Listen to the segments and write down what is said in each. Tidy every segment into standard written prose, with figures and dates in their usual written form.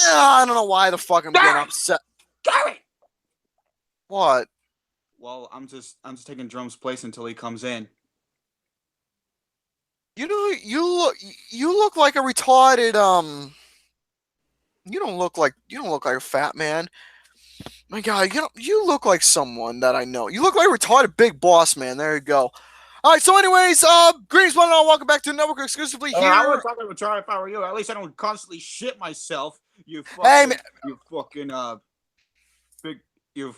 I don't know why the fuck I'm getting upset. Gary! What? Well, I'm just taking Drum's place until he comes in. You look like a retarded you don't look like a fat man. My God, you look like someone that I know. You look like a retarded big boss man. There you go. All right, so anyways, greetings one and all. Welcome back to the network exclusively here. I would talk about trying if I were you. At least I don't constantly shit myself. You fucking, hey, man. You fucking big, you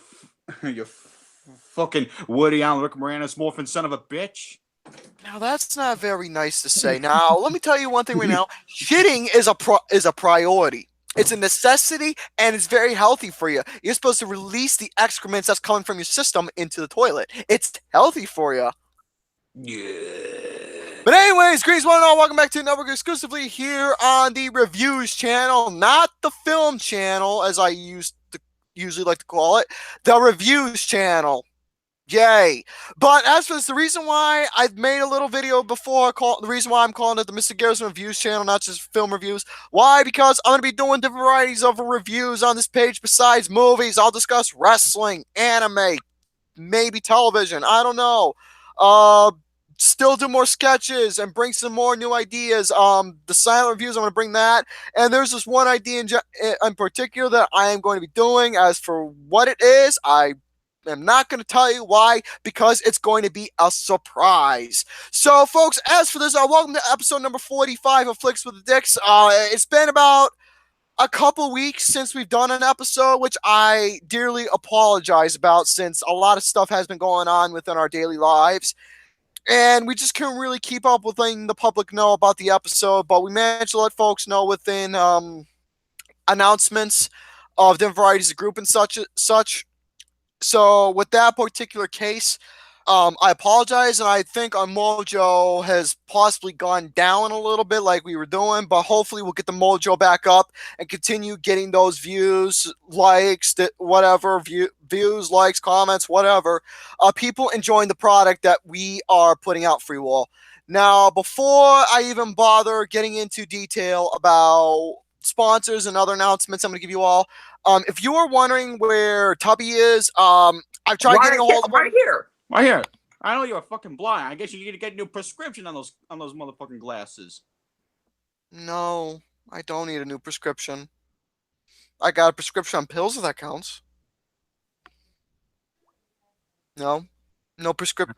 fucking Woody Allen, Rick Moranis morphin son of a bitch. Now that's not very nice to say. Now let me tell you one thing right now. Shitting is a priority. It's a necessity, and it's very healthy for you. You're supposed to release the excrements that's coming from your system into the toilet. It's healthy for you. Yeah. But anyways, greetings one and all. Welcome back to the network exclusively here on the reviews channel, not the film channel, as I usually like to call it, the reviews channel. Yay. But as for this, the reason why I've made a little video before, the reason why I'm calling it the Mr. Garrison Reviews channel, not just film reviews. Why? Because I'm going to be doing different varieties of reviews on this page besides movies. I'll discuss wrestling, anime, maybe television. I don't know. Still do more sketches and bring some more new ideas. The silent reviews, I'm going to bring that. And there's this one idea in particular that I am going to be doing. As for what it is, I'm not going to tell you why, because it's going to be a surprise. So, folks, as for this, welcome to episode number 45 of Flicks with the Dicks. It's been about a couple weeks since we've done an episode, which I dearly apologize about, since a lot of stuff has been going on within our daily lives. And we just couldn't really keep up with letting the public know about the episode, but we managed to let folks know within announcements of different varieties of group and such. So with that particular case, I apologize, and I think our mojo has possibly gone down a little bit like we were doing, but hopefully we'll get the mojo back up and continue getting those views, likes, whatever, views, likes, comments, whatever, people enjoying the product that we are putting out for you all. Now, before I even bother getting into detail about sponsors and other announcements I'm going to give you all, if you are wondering where Tubby is, I've tried getting a hold of him. Right here. I know you're fucking blind. I guess you need to get a new prescription on those motherfucking glasses. No, I don't need a new prescription. I got a prescription on pills, if that counts. No prescription.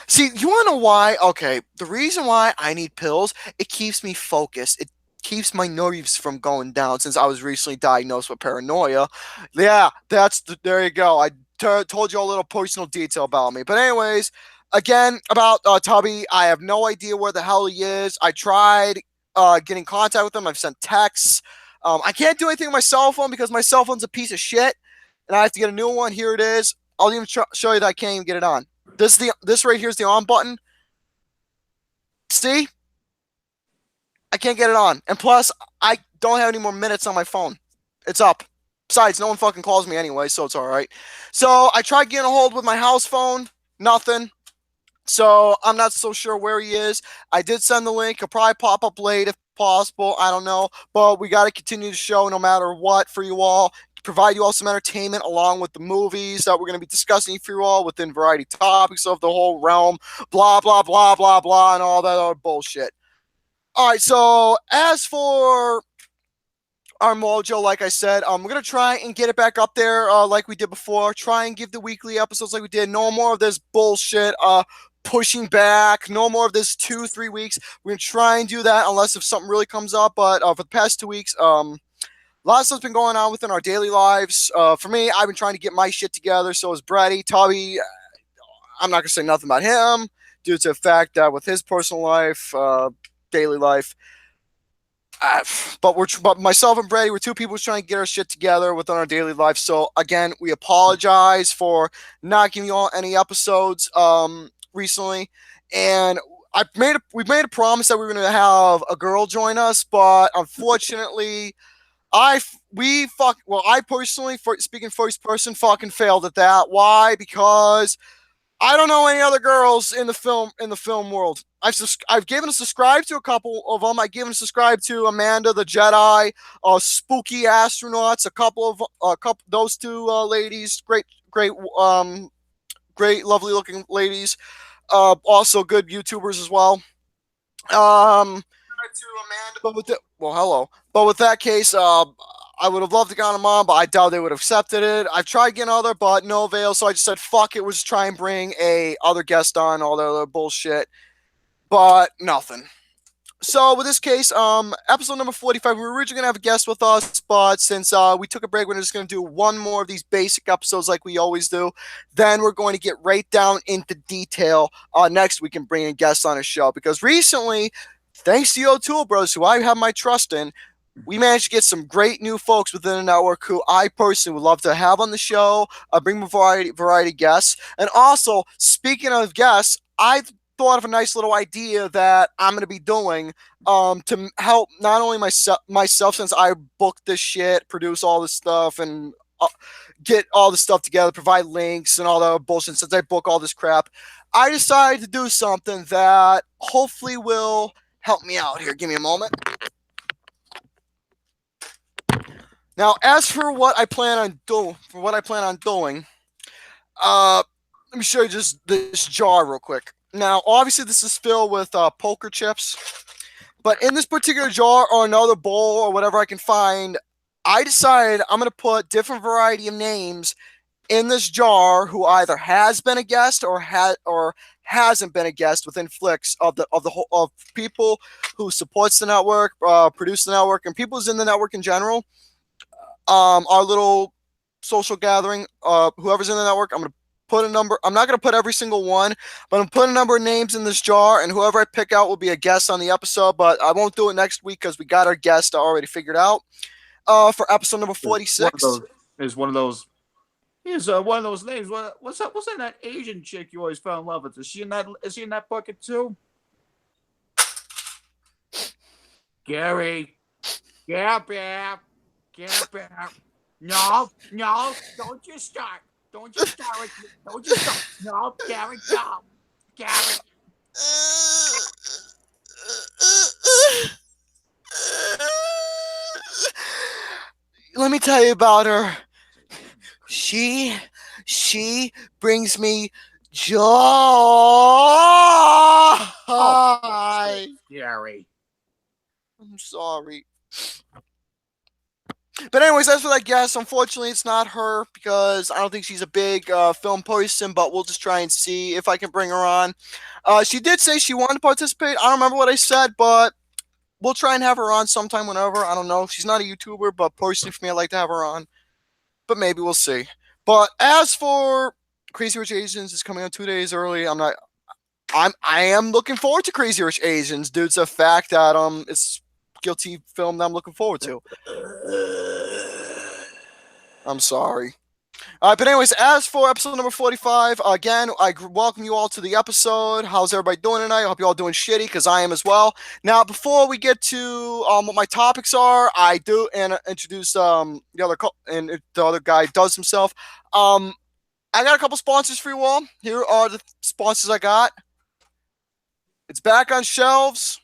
See, you want to know why? Okay, the reason why I need pills, it keeps me focused. It keeps my nerves from going down, since I was recently diagnosed with paranoia. Yeah, there you go. I told you a little personal detail about me. But anyways, again, about Tubby, I have no idea where the hell he is. I tried getting in contact with him. I've sent texts. I can't do anything with my cell phone because my cell phone's a piece of shit, and I have to get a new one. Here it is. I'll even show you that I can't even get it on. This right here is the on button. See? I can't get it on. And plus, I don't have any more minutes on my phone. It's up. Besides, no one fucking calls me anyway, so it's alright. So, I tried getting a hold with my house phone. Nothing. So, I'm not so sure where he is. I did send the link. He'll probably pop up late if possible. I don't know. But we got to continue the show no matter what for you all. Provide you all some entertainment along with the movies that we're going to be discussing for you all within variety topics of the whole realm. Blah, blah, blah, blah, blah, and all that other bullshit. All right, so as for our mojo, like I said, we're going to try and get it back up there like we did before. Try and give the weekly episodes like we did. No more of this bullshit pushing back. No more of this 2-3 weeks. We're going to try and do that unless if something really comes up. But for the past 2 weeks, a lot of stuff's been going on within our daily lives. For me, I've been trying to get my shit together. So is Brady, Tubby. I'm not going to say nothing about him due to the fact that with his personal life, daily life. But myself and Brady, we're two people trying to get our shit together within our daily life. So again, we apologize for not giving you all any episodes recently. And we made a promise that we were going to have a girl join us, but unfortunately, I personally, speaking first person, fucking failed at that. Why? Because I don't know any other girls in the film world. I've given a subscribe to a couple of them. I've given a subscribe to Amanda the Jedi, Spooky Astronauts, a couple those two ladies, great, lovely looking ladies. Also good YouTubers as well. Hello. But with that case, I would have loved to get them on, but I doubt they would have accepted it. I've tried getting other, but no avail. So I just said, fuck it, we'll just try and bring a other guest on, all that other bullshit. But nothing. So with this case, episode number 45, we were originally gonna have a guest with us, but since we took a break, we're just gonna do one more of these basic episodes like we always do. Then we're going to get right down into detail. Next we can bring in guests on a show because recently, thanks to you O'Toole Bros, who I have my trust in, we managed to get some great new folks within the network who I personally would love to have on the show, bring a variety guests. And also, speaking of guests, I thought of a nice little idea that I'm going to be doing to help not only myself since I booked this shit, produce all this stuff, and get all this stuff together, provide links and all that bullshit since I book all this crap. I decided to do something that hopefully will help me out here. Give me a moment. Now, as for what I plan on doing, let me show you just this jar real quick. Now, obviously, this is filled with poker chips, but in this particular jar or another bowl or whatever I can find, I decided I'm going to put different variety of names in this jar who either has been a guest or hasn't been a guest within flicks of people who supports the network, produce the network, and people who's in the network in general. Our little social gathering, whoever's in the network, I'm going to put a number. I'm not going to put every single one, but I'm putting a number of names in this jar, and whoever I pick out will be a guest on the episode, but I won't do it next week because we got our guest already figured out for episode number 46. One of those names. What's that Asian chick you always fell in love with? Is she in that bucket too? Gary. No, don't you start. Don't you start with me. Don't you start. No, Gary, no. Gary. Let me tell you about her. She brings me joy. Oh, Gary. I'm sorry. But anyways, as for that guest, unfortunately, it's not her because I don't think she's a big film person, but we'll just try and see if I can bring her on. She did say she wanted to participate. I don't remember what I said, but we'll try and have her on sometime whenever. I don't know. She's not a YouTuber, but personally for me, I'd like to have her on. But maybe we'll see. But as for Crazy Rich Asians, it's coming out 2 days early. I am looking forward to Crazy Rich Asians, dude. It's a fact that it's guilty film that I'm looking forward to. I'm sorry. But anyways, as for episode number 45, again, I welcome you all to the episode. How's everybody doing tonight? I hope you're all doing shitty because I am as well. Now, before we get to what my topics are, I do introduce the other guy does himself. I got a couple sponsors for you all. Here are the sponsors I got. It's back on shelves,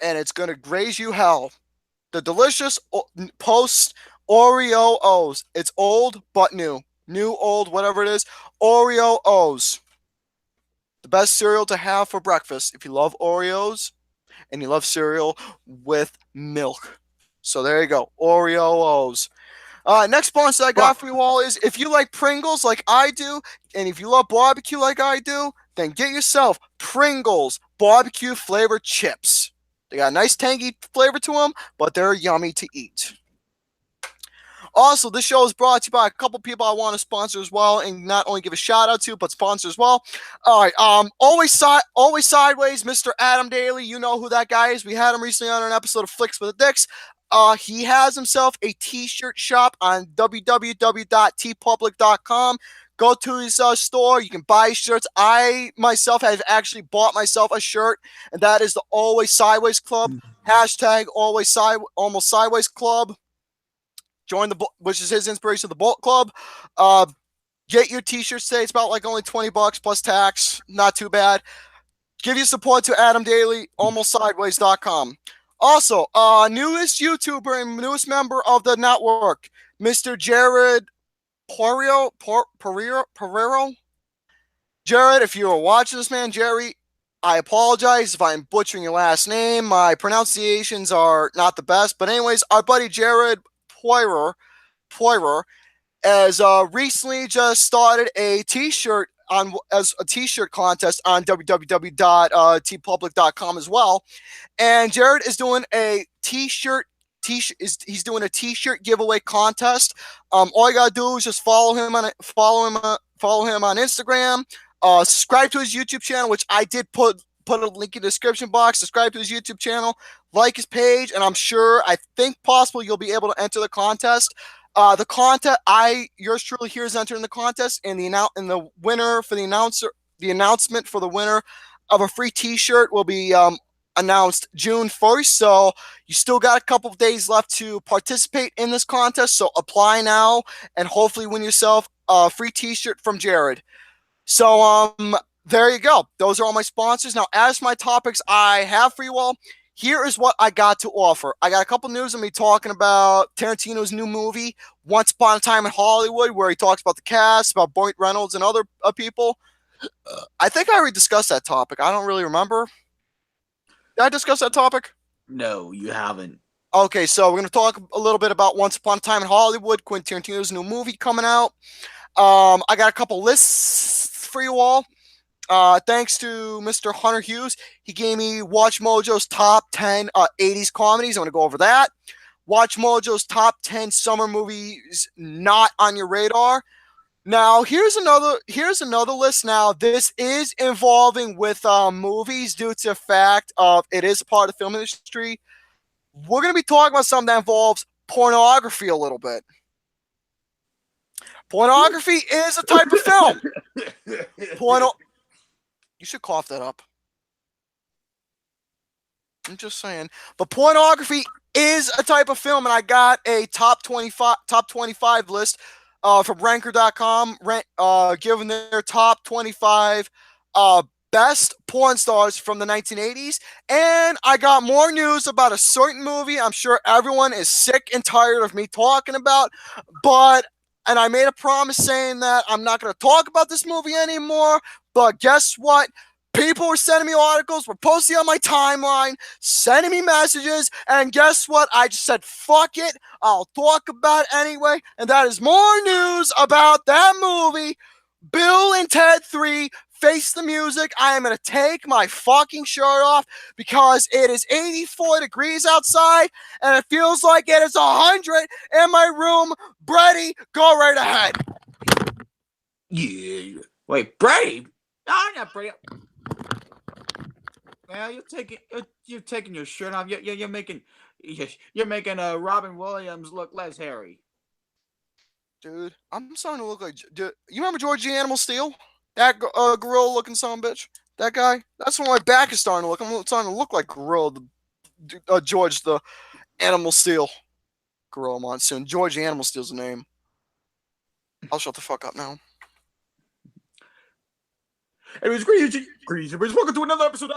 and it's gonna graze you hell. The delicious Post Oreo O's. It's old but new. New, old, whatever it is. Oreo O's. The best cereal to have for breakfast if you love Oreos and you love cereal with milk. So there you go. Oreo O's. Next sponsor I got for you all is if you like Pringles like I do, and if you love barbecue like I do, then get yourself Pringles barbecue flavored chips. They got a nice tangy flavor to them, but they're yummy to eat. Also, this show is brought to you by a couple people I want to sponsor as well, and not only give a shout out to, but sponsor as well. All right, always sideways, Mr. Adam Daly. You know who that guy is. We had him recently on an episode of Flicks with the Dicks. He has himself a t-shirt shop on www.tpublic.com. Go to his store. You can buy shirts. I myself have actually bought myself a shirt, and that is the Always Sideways Club. Hashtag Almost Sideways Club. Join which is his inspiration, the Bolt Club. Get your t-shirts today. It's about like only $20 plus tax. Not too bad. Give your support to Adam Daly, AlmostSideways.com. Also, newest YouTuber and newest member of the network, Mr. Jared Pereiro. Jared, if you are watching this, man, Jerry, I apologize if I'm butchering your last name. My pronunciations are not the best. But anyways, our buddy Jared Poirer has recently just started a t-shirt contest on www.tpublic.com as well. And Jared is doing a he's doing a t-shirt giveaway contest. All you gotta do is just follow him on Instagram. Subscribe to his YouTube channel, which I did put a link in the description box. Subscribe to his YouTube channel, like his page, and I think possible you'll be able to enter the contest. The contest, yours truly here is entering the contest, and the winner for the announcement for the winner of a free T-shirt will be announced June 1st. So you still got a couple of days left to participate in this contest. So apply now and hopefully win yourself a free T-shirt from Jared. So there you go. Those are all my sponsors. Now, as my topics I have for you all, here is what I got to offer. I got a couple news of me talking about Tarantino's new movie, Once Upon a Time in Hollywood, where he talks about the cast, about Burt Reynolds and other people. I think I already discussed that topic. I don't really remember. Did I discuss that topic? No, you haven't. Okay, so we're going to talk a little bit about Once Upon a Time in Hollywood, Quentin Tarantino's new movie coming out. I got a couple lists for you all. Thanks to Mr. Hunter Hughes. He gave me Watch-Mojo's top 10 80s comedies. I'm going to go over that. Watch-Mojo's top 10 summer movies not on your radar. Now, here's another list. Now, this is involving with movies due to the fact of it is a part of the film industry. We're going to be talking about something that involves pornography a little bit. Pornography is a type of film. You should cough that up. I'm just saying. But pornography is a type of film, and I got a top 25 list from Ranker.com, giving their top 25 best porn stars from the 1980s. And I got more news about a certain movie I'm sure everyone is sick and tired of me talking about, and I made a promise saying that I'm not going to talk about this movie anymore. But guess what? People were sending me articles, were posting on my timeline, sending me messages, and guess what? I just said, fuck it, I'll talk about it anyway, and that is more news about that movie, Bill and Ted 3, Face the Music. I am going to take my fucking shirt off because it is 84 degrees outside, and it feels like it is 100 in my room. Brady, go right ahead. Yeah. Wait, Brady? No, I'm not Brady. Well, you're taking your shirt off. You're making Robin Williams look less hairy. Dude, I'm starting to look like. You remember George the Animal Steel? That gorilla-looking son of a bitch. That guy. That's when my back is starting to look. I'm starting to look like Gorilla. George the Animal Steel. Gorilla Monsoon. George the Animal Steel's the name. I'll shut the fuck up now. Anyways, greetings, welcome to another episode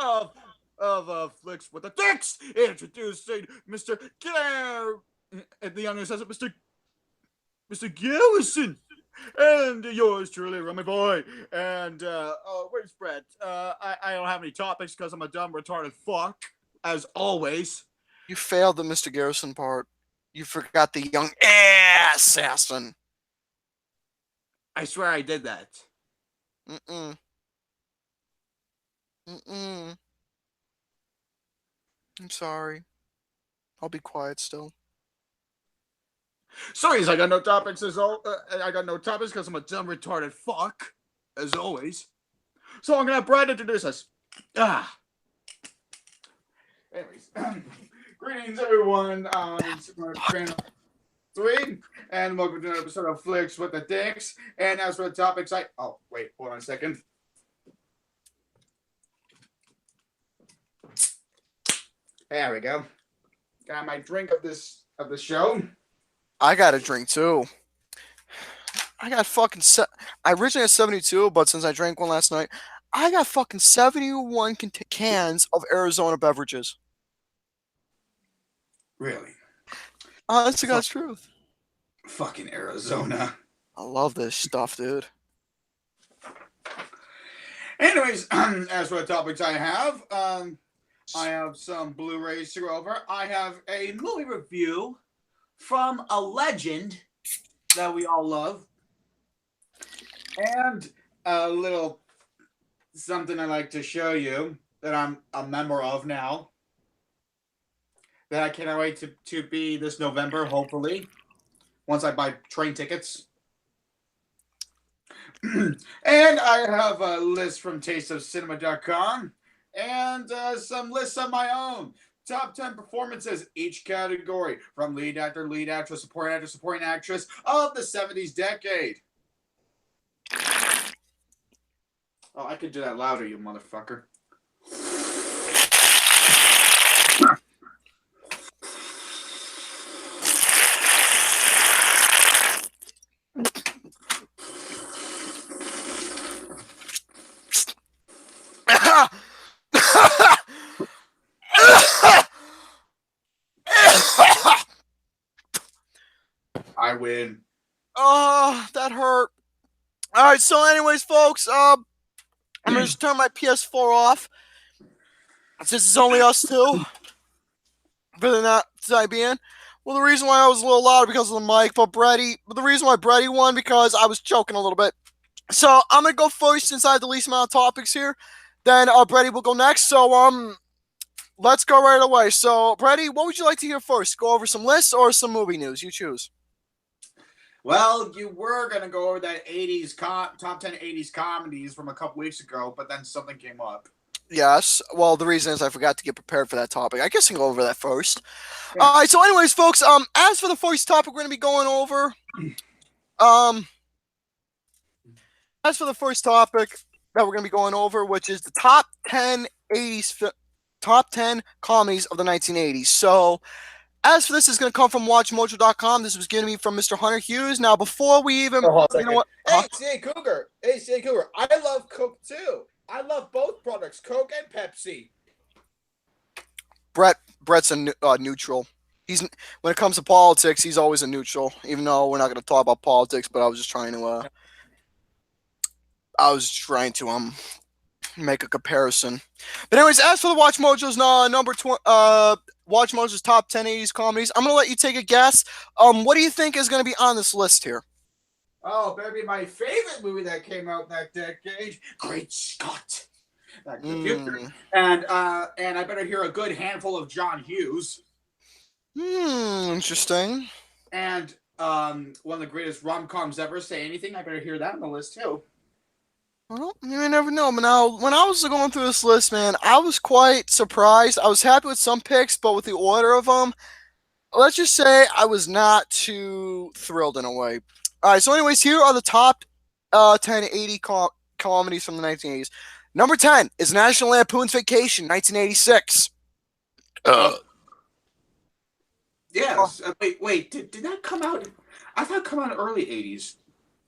of Flicks with the Dicks. Introducing Mr. The younger says it, Mr. Garrison, and yours truly, Romy boy. And where's Brett? I don't have any topics because I'm a dumb retarded fuck, as always. You failed the Mr. Garrison part. You forgot the young assassin. I swear I did that. I'm sorry. I'll be quiet still. Sorry, I got no topics I got no topics because I'm a dumb retarded fuck, as always. So I'm gonna have Brad introduce us. Anyways, greetings everyone on channel 3, and welcome to another episode of Flicks with the Dicks. And as for the topics, hold on a second. There we go. Got my drink of the show. I got a drink too. I got fucking. I originally had 72, but since I drank one last night, I got fucking 71 cans of Arizona beverages. Really? That's the Fuck, God's truth. fucking Arizona. I love this stuff, dude. Anyways, as for the topics I have some Blu-rays to go over. I have a movie review from a legend that we all love, and a little something I like to show you that I'm a member of now. That I cannot wait to be this November, hopefully, once I buy train tickets. And I have a list from tasteofcinema.com and some lists of my own. Top 10 performances, each category, from lead actor, lead actress, supporting actress of the 70s decade. Oh, I could do that louder, you motherfucker. I win. Oh, that hurt. All right, so anyways, folks, I'm gonna just turn my PS4 off since it's only us two. Really not being. Well, the reason why I was a little louder because of the mic, but the reason why Brady won because I was choking a little bit. So I'm gonna go first since I have the least amount of topics here. Then Brady will go next. So let's go right away. So Brady, what would you like to hear first? Go over some lists or some movie news? You choose. Well, you were going to go over that top 10 80s comedies from a couple weeks ago, but then something came up. Yes. Well, the reason is I forgot to get prepared for that topic. I guess I can go over that first. Yeah. All right. So, anyways, folks, as for the first topic we're going to be going over, as for the first topic that we're going to be going over, which is the top 10 top 10 comedies of the 1980s. So, as for this, is going to come from Watch-Mojo.com. This was given to me from Mr. Hunter Hughes. Now, before we even, you know what? Hey, CA Cougar. I love Coke too. I love both products, Coke and Pepsi. Brett's a neutral. When it comes to politics, he's always a neutral. Even though we're not going to talk about politics, but I was just trying to make a comparison. But anyways, as for the Watch-Mojo's Watch-Mojo's top 10 80s comedies, I'm gonna let you take a guess. What do you think is gonna be on this list here? Oh, better be my favorite movie that came out that decade. Great Scott! And I better hear a good handful of John Hughes. Interesting. And one of the greatest rom-coms ever. Say anything, I better hear that on the list too. Well, you never know. But now, when I was going through this list, man, I was quite surprised. I was happy with some picks, but with the order of them, let's just say I was not too thrilled in a way. All right, so anyways, here are the top 10 80 comedies from the 1980s. Number 10 is National Lampoon's Vacation, 1986. Yes. Wait. Did that come out? I thought it come out in early 80s.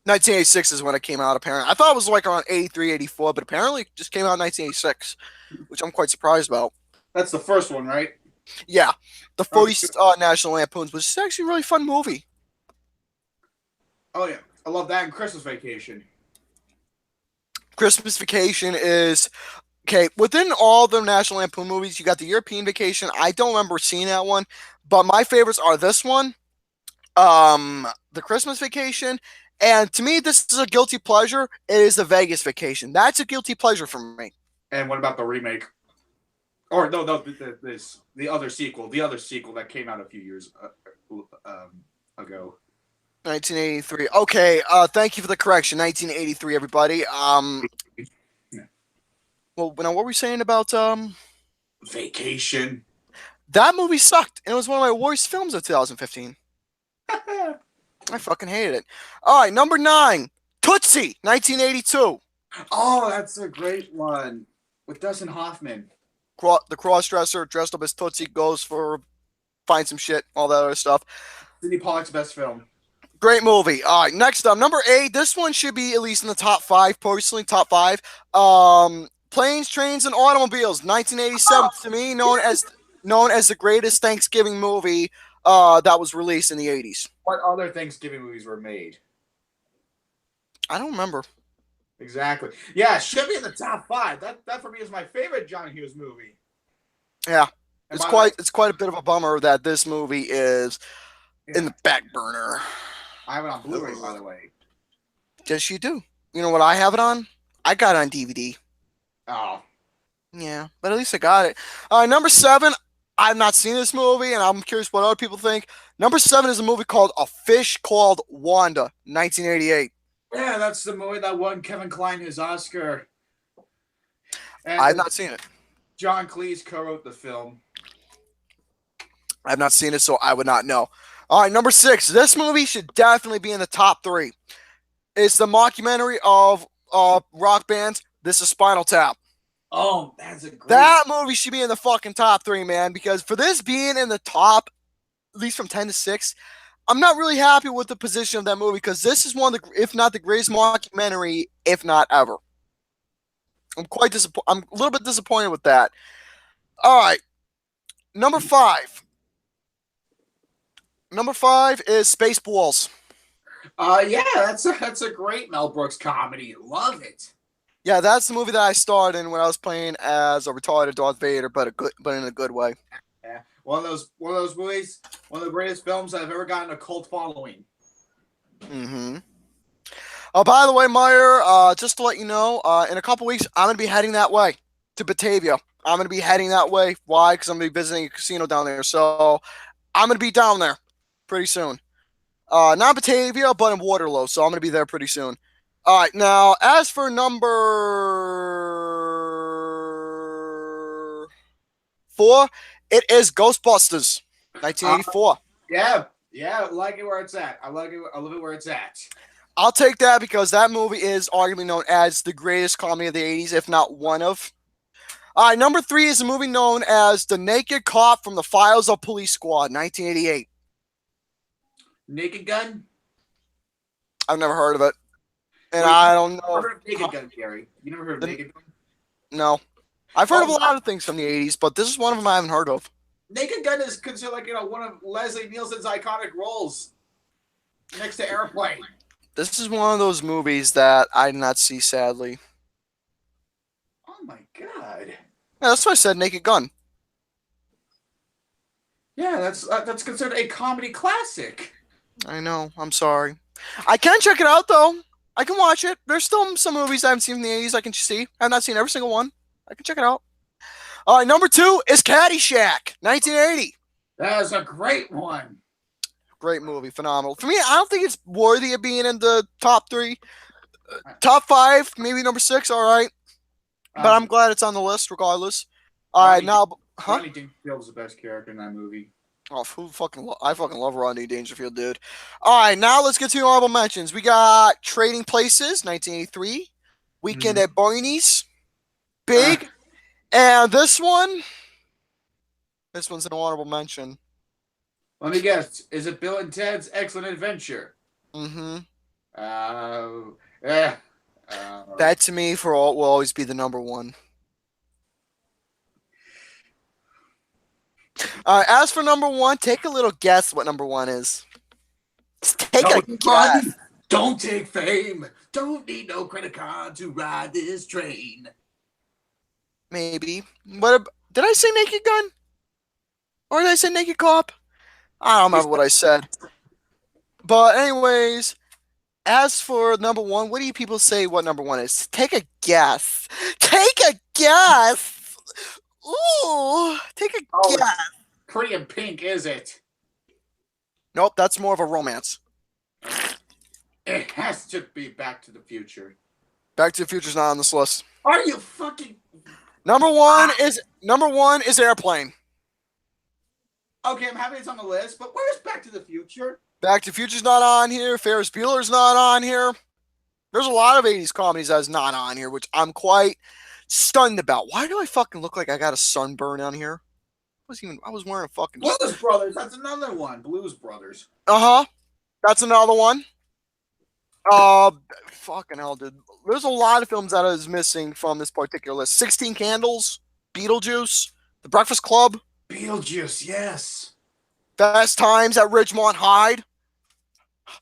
1986 is when it came out, apparently. I thought it was like around 83, 84, but apparently it just came out in 1986, which I'm quite surprised about. That's the first one, right? Yeah, the first National Lampoon's, which is actually a really fun movie. Oh, yeah. I love that in Christmas Vacation. Christmas Vacation is... Okay, within all the National Lampoon movies, you got the European Vacation. I don't remember seeing that one, but my favorites are this one, the Christmas Vacation, and to me, this is a guilty pleasure. It is the Vegas Vacation. That's a guilty pleasure for me. And what about the remake? Or no, the other sequel. The other sequel that came out a few years ago. 1983. Okay, thank you for the correction. 1983, everybody. Yeah. Well, now what were we saying about Vacation? That movie sucked, and it was one of my worst films of 2015. I fucking hated it. All right, number 9, Tootsie, 1982. Oh, that's a great one with Dustin Hoffman. The cross-dresser dressed up as Tootsie goes for find some shit, all that other stuff. Sidney Pollack's best film. Great movie. All right, next up, number 8. This one should be at least in the top 5, personally, top 5. Planes, Trains, and Automobiles, 1987. To me, known as the greatest Thanksgiving movie that was released in the 80s. What other Thanksgiving movies were made? I don't remember. Exactly. Yeah, should be in the top 5. That for me is my favorite John Hughes movie. Yeah, And it's quite a bit of a bummer that this movie is in the back burner. I have it on Blu-ray, by the way. Yes, you do. You know what I have it on? I got it on DVD. Oh. Yeah, but at least I got it. Number 7. I've not seen this movie, and I'm curious what other people think. Number 7 is a movie called A Fish Called Wanda, 1988. Yeah, that's the movie that won Kevin Kline his Oscar. And I've not seen it. John Cleese co-wrote the film. I've not seen it, so I would not know. All right, number 6. This movie should definitely be in the top 3. It's the mockumentary of rock bands. This is Spinal Tap. Oh, that's a great... That movie should be in the fucking top 3, man, because for this being in the top, at least from 10 to 6, I'm not really happy with the position of that movie because this is one of the, if not the greatest mockumentary, if not ever. I'm a little bit disappointed with that. All right, number 5. Number 5 is Spaceballs. Yeah, that's a great Mel Brooks comedy. Love it. Yeah, that's the movie that I starred in when I was playing as a retarded Darth Vader, but in a good way. Yeah, one of those movies, one of the greatest films that have ever gotten a cult following. Mm-hmm. By the way, Meyer, just to let you know, in a couple weeks, I'm gonna be heading that way to Batavia. I'm gonna be heading that way. Why? Because I'm gonna be visiting a casino down there. So I'm gonna be down there pretty soon. Not Batavia, but in Waterloo. So I'm gonna be there pretty soon. All right, now as for number 4, it is Ghostbusters, 1984. Yeah, I like it where it's at. I love it where it's at. I'll take that because that movie is arguably known as the greatest comedy of the 80s, if not one of. All right, number 3 is a movie known as The Naked Cop from the Files of Police Squad, 1988. Naked Gun? I've never heard of it. And I don't know. I've heard of Naked Gun, Gary. You never heard of Naked Gun? No. I've heard of a lot of things from the 80s, but this is one of them I haven't heard of. Naked Gun is considered like, one of Leslie Nielsen's iconic roles next to Airplane. This is one of those movies that I did not see, sadly. Oh my god. Yeah, that's why I said Naked Gun. Yeah, that's considered a comedy classic. I know. I'm sorry. I can check it out, though. I can watch it. There's still some movies I haven't seen from the 80s I can see. I've not seen every single one. I can check it out. All right, number 2 is Caddyshack, 1980. That is a great one. Great movie, phenomenal. For me, I don't think it's worthy of being in the top 3. Top 5, maybe number 6, all right. But I'm glad it's on the list regardless. All right, now... Rodney Dangerfield is the best character in that movie. Oh, I fucking love Rodney Dangerfield, dude. All right, now let's get to honorable mentions. We got Trading Places, 1983. Weekend at Bernie's. Big. And this one's an honorable mention. Let me guess. Is it Bill and Ted's Excellent Adventure? Mm-hmm. That to me will always be the number 1. As for number 1, take a little guess what number 1 is. Just take a guess. Don't take fame. Don't need no credit card to ride this train. Maybe. Did I say Naked Gun? Or did I say Naked Cop? I don't remember what I said. But anyways, as for number 1, what do you people say what number 1 is? Take a guess. Take a guess. Ooh, take a guess. Pretty in Pink, is it? Nope, that's more of a romance. It has to be Back to the Future. Back to the Future's not on this list. Are you fucking... Number one is Airplane. Okay, I'm happy it's on the list, but where's Back to the Future? Back to the Future's not on here. Ferris Bueller's not on here. There's a lot of 80s comedies that's not on here, which I'm quite stunned about. Why do I fucking look like I got a sunburn on here? I was wearing a fucking... Blues Brothers, that's another one. Blues Brothers. Uh-huh. That's another one. Uh, Fucking hell, dude. There's a lot of films that is missing from this particular list. 16 Candles, Beetlejuice, The Breakfast Club, Beetlejuice, yes. Fast Times at Ridgemont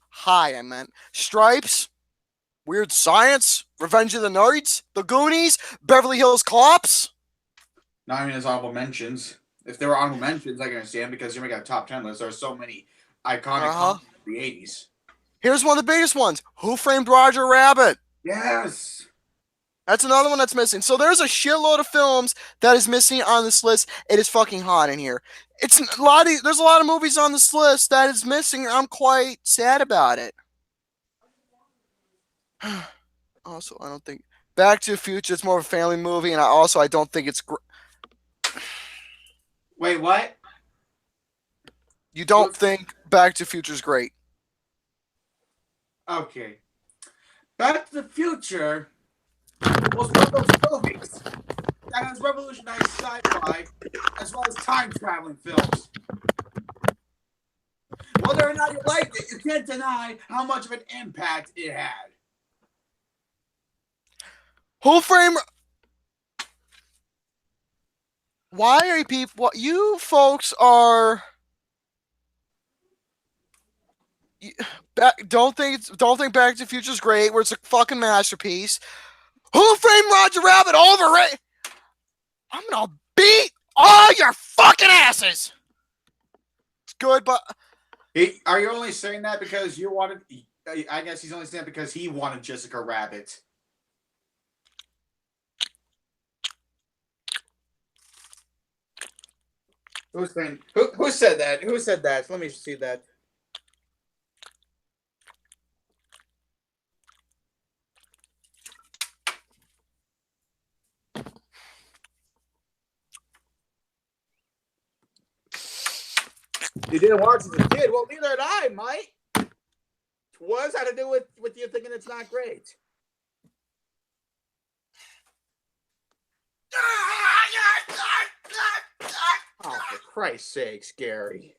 High, I meant. Stripes, Weird Science, Revenge of the Nerds, The Goonies, Beverly Hills Cops. Not even as honorable mentions. If there were honorable mentions, I can understand because you're making a top 10 list. There are so many iconic comedies of the 80s. Here's one of the biggest ones. Who Framed Roger Rabbit? Yes. That's another one that's missing. So there's a shitload of films that is missing on this list. It is fucking hot in here. There's a lot of movies on this list that is missing. I'm quite sad about it. Also, I don't think Back to the Future is more of a family movie, and I don't think it's Wait, what? You don't think Back to the Future is great? Okay. Back to the Future was one of those movies that has revolutionized sci-fi as well as time-traveling films. Whether or not you like it, you can't deny how much of an impact it had. Who Framed... Why are you people... You folks are... Don't think Back to the Future is great, where it's a fucking masterpiece. Who Framed Roger Rabbit? Overrated. I'm gonna beat all your fucking asses. It's good, but Are you only saying that because you wanted? I guess he's only saying that because he wanted Jessica Rabbit. Who said that? Who said that? Let me see that. You didn't watch it as a kid? Well, neither did I, Mike. What's that to do with you thinking it's not great? Oh, for Christ's sakes, Gary.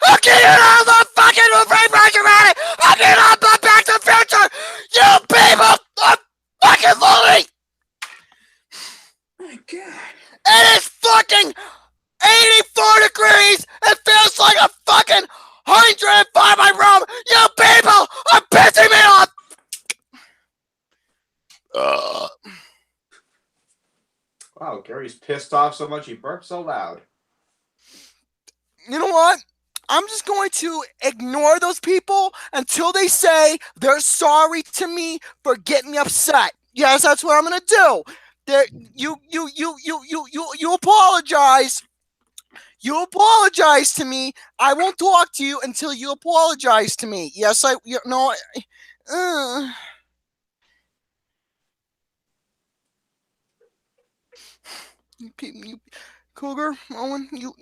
I'm getting out of the fucking Frame Roger Rabbit! I'm getting out of Back to the Future! You people are fucking lonely! My God. It is fucking 84 degrees! It feels like a fucking 105 my room! You people are pissing me off! Wow, Gary's pissed off so much he burped so loud. You know what? I'm just going to ignore those people until they say they're sorry to me for getting me upset. Yes, that's what I'm gonna do. You apologize. You apologize to me. I won't talk to you until you apologize to me. Yes, you Cougar, Owen, you.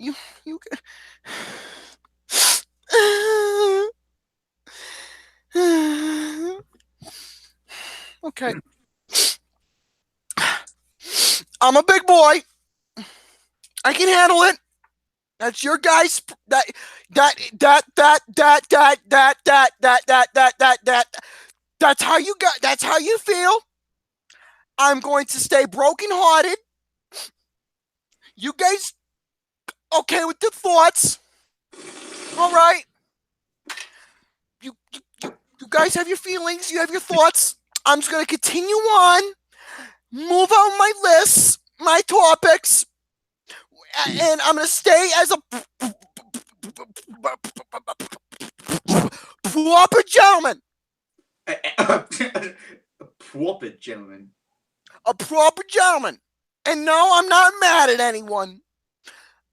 Okay. I'm a big boy. I can handle it. That's your guys. That's how you got. That's how you feel. I'm going to stay brokenhearted. You guys okay with the thoughts? All right. You guys have your feelings. You have your thoughts. I'm just going to continue on. Move on my lists, my topics. And I'm going to stay as a proper gentleman. A proper gentleman. A proper gentleman. And no, I'm not mad at anyone.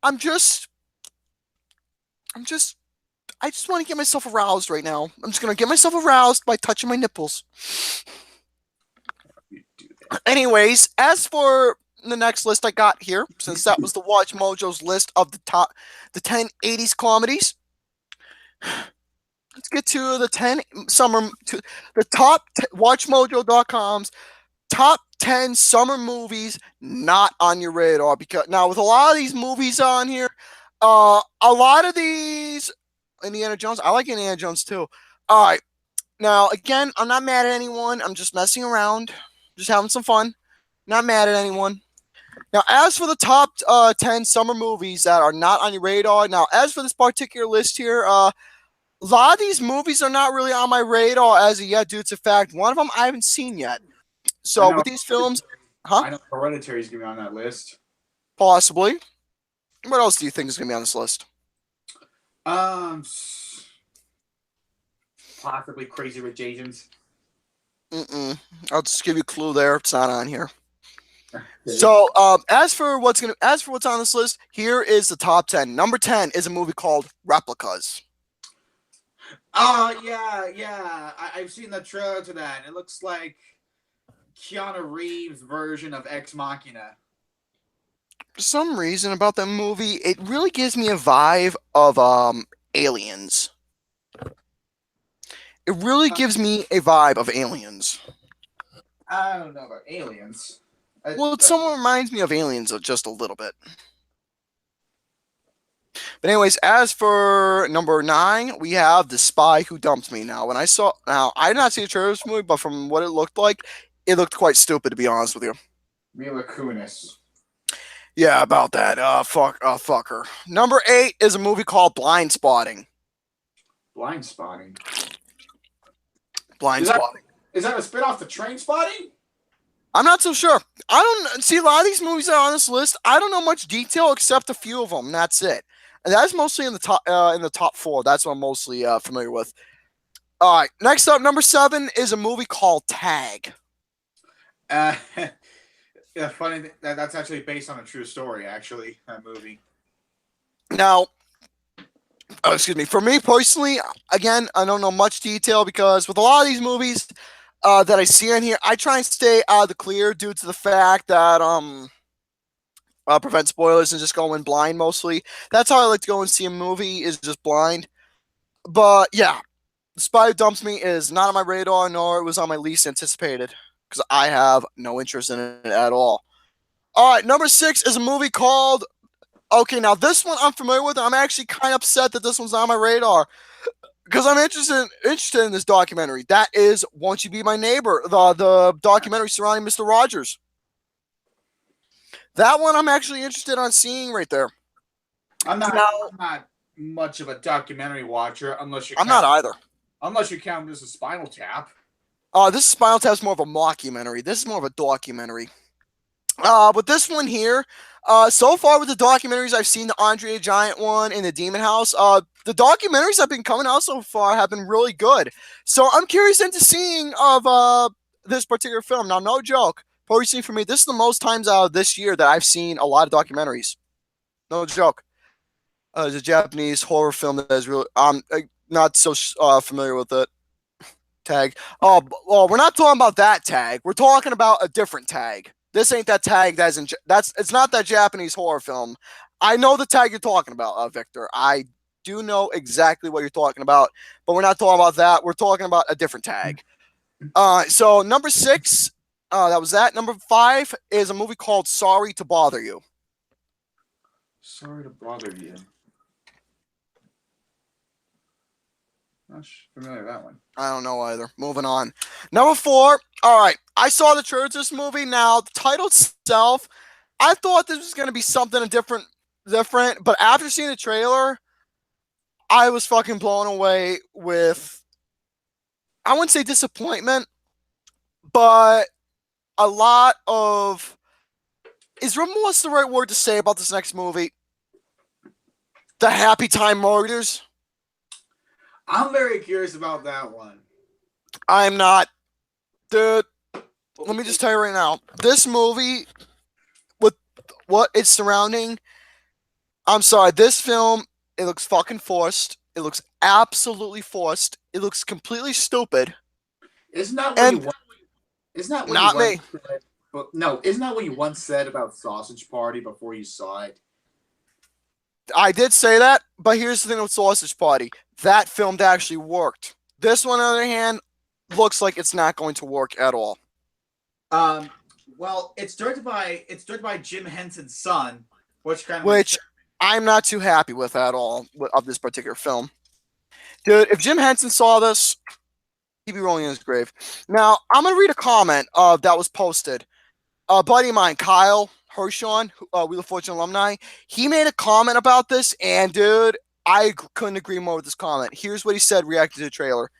I just want to get myself aroused right now. I'm just going to get myself aroused by touching my nipples. Anyways, as for the next list I got here, since that was the Watch-Mojo's list of the 10 80s comedies, let's get to the 10 Watchmojo.com's top 10 summer movies not on your radar. Because now with a lot of these movies on here, a lot of these Indiana Jones, I like Indiana Jones too. All right. Now, again, I'm not mad at anyone. I'm just messing around, just having some fun. Not mad at anyone. Now, as for the top 10 summer movies that are not on your radar, now, as for this particular list here, a lot of these movies are not really on my radar as of yet due to the fact one of them I haven't seen yet. So, with these films, I know Hereditary is going to be on that list. Possibly. What else do you think is going to be on this list? Possibly Crazy Rich Asians. I'll just give you a clue there. It's not on here. So, as for what's on this list, here is the top 10. Number 10 is a movie called Replicas. Oh, yeah. I've seen the trailer to that. It looks like Keanu Reeves' version of Ex Machina. For some reason about that movie, it really gives me a vibe of Aliens. It really gives me a vibe of Aliens. I don't know about Aliens. Well, it somewhat reminds me of Aliens just a little bit. But anyways, as for number 9, we have The Spy Who Dumped Me. Now, I did not see the trailer of this movie, but from what it looked like, it looked quite stupid, to be honest with you. Mila Kunis. Yeah, about that. Fuck her. Number 8 is a movie called Blind Spotting. Blind Spotting? Spotting. Is that a spin-off to Train Spotting? I'm not so sure. I don't see a lot of these movies that are on this list. I don't know much detail except a few of them. And that's it. And that's mostly in the top 4. That's what I'm mostly familiar with. All right. Next up, number 7 is a movie called Tag. Yeah, funny. That's actually based on a true story. Actually, that movie. Now, excuse me. For me personally, again, I don't know much detail because with a lot of these movies that I see on here, I try and stay out of the clear due to the fact that prevent spoilers and just go in blind mostly. That's how I like to go and see a movie, is just blind. But yeah, The Spy Who Dumps Me is not on my radar, nor it was on my least anticipated because I have no interest in it at all. All right, number 6 is a movie called. Okay, now this one I'm familiar with. I'm actually kind of upset that this one's on my radar because I'm interested in this documentary. That is Won't You Be My Neighbor, the documentary surrounding Mr. Rogers. That one I'm actually interested on seeing right there. I'm not much of a documentary watcher unless you. I'm not either. Unless you count this as Spinal Tap. This Spinal Tap is more of a mockumentary. This is more of a documentary. But this one here, so far with the documentaries I've seen, the Andre the Giant one and the Demon House, the documentaries that have been coming out so far have been really good. So I'm curious into seeing of this particular film. Now, no joke. Personally, for me, this is the most times out of this year that I've seen a lot of documentaries. No joke. It's a Japanese horror film that is really. I'm not so familiar with it. Tag. Oh, well, we're not talking about that Tag. We're talking about a different Tag. This ain't that Tag. It's not that Japanese horror film. I know the Tag you're talking about, Victor. I do know exactly what you're talking about, but we're not talking about that. We're talking about a different Tag. So number 6. That was that. Number 5 is a movie called Sorry to Bother You. Sorry to bother you. Not familiar with that one. I don't know either. Moving on. Number 4. All right. I saw the trailer to this movie. Now, the title itself, I thought this was going to be something different. But after seeing the trailer, I was fucking blown away with, I wouldn't say disappointment, but a lot of, what's the right word to say about this next movie? The Happy Time Murders. I'm very curious about that one. I'm not. Dude, let me just tell you right now. This movie, with what it's surrounding, I'm sorry, this film, it looks fucking forced. It looks absolutely forced. It looks completely stupid. Isn't that what you want? Isn't that what not me? Said, but no, isn't that what you once said about Sausage Party before you saw it? I did say that, but here's the thing with Sausage Party. That film actually worked. This one, on the other hand, looks like it's not going to work at all. Well, it's directed by Jim Henson's son, which kind of makes which I'm not too happy with at all of this particular film. Dude, if Jim Henson saw this, he'd be rolling in his grave. Now, I'm going to read a comment that was posted. A buddy of mine, Kyle Hershon, Wheel of Fortune alumni, he made a comment about this, and dude, I couldn't agree more with this comment. Here's what he said reacting to the trailer.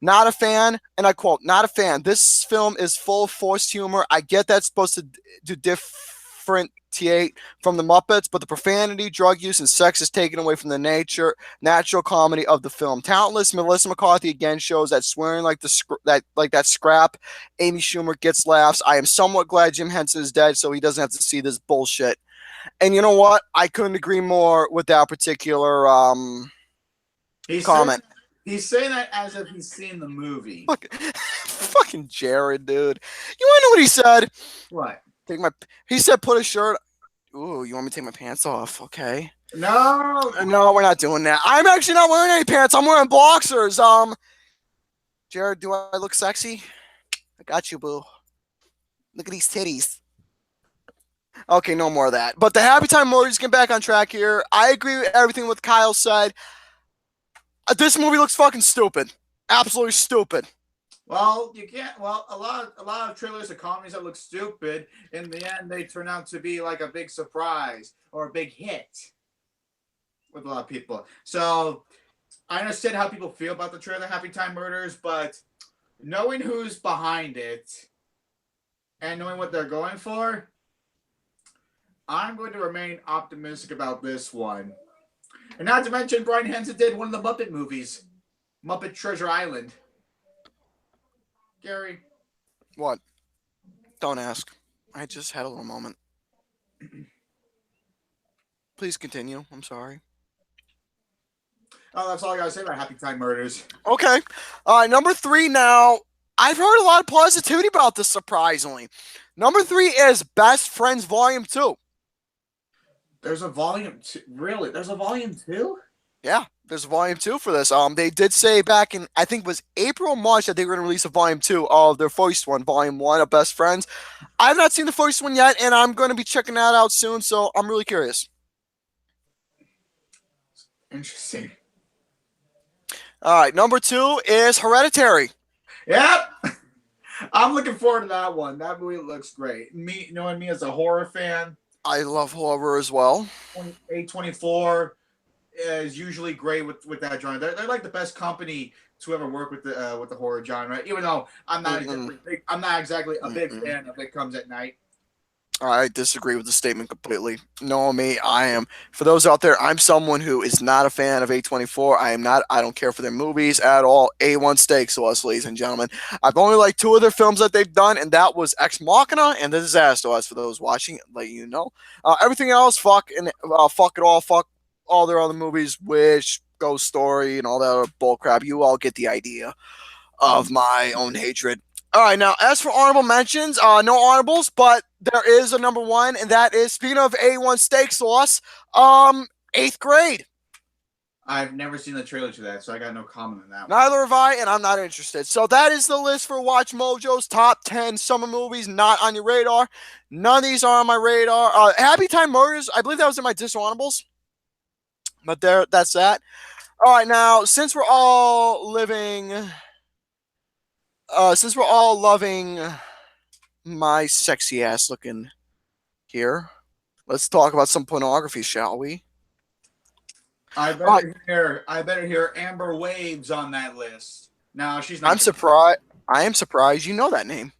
Not a fan, and I quote, not a fan. This film is full of forced humor. I get that's supposed to differentiate from the Muppets, but the profanity, drug use, and sex is taken away from the natural comedy of the film. Talentless Melissa McCarthy again shows that swearing like that scrap Amy Schumer gets laughs. I am somewhat glad Jim Henson is dead, so he doesn't have to see this bullshit. And you know what? I couldn't agree more with that particular comment. He's saying that as if he's seen the movie. Fucking Jared, dude. You want to know what he said? What? He said, put a shirt. Ooh, you want me to take my pants off? Okay. No, we're not doing that. I'm actually not wearing any pants. I'm wearing boxers. Jared, do I look sexy? I got you, boo. Look at these titties. Okay, no more of that. But the Happy Time Murders get back on track here. I agree with everything what Kyle said. This movie looks fucking stupid. Absolutely stupid. Well, you can't. Well, a lot of trailers of comedies that look stupid, in the end, they turn out to be like a big surprise or a big hit with a lot of people. So I understand how people feel about the trailer Happy Time Murders, but knowing who's behind it and knowing what they're going for, I'm going to remain optimistic about this one. And not to mention, Brian Henson did one of the Muppet movies, Muppet Treasure Island. Gary. What? Don't ask. I just had a little moment. Please continue. I'm sorry. Oh, that's all I gotta say about Happy Time Murders. Okay. Number 3 now. I've heard a lot of positivity about this, surprisingly. Number 3 is Best Friends Volume 2. There's a volume 2? Really? There's a volume 2? Yeah, there's a volume 2 for this. They did say back in, I think it was April or March, that they were going to release a volume 2 of their first one, volume 1 of Best Friends. I've not seen the first one yet, and I'm going to be checking that out soon, so I'm really curious. Interesting. All right, number 2 is Hereditary. Yep. I'm looking forward to that one. That movie looks great. Me, knowing me as a horror fan, I love horror as well. A24 is usually great with that genre. They're like the best company to ever work with the horror genre. Even though I'm not exactly a big fan of It Comes at Night. I disagree with the statement completely. Know me, I am. For those out there, I'm someone who is not a fan of A24. I don't care for their movies at all. A1 steaks to us, ladies and gentlemen. I've only liked 2 of their films that they've done, and that was Ex Machina and The Disaster Us. For those watching, let you know. Everything else, fuck it all. Fuck all their other movies, Wish, Ghost Story, and all that other bullcrap. You all get the idea of my own hatred. All right, now, as for honorable mentions, no honorables, but there is a number 1, and that is, speaking of A1 steak sauce, 8th Grade. I've never seen the trailer to that, so I got no comment on that one. Neither have I, and I'm not interested. So that is the list for Watch-Mojo's top 10 summer movies not on your radar. None of these are on my radar. Happy Time Murders, I believe that was in my dishonorables. But that's that. All right, now, since we're all loving my sexy ass looking here, let's talk about some pornography, shall we? I better hear Amber Waves on that list. No, she's not. I'm surprised. I am surprised you know that name.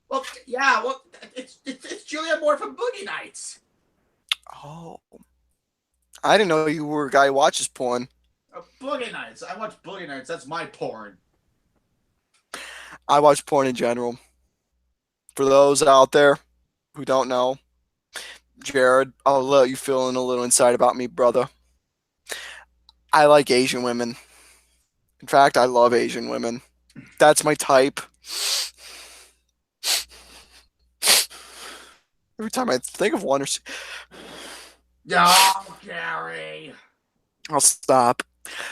Well, yeah. Well, it's Julia Moore from Boogie Nights. Oh, I didn't know you were a guy who watches porn. Boogie Nights. I watch Boogie Nights. That's my porn. I watch porn in general. For those out there who don't know, Jared, I'll let you feeling a little inside about me, brother. I like Asian women. In fact, I love Asian women. That's my type. Every time I think of one or two. Oh, Gary. I'll stop.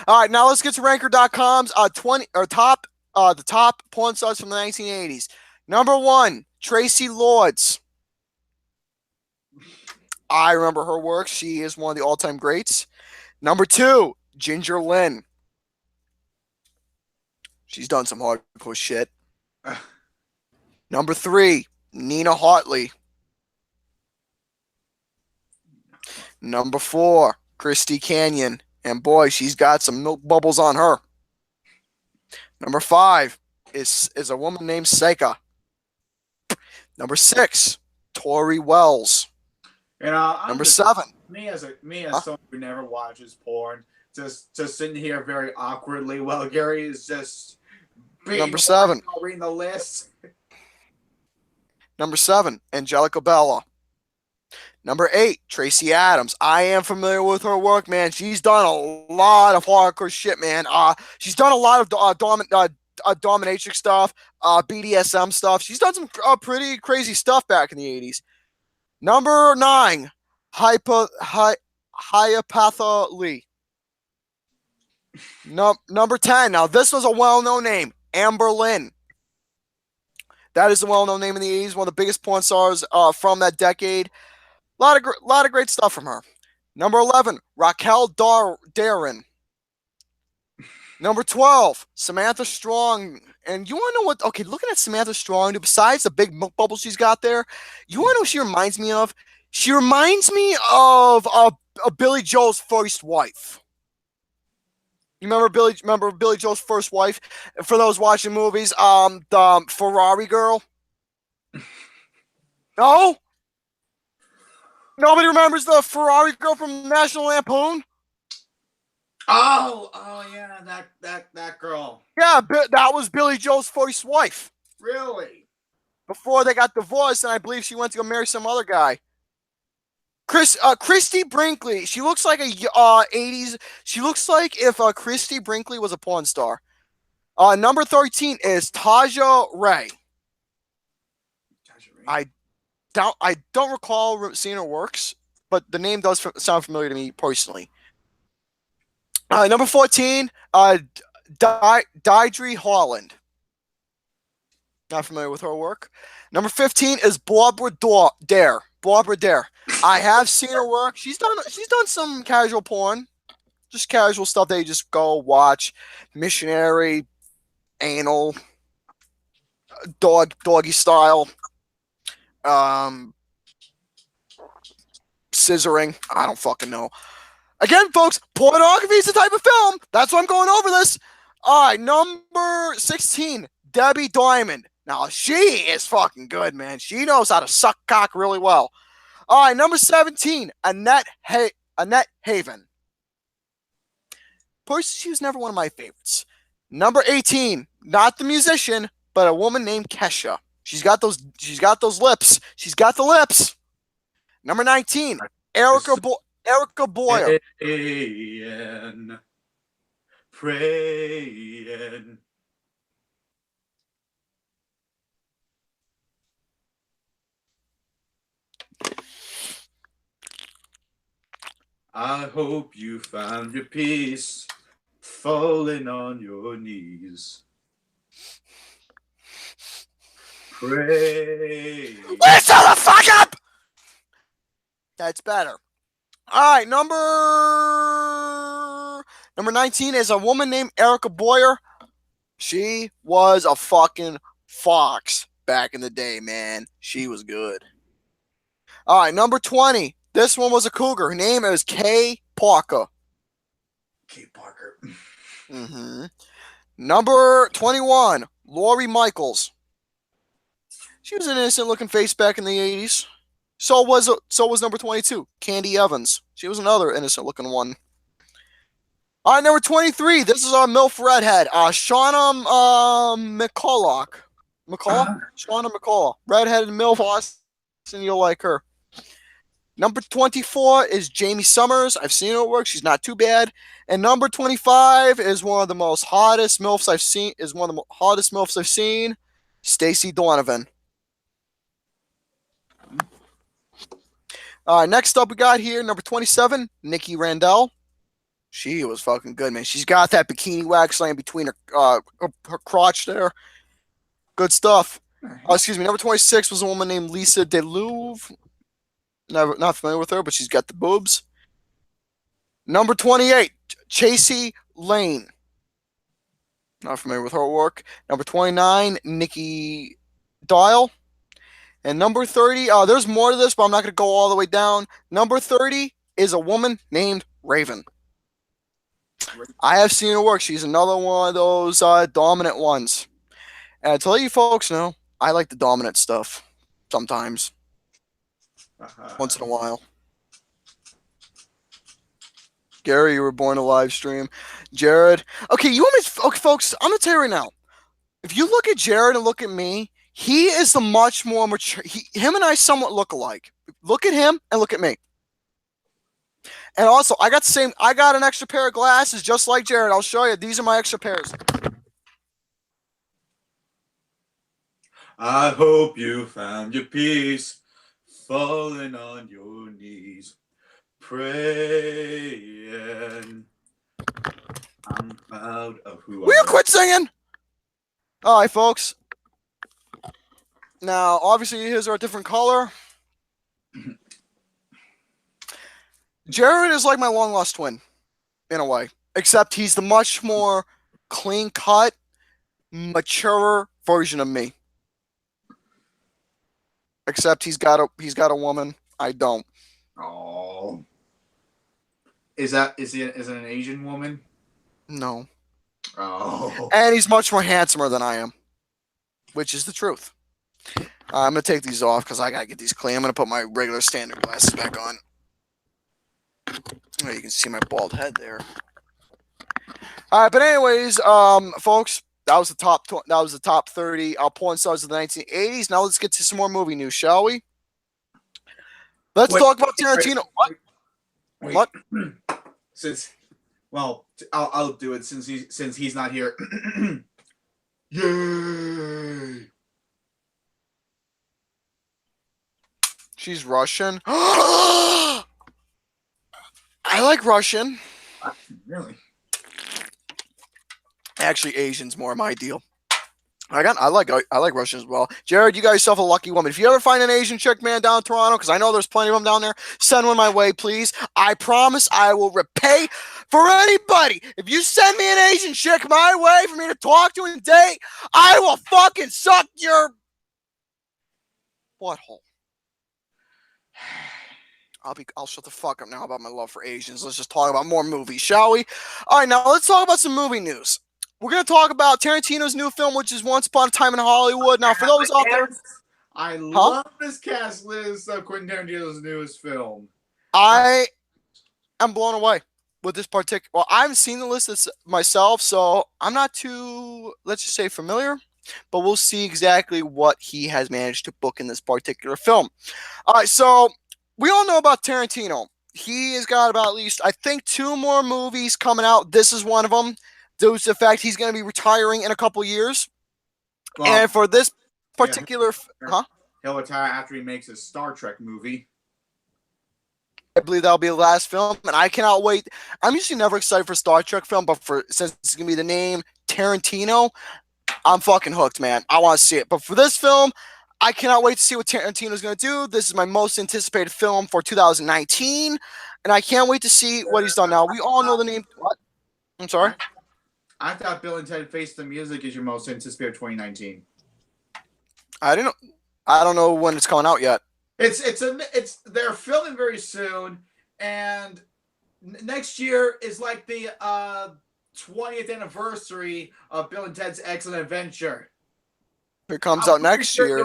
All right, now let's get to Ranker.com's the top porn stars from the 1980s. Number 1, Tracy Lords. I remember her work. She is one of the all-time greats. Number 2, Ginger Lynn. She's done some hardcore shit. Number 3, Nina Hartley. Number 4, Christy Canyon. And boy, she's got some milk bubbles on her. Number 5 is a woman named Seika. Number 6, Tori Wells. Number 7. Me as someone who never watches porn, just sitting here very awkwardly while Gary is just Number 7. reading the list. Number 7, Angelica Bella. Number 8, Tracy Adams. I am familiar with her work, man. She's done a lot of hardcore shit, man. She's done a lot of dominatrix stuff, BDSM stuff. She's done some pretty crazy stuff back in the 80s. Number 9, Hyapatha Lee. Number 10. Now, this was a well-known name. Amber Lynn. That is a well-known name in the 80s. One of the biggest porn stars from that decade. A lot of great stuff from her. Number 11, Raquel Darren. Number 12, Samantha Strong. And you want to know what? Okay, looking at Samantha Strong, besides the big milk bubble she's got there, you want to know what she reminds me of? She reminds me of Billy Joel's first wife. You remember Billy Joel's first wife? For those watching movies, the Ferrari girl. No? Nobody remembers the Ferrari girl from National Lampoon? Oh yeah, that girl. Yeah, that was Billy Joel's first wife. Really? Before they got divorced, and I believe she went to go marry some other guy. Christy Brinkley. She looks like a 80s. She looks like if Christy Brinkley was a porn star. Number 13 is Taja Ray. I don't recall seeing her works, but the name does sound familiar to me personally. Number 14, Deidre Holland. Not familiar with her work. Number 15 is Barbara Dare. Barbara Dare. I have seen her work. She's done some casual porn, just casual stuff that you just go watch. Missionary, anal, doggy style. Scissoring. I don't fucking know. Again, folks, pornography is the type of film. That's why I'm going over this. All right, number 16, Debbie Diamond. Now, she is fucking good, man. She knows how to suck cock really well. All right, number 17, Annette Haven. Personally, she was never one of my favorites. Number 18, not the musician, but a woman named Kesha. She's got those lips. She's got the lips. Number 19, Erica Boyer. Praying. I hope you found your peace, falling on your knees. Pray. Listen the fuck up! That's better. All right, number 19 is a woman named Erica Boyer. She was a fucking fox back in the day, man. She was good. All right, number 20. This one was a cougar. Her name is Kay Parker. Kay Parker. Mm-hmm. Number 21, Lori Michaels. She was an innocent-looking face back in the 80s. So was number 22, Candy Evans. She was another innocent-looking one. All right, number 23. This is our MILF redhead, Shauna McCulloch. Shauna McCulloch, redheaded MILF. Austin, you'll like her. Number 24 is Jamie Summers. I've seen her work. She's not too bad. And number 25 is one of the most hottest MILFs I've seen. Stacey Donovan. Next up we got here, number 27, Nikki Randall. She was fucking good, man. She's got that bikini wax laying between her crotch there. Good stuff. Excuse me. Number 26 was a woman named Lisa DeLuve. Never, not familiar with her, but she's got the boobs. Number 28, Chasey Lane. Not familiar with her work. Number 29, Nikki Dial. And number 30, there's more to this, but I'm not going to go all the way down. Number 30 is a woman named Raven. I have seen her work. She's another one of those dominant ones. And to let you folks know, I like the dominant stuff sometimes, once in a while. Gary, you were born to live stream. Jared. Okay, you want me to, okay, folks, I'm going to tell you right now. If you look at Jared and look at me, he is the much more mature. Him and I somewhat look alike. Look at him and look at me. And also, I got an extra pair of glasses just like Jared. I'll show you. These are my extra pairs. I hope you found your peace, falling on your knees, praying. I'm proud of who I am. Will you quit singing? All right, folks. Now, obviously, his are a different color. Jared is like my long-lost twin, in a way. Except he's the much more clean-cut, mature version of me. Except he's got a woman. I don't. Oh. Is it an Asian woman? No. Oh. And he's much more handsomer than I am. Which is the truth. I'm going to take these off because I got to get these clean. I'm going to put my regular standard glasses back on. Oh, you can see my bald head there. All right, but anyways, folks, that was the top 30 porn stars of the 1980s. Now let's get to some more movie news, shall we? Let's talk about Tarantino. What? I'll do it since he's not here. Yay! She's Russian. I like Russian. Really? Actually, Asian's more my deal. I like Russian as well. Jared, you got yourself a lucky woman. If you ever find an Asian chick, man, down in Toronto, because I know there's plenty of them down there, send one my way, please. I promise I will repay for anybody. If you send me an Asian chick my way for me to talk to and date, I will fucking suck your butthole. I'll shut the fuck up now about my love for Asians. Let's just talk about more movies, shall we? All right, now let's talk about some movie news. We're going to talk about Tarantino's new film, which is Once Upon a Time in Hollywood. Now, for those out there... I love this cast list of Quentin Tarantino's newest film. I am blown away with this particular... Well, I haven't seen the list myself, so I'm not too, let's just say, familiar. But we'll see exactly what he has managed to book in this particular film. All right, so we all know about Tarantino. He has got about at least, I think, 2 more movies coming out. This is one of them. Due to the fact he's going to be retiring in a couple years. Well, and for this particular... He'll retire after he makes his Star Trek movie. I believe that'll be the last film, and I cannot wait. I'm usually never excited for Star Trek film, but since it's going to be the name Tarantino, I'm fucking hooked, man. I want to see it. But for this film, I cannot wait to see what Tarantino's going to do. This is my most anticipated film for 2019, and I can't wait to see what he's done. Now, we all know the name... What? I'm sorry? I thought Bill and Ted Face the Music is your most anticipated 2019. I don't know when it's coming out yet. They're filming very soon, and next year is like the 20th anniversary of Bill and Ted's Excellent Adventure. It comes out next year.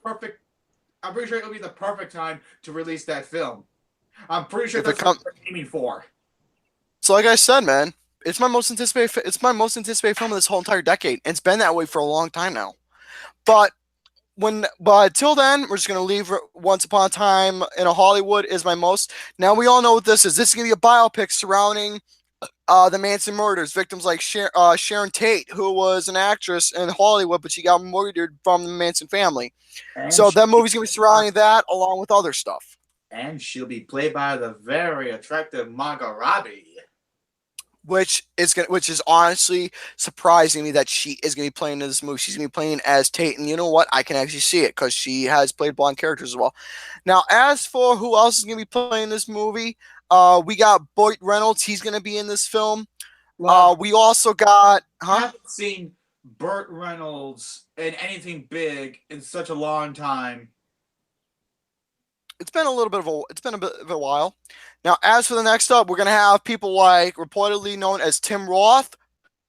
I'm pretty sure it'll be the perfect time to release that film. I'm pretty sure that's what they're aiming for. So, like I said, man. It's my most anticipated film of this whole entire decade. And it's been that way for a long time now. But till then, we're just gonna leave Once Upon a Time in Hollywood is my most. Now we all know what this is. This is gonna be a biopic surrounding the Manson murders, victims like Sharon Tate, who was an actress in Hollywood, but she got murdered from the Manson family. And so that movie's gonna be surrounding that along with other stuff. And she'll be played by the very attractive Margot Robbie. which is honestly surprising me that she is gonna be playing in this movie. She's gonna be playing as Tate, and you know what? I can actually see it because she has played blonde characters as well. Now, as for who else is gonna be playing this movie, we got Burt Reynolds. He's gonna be in this film. Love. We also got, I huh? haven't seen Burt Reynolds in anything big in such a long time. It's been a little bit of a it's been a bit of a while. Now, as for the next up, we're gonna have people like reportedly known as Tim Roth,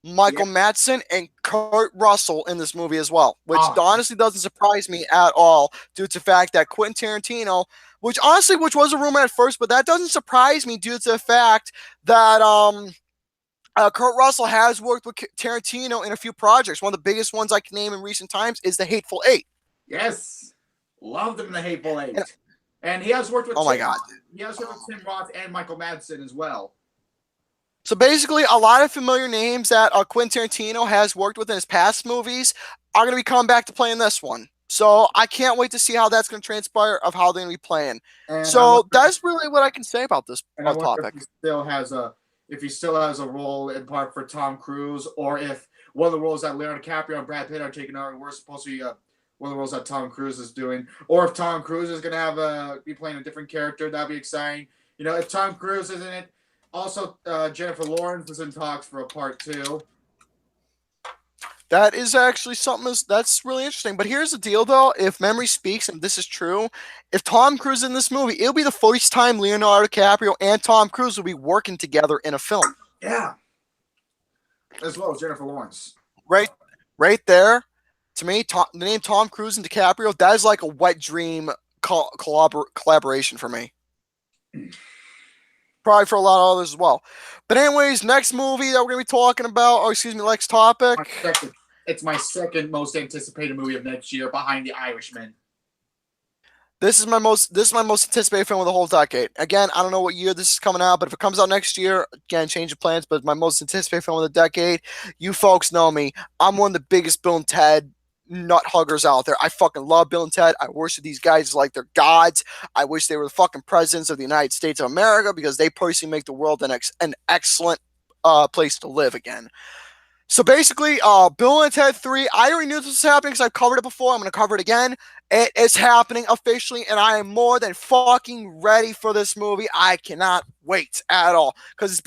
Yeah. Michael Madsen, and Kurt Russell in this movie as well, which Oh, honestly doesn't surprise me at all due to the fact that Quentin Tarantino, which was a rumor at first, but that doesn't surprise me due to the fact that Kurt Russell has worked with Tarantino in a few projects. One of the biggest ones I can name in recent times is The Hateful Eight. yes. Loved him in The Hateful And, Eight. And he has worked with oh my Tim God. Roth. He has worked with Tim Roth and Michael Madsen as well. So basically, a lot of familiar names that Quentin Tarantino has worked with in his past movies are going to be coming back to play in this one. So I can't wait to see how that's going to transpire of how they're going to be playing. And So that's really what I can say about this I wonder topic. if he still has a role in part for Tom Cruise, or if one of the roles that Leonardo DiCaprio and Brad Pitt are taking over, we're supposed to be one of the roles that Tom Cruise is doing, or if Tom Cruise is going to be playing a different character. That'd be exciting. You know, if Tom Cruise is in it. Also, Jennifer Lawrence is in talks for a part 2. That is actually something that's really interesting. But here's the deal, though. If memory speaks, and this is true, if Tom Cruise is in this movie, it'll be the first time Leonardo DiCaprio and Tom Cruise will be working together in a film. Yeah. As well as Jennifer Lawrence. Right there. To me, the name Tom Cruise and DiCaprio, that is like a wet dream collaboration for me. Probably for a lot of others as well. But anyways, next movie that we're going to be talking about, or excuse me, next topic. It's my second most anticipated movie of next year, behind The Irishman. This is my most anticipated film of the whole decade. Again, I don't know what year this is coming out, but if it comes out next year, again, change of plans. But my most anticipated film of the decade. You folks know me. I'm one of the biggest Bill and Ted nut huggers out there. I fucking love Bill and Ted. I worship these guys like they're gods. I wish they were the fucking presidents of the United States of America because they personally make the world an excellent place to live again. So basically, Bill and Ted 3, I already knew this was happening because I've covered it before. I'm going to cover it again. It is happening officially, and I am more than fucking ready for this movie. I cannot wait at all because it's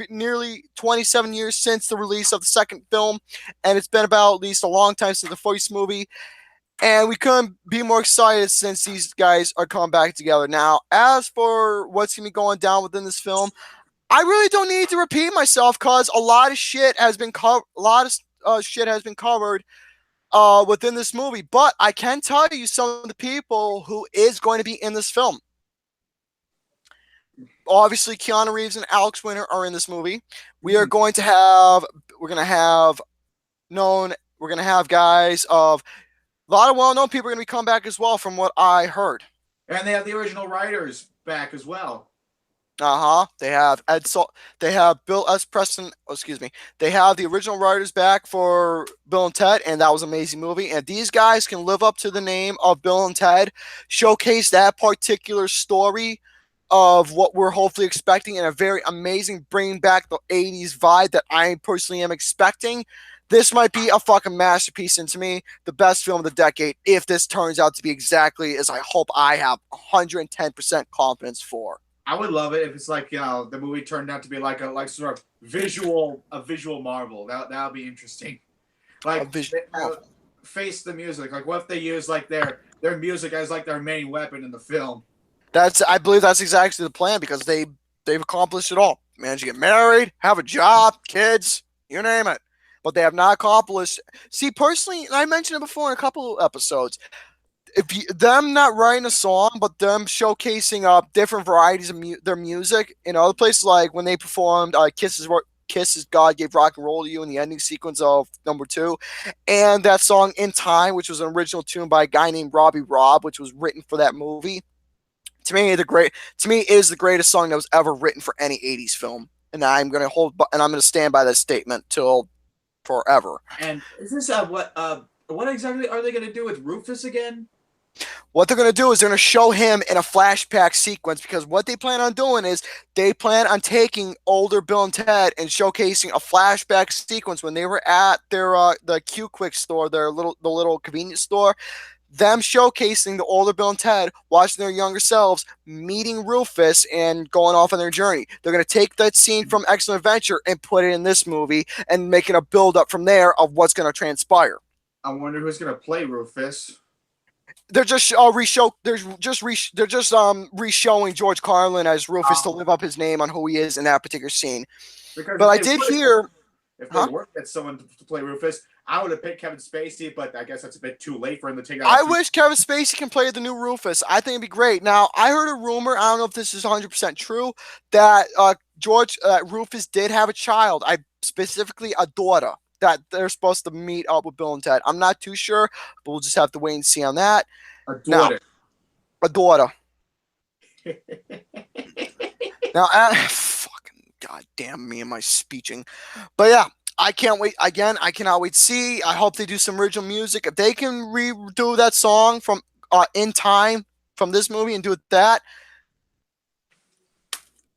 nearly 27 years since the release of the second film, and it's been about at least a long time since the first movie. And we couldn't be more excited since these guys are coming back together. Now, as for what's going to be going down within this film, I really don't need to repeat myself because a lot of shit has been covered. Within this movie, but I can tell you some of the people who is going to be in this film. Obviously, Keanu Reeves and Alex Winter are in this movie. We're going to have guys of a lot of well-known people are going to be coming back as well, from what I heard. And they have the original writers back as well. They have they have Bill S. Preston. Oh, excuse me. They have the original writers back for Bill and Ted, and that was an amazing movie. And these guys can live up to the name of Bill and Ted, showcase that particular story of what we're hopefully expecting, and a very amazing bringing back the 80s vibe that I personally am expecting. This might be a fucking masterpiece, and to me, the best film of the decade, if this turns out to be exactly as I hope I have 110% confidence for. I would love it if it's like, the movie turned out to be like sort of visual marvel. That would be interesting. Like face the music. Like what if they use like their music as like their main weapon in the film? I believe that's exactly the plan because they've accomplished it all. Managed to get married, have a job, kids, you name it. But they have not accomplished. See, personally, and I mentioned it before in a couple of episodes. Them not writing a song, but them showcasing different varieties of their music in other places, like when they performed Kisses God Gave Rock and Roll to You in the ending sequence of number 2, and that song In Time, which was an original tune by a guy named Robbie Robb, which was written for that movie. To me, is the greatest song that was ever written for any 80s film, and I'm going to stand by that statement till forever. And is this what exactly are they going to do with Rufus again? What they're going to do is they're going to show him in a flashback sequence because what they plan on doing is they plan on taking older Bill and Ted and showcasing a flashback sequence when they were at their the Q Quick store, the little convenience store, them showcasing the older Bill and Ted watching their younger selves meeting Rufus and going off on their journey. They're going to take that scene from Excellent Adventure and put it in this movie and making a build up from there of what's going to transpire. I wonder who's gonna play Rufus. They're just they're just re-showing George Carlin as Rufus to live up his name on who he is in that particular scene. Because but I did hear if they were get someone to play Rufus, I would have picked Kevin Spacey, but I guess that's a bit too late for him to take out. I wish Kevin Spacey can play the new Rufus. I think it'd be great. Now, I heard a rumor, I don't know if this is 100% true, that Rufus did have a child, specifically a daughter, that they're supposed to meet up with Bill and Ted. I'm not too sure, but we'll just have to wait and see on that. A daughter. Now, a daughter. Now, fucking goddamn me and my speeching. But yeah, I can't wait. Again, I cannot wait to see. I hope they do some original music. If they can redo that song from In Time from this movie and do it that,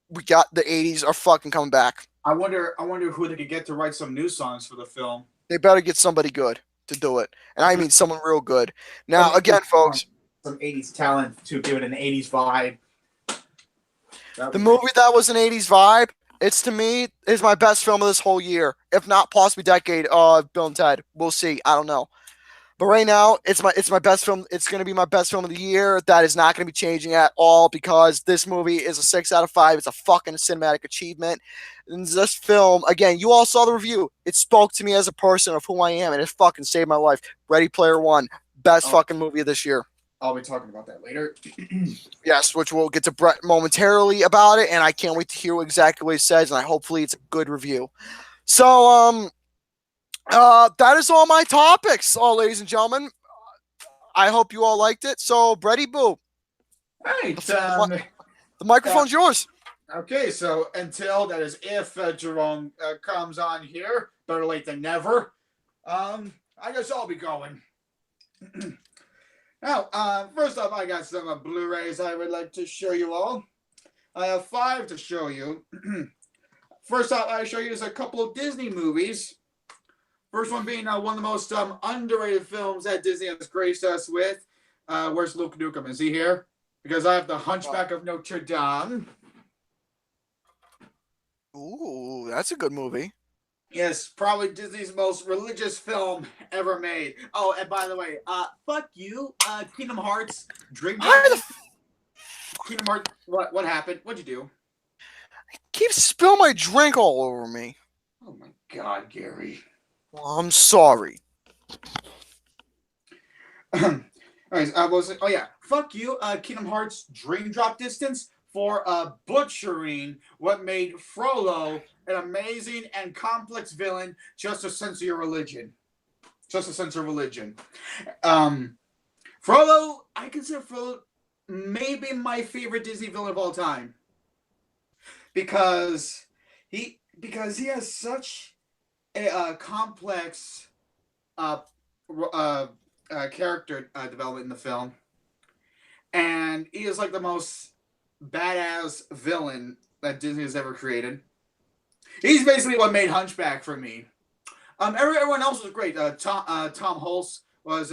we got the 80s are fucking coming back. I wonder who they could get to write some new songs for the film. They better get somebody good to do it. And I mean someone real good. Now, again, folks. Some 80s talent to give it an 80s vibe. The movie that was an 80s vibe, it's to me, is my best film of this whole year. If not possibly decade of Bill and Ted. We'll see. I don't know. But right now, it's my best film. It's going to be my best film of the year. That is not going to be changing at all because this movie is a 6 out of 5. It's a fucking cinematic achievement. And this film, again, you all saw the review. It spoke to me as a person of who I am, and it fucking saved my life. Ready Player One, best fucking movie of this year. I'll be talking about that later. Yes, which we'll get to Brett momentarily about it, and I can't wait to hear exactly what he says, and hopefully it's a good review. So, that is all my topics, ladies and gentlemen. I hope you all liked it. So, Bretty Boo. Hey, the microphone's yours. Okay, so until, that is if Jerome comes on here, better late than never, I guess I'll be going. Now, first off, I got some Blu-rays I would like to show you all. I have 5 to show you. First off, I show you is a couple of Disney movies. First one being one of the most underrated films that Disney has graced us with. Where's Luke Nukem? Is he here? Because I have The Hunchback of Notre Dame. Ooh, that's a good movie. Yes, probably Disney's most religious film ever made. Oh, and by the way, fuck you, Kingdom Hearts. Kingdom Hearts. What happened? What'd you do? Keep spilling my drink all over me. Oh my God, Gary. Well, I'm sorry. Oh yeah, fuck you, Kingdom Hearts Dream Drop Distance for butchering what made Frollo an amazing and complex villain just to censor your religion. Just to censor religion. Frollo, I consider Frollo maybe my favorite Disney villain of all time. Because he has such a complex character development in the film. And he is like the most badass villain that Disney has ever created. He's basically what made Hunchback for me. Everyone else was great. Tom Hulce was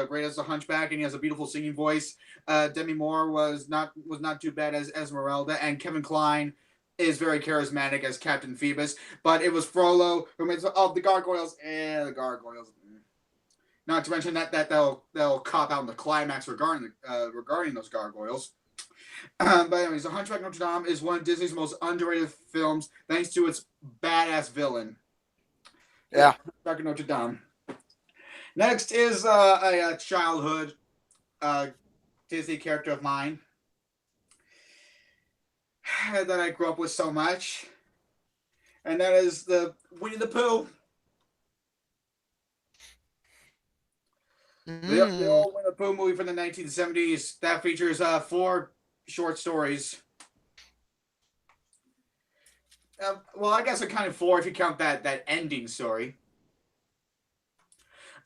great as a Hunchback, and he has a beautiful singing voice. Demi Moore was not too bad as Esmeralda, and Kevin Kline is very charismatic as Captain Phoebus. But it was Frollo who made the Gargoyles. The Gargoyles. Not to mention that they'll cop out in the climax regarding those Gargoyles. But anyways, The Hunchback of Notre Dame is one of Disney's most underrated films thanks to its badass villain. Yeah. Hunchback of Notre Dame. Next is a childhood Disney character of mine that I grew up with so much. And that is the Winnie the Pooh. The old Winnie the Pooh movie from the 1970s that features 4 short stories. Well, I guess it kind of 4 if you count that ending story.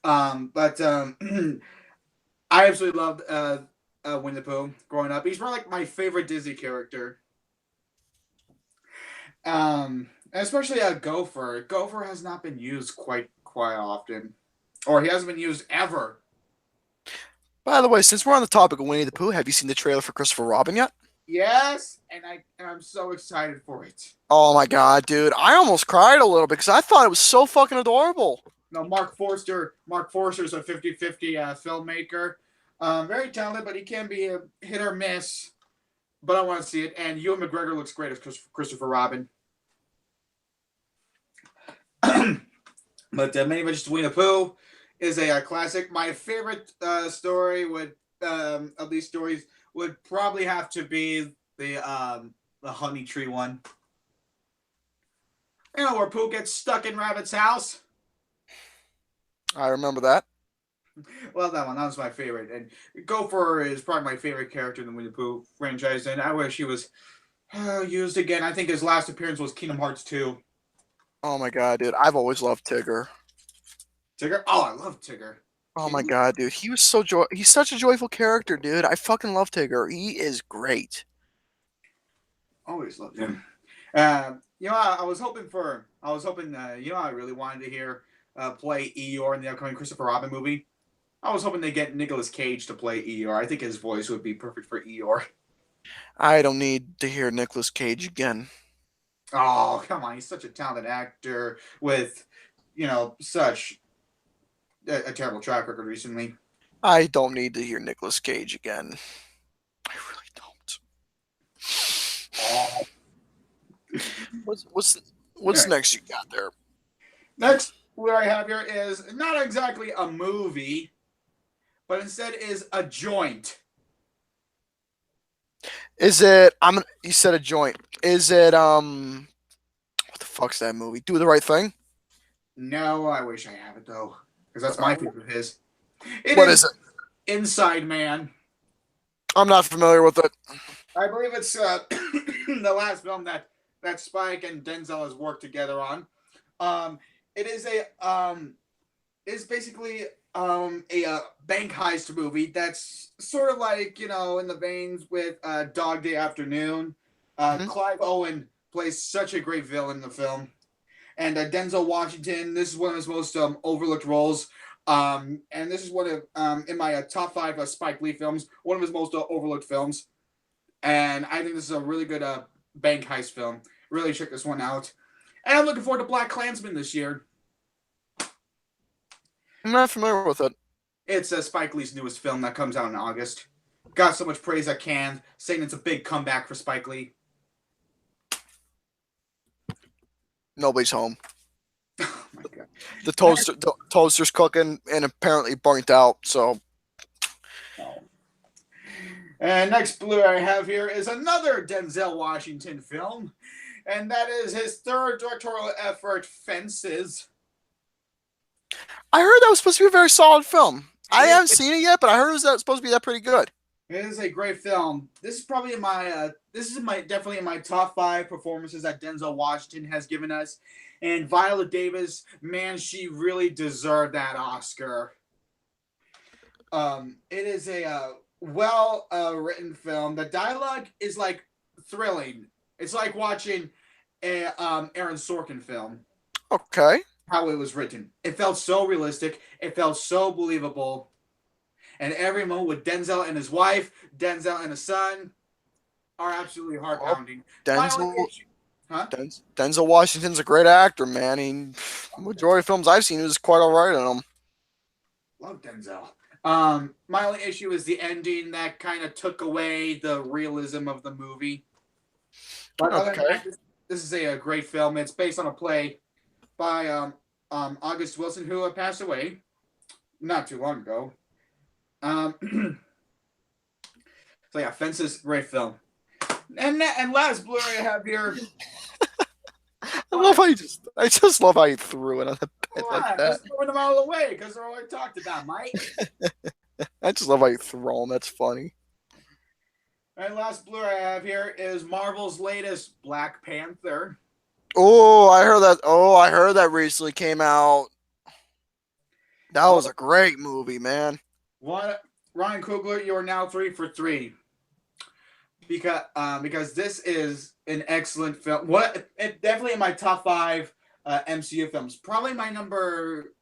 But I absolutely loved Winnie the Pooh growing up. He's probably like my favorite Disney character. Especially Gopher. Gopher has not been used quite often, or he hasn't been used ever. By the way, since we're on the topic of Winnie the Pooh, have you seen the trailer for Christopher Robin yet? Yes, and I'm so excited for it. Oh my god, dude. I almost cried a little bit because I thought it was so fucking adorable. No, Mark Forster's a 50-50 filmmaker. Very talented, but he can be a hit or miss. But I want to see it. And Ewan McGregor looks great as Christopher Robin. But Many Adventures of Winnie the Pooh is a classic. My favorite story of these stories would probably have to be the Honey Tree one. You know, where Pooh gets stuck in Rabbit's house. I remember that. Well, that was my favorite. And Gopher is probably my favorite character in the Winnie the Pooh franchise, and I wish he was used again. I think his last appearance was Kingdom Hearts 2. Oh my god, dude. I've always loved Tigger. Tigger? Oh, I love Tigger. Oh my god, dude. He's such a joyful character, dude. I fucking love Tigger. He is great. Always loved him. I was hoping, I really wanted to hear play Eeyore in the upcoming Christopher Robin movie. I was hoping they get Nicolas Cage to play Eeyore. I think his voice would be perfect for Eeyore. I don't need to hear Nicolas Cage again. Oh, come on. He's such a talented actor with, such a terrible track record recently. I don't need to hear Nicolas Cage again. I really don't. What's Right. next you got there? Next, what I have here is not exactly a movie, but instead is a joint. Is it you said a joint. Is it what the fuck's that movie? Do the Right Thing? No, I wish I have it though, because that's my favorite of his. What is it? Inside Man. I'm not familiar with it. I believe it's the last film that Spike and Denzel has worked together on. It is it's basically a bank heist movie that's sort of like in the veins with Dog Day Afternoon. Clive Owen plays such a great villain in the film, and Denzel Washington. This is one of his most overlooked roles. And this is one of in my top 5 Spike Lee films. One of his most overlooked films, and I think this is a really good bank heist film. Really check this one out. And I'm looking forward to Black Klansman this year. I'm not familiar with it. It's Spike Lee's newest film that comes out in August. Got so much praise at Cannes, saying it's a big comeback for Spike Lee. Nobody's home. Oh my god. The toaster's cooking and apparently burnt out. So, And next Blu-ray I have here is another Denzel Washington film, and that is his third directorial effort, Fences. I heard that was supposed to be a very solid film. I haven't seen it yet, but I heard it was supposed to be that pretty good. It is a great film. This is probably definitely in my top 5 performances that Denzel Washington has given us. And Viola Davis, man, she really deserved that Oscar. It is a well written film. The dialogue is like thrilling. It's like watching a Aaron Sorkin film. Okay. How it was written. It felt so realistic. It felt so believable. And every moment with Denzel and his wife, Denzel and his son, are absolutely heart pounding. Denzel Washington's a great actor, man. Majority of films I've seen, he was quite all right in them. Love Denzel. My only issue is the ending that kind of took away the realism of the movie. But other than that, this is a great film. It's based on a play by August Wilson, who passed away not too long ago. So yeah, Fences, great film. And last Blu-ray I have here. I just love how you threw it on the bed like that. Just throwing them all away because they're all I talked about, Mike. I just love how you throw them. That's funny. And last Blu-ray I have here is Marvel's latest Black Panther. Oh, I heard that. Oh, I heard that recently came out. That was a great movie, man. Ryan Coogler, you are now 3 for 3 because this is an excellent film. Definitely in my top 5 MCU films. Probably my number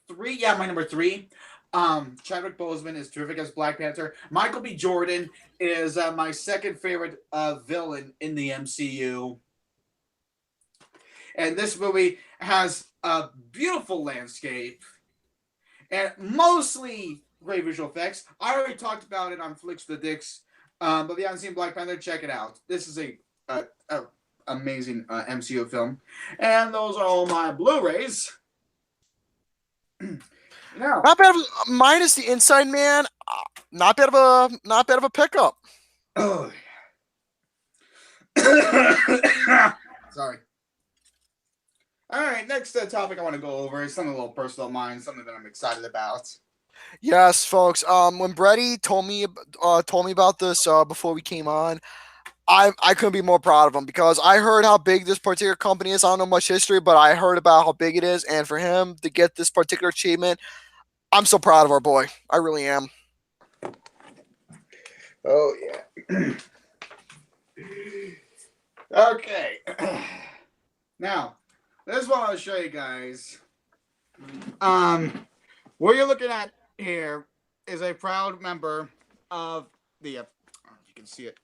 3. Yeah, my number 3. Chadwick Boseman is terrific as Black Panther. Michael B. Jordan is my second favorite villain in the MCU. And this movie has a beautiful landscape and mostly great visual effects. I already talked about it on Flicks the Dicks, but if you haven't seen Black Panther, check it out. This is a amazing MCU film, and those are all my Blu-rays. Now, Not bad. Minus the Inside Man. Not bad of a pickup. oh, sorry. All right, next topic I want to go over is something a little personal of mine, something that I'm excited about. Yes, folks. When Brady told me about this before we came on, I couldn't be more proud of him because I heard how big this particular company is. I don't know much history, but I heard about how big it is, and for him to get this particular achievement, I'm so proud of our boy. I really am. Oh yeah. Okay. Now, this is what I'll show you guys. What you're looking at here is a proud member of the, you can see it,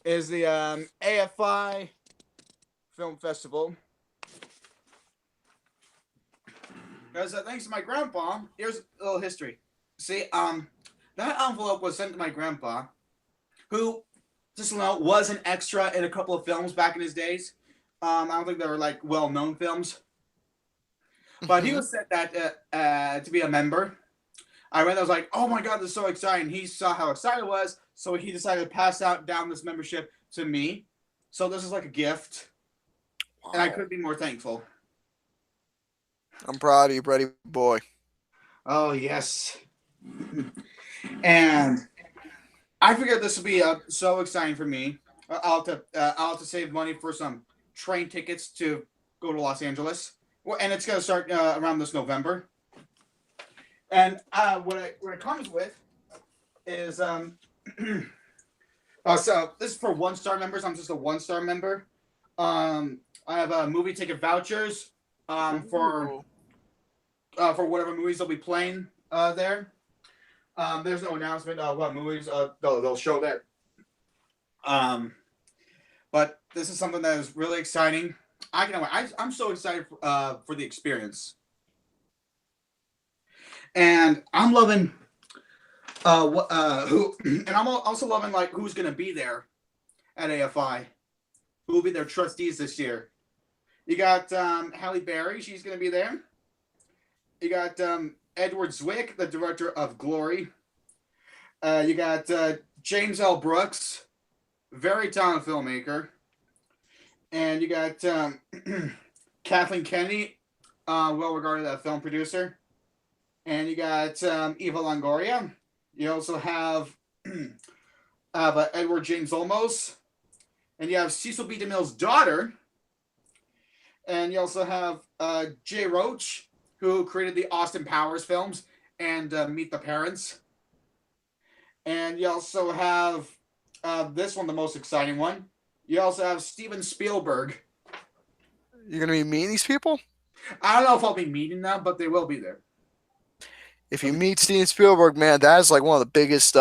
is the AFI Film Festival. Because thanks to my grandpa, here's a little history. See, that envelope was sent to my grandpa, who, just to know, was an extra in a couple of films back in his days. I don't think they were like well-known films, but he was sent that to be a member. I read that, I was like, oh my god, this is so exciting. He saw how excited I was, so he decided to pass down this membership to me. So this is like a gift, and I couldn't be more thankful. I'm proud of you, Brady boy. Oh yes, and I figured this would be so exciting for me. I'll have to save money for some train tickets to go to Los Angeles. Well, and it's gonna start around this November. And what it comes with is so this is for 1-star members. I'm just a 1-star member. I have movie ticket vouchers for whatever movies they'll be playing there. There's no announcement of what movies they'll show there. But this is something that is really exciting. I'm so excited for the experience, and I'm loving and I'm also loving like who's gonna be there at AFI, who will be their trustees this year. You got Halle Berry, she's gonna be there. You got Edward Zwick, the director of Glory. You got James L. Brooks, very talented filmmaker. And you got Kathleen Kennedy, well-regarded film producer. And you got Eva Longoria. You also have Edward James Olmos. And you have Cecil B. DeMille's daughter. And you also have Jay Roach, who created the Austin Powers films and Meet the Parents. And you also have this one, the most exciting one. You also have Steven Spielberg. You're gonna be meeting these people? I don't know if I'll be meeting them, but they will be there. If you meet Steven Spielberg, man, that is like one of the biggest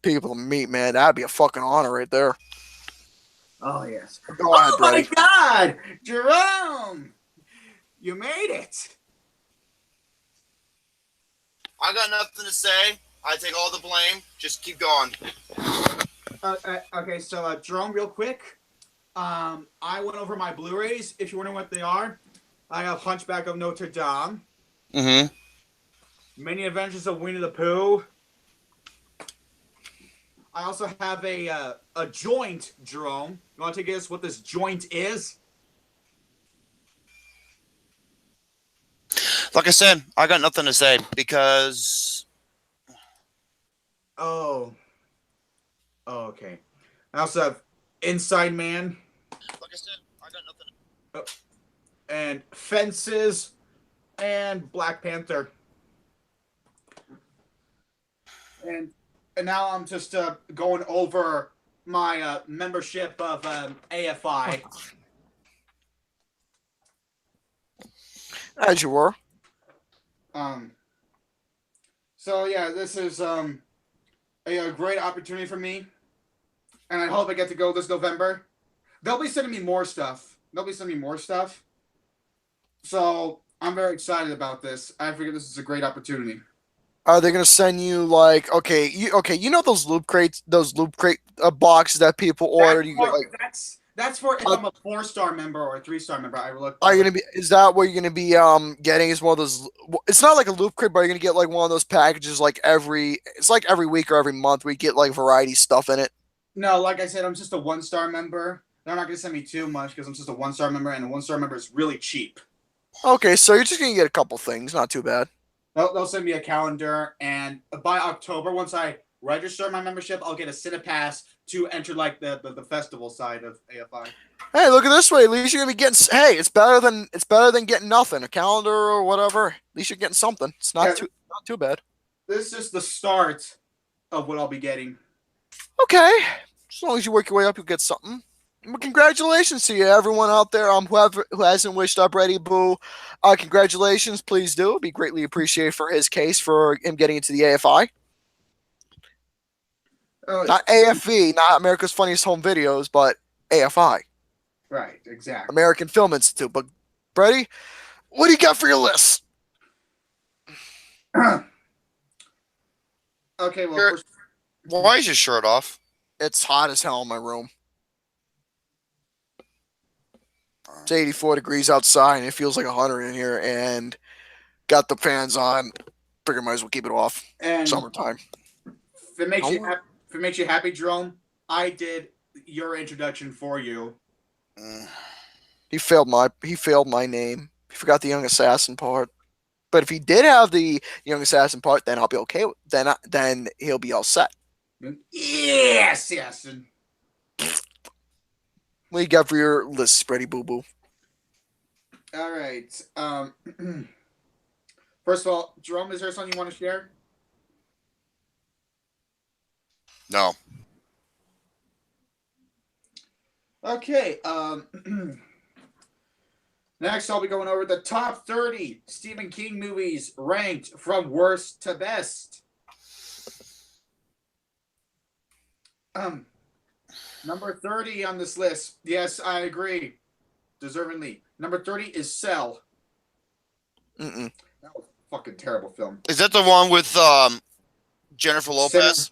people to meet, man. That'd be a fucking honor right there. Oh yes. Go ahead, Brady. My God, Jerome, you made it. I got nothing to say. I take all the blame. Just keep going. Okay, so Jerome, real quick. I went over my Blu-rays. If you're wondering what they are, I have Hunchback of Notre Dame. Mm-hmm. Many Adventures of Winnie the Pooh. I also have a joint, Jerome. You want to guess what this joint is? Like I said, I got nothing to say because... Oh, okay. I also have Inside Man. Like I said, I got nothing to... And Fences and Black Panther. and now I'm just going over my membership of AFI. As you were. So yeah, this is a great opportunity for me, and I hope I get to go this November. They'll be sending me more stuff. So I'm very excited about this. I figure this is a great opportunity. Are they gonna send you like you know those loop crates, boxes that people order? You get like That's for if I'm a 4-star member or a 3-star member. I look. are you gonna be? Is that what you're gonna be getting? Is one of those? It's not like a loop crate, but you're gonna get like one of those packages like every. It's like every week or every month. We get like variety stuff in it. No, like I said, I'm just a 1-star member. They're not gonna send me too much because I'm just a 1-star member, and a 1-star member is really cheap. Okay, so you're just gonna get a couple things, not too bad. They'll send me a calendar, and by October, once I register my membership, I'll get a Cinepass to enter like the festival side of AFI. Hey, look at this way. At least you're gonna be getting. Hey, it's better than getting nothing. A calendar or whatever. At least you're getting something. It's not too bad. This is the start of what I'll be getting. Okay, as long as you work your way up, you'll get something. Well, congratulations to you, everyone out there. Who hasn't wished up Ready Boo, congratulations. Please do. It'd be greatly appreciated for his case for him getting into the AFI. Not AFV, not America's Funniest Home Videos, but AFI. Right, exactly. American Film Institute. But, Brady, what do you got for your list? Okay, well, why is your shirt off? It's hot as hell in my room. It's 84 degrees outside, and it feels like 100 in here, and got the fans on. Figure might as well keep it off. And summertime. If it makes you happy, Jerome, I did your introduction for you. He failed my name. He forgot the young assassin part. But if he did have the young assassin part, then I'll be okay. Then he'll be all set. Yes. What do you got for your list, Spready Boo Boo? All right. First of all, Jerome, is there something you want to share? No. Okay. Next, I'll be going over the top 30 Stephen King movies ranked from worst to best. Number 30 on this list. Yes, I agree. Deservingly. Number 30 is Cell. That was a fucking terrible film. Is that the one with Jennifer Lopez?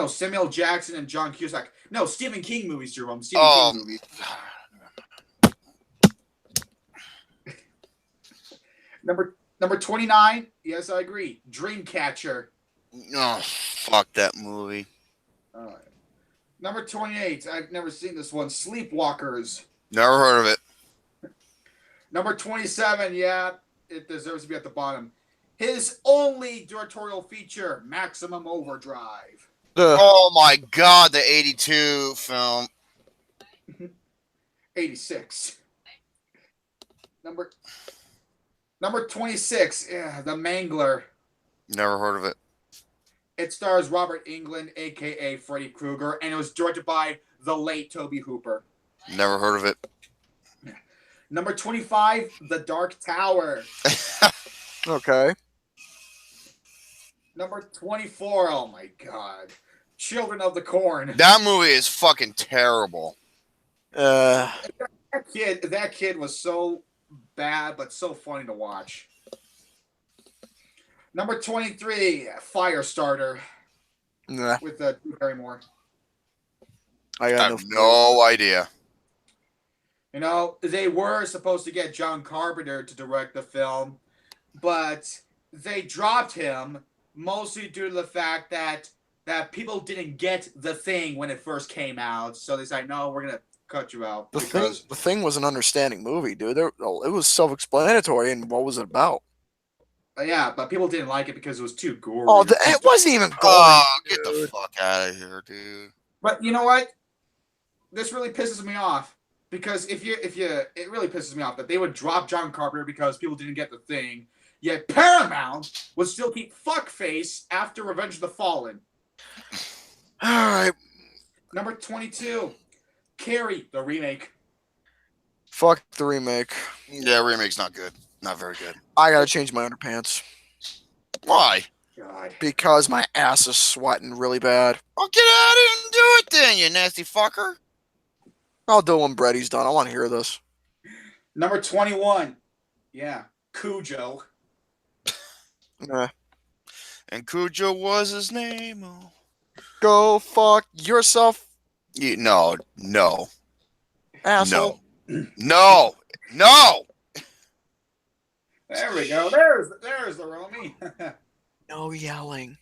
Samuel Jackson and John Cusack. No, Stephen King movies, Jerome. King movies. Number 29. Yes, I agree. Dreamcatcher. Oh, fuck that movie. All right. Number 28. I've never seen this one. Sleepwalkers. Never heard of it. Number 27. Yeah, it deserves to be at the bottom. His only directorial feature, Maximum Overdrive. Oh my God, the 82 film. 86. Number 26. Yeah, The Mangler. Never heard of it. It stars Robert Englund, a.k.a. Freddy Krueger, and it was directed by the late Tobe Hooper. Never heard of it. Number 25, The Dark Tower. Okay. Number 24, oh my God. Children of the Corn. That movie is fucking terrible. That kid was so bad, but so funny to watch. Number 23, Firestarter. Nah. With Drew Barrymore. I have no idea. You know, they were supposed to get John Carpenter to direct the film, but they dropped him mostly due to the fact that people didn't get The Thing when it first came out. So they said, no, we're going to cut you out. The Thing was an understanding movie, dude. It was self-explanatory, and what was it about? Yeah, but people didn't like it because it was too gory. Oh, it wasn't even gory. Oh, get the fuck out of here, dude. But you know what? This really pisses me off because it really pisses me off that they would drop John Carpenter because people didn't get The Thing, Yet Paramount would still keep Fuckface after Revenge of the Fallen. All right. Number 22, Carrie, the remake. Fuck the remake. Yeah, remake's not good. Not very good. I gotta change my underpants Why? God. because my ass is sweating really bad. Well, get out here and do it then, you nasty fucker. I'll do it when Brady's done. I want to hear this. Number 21, yeah, Cujo. And Cujo was his name. Oh. Go fuck yourself, No. asshole. No. There we go. There's the Romy. No yelling.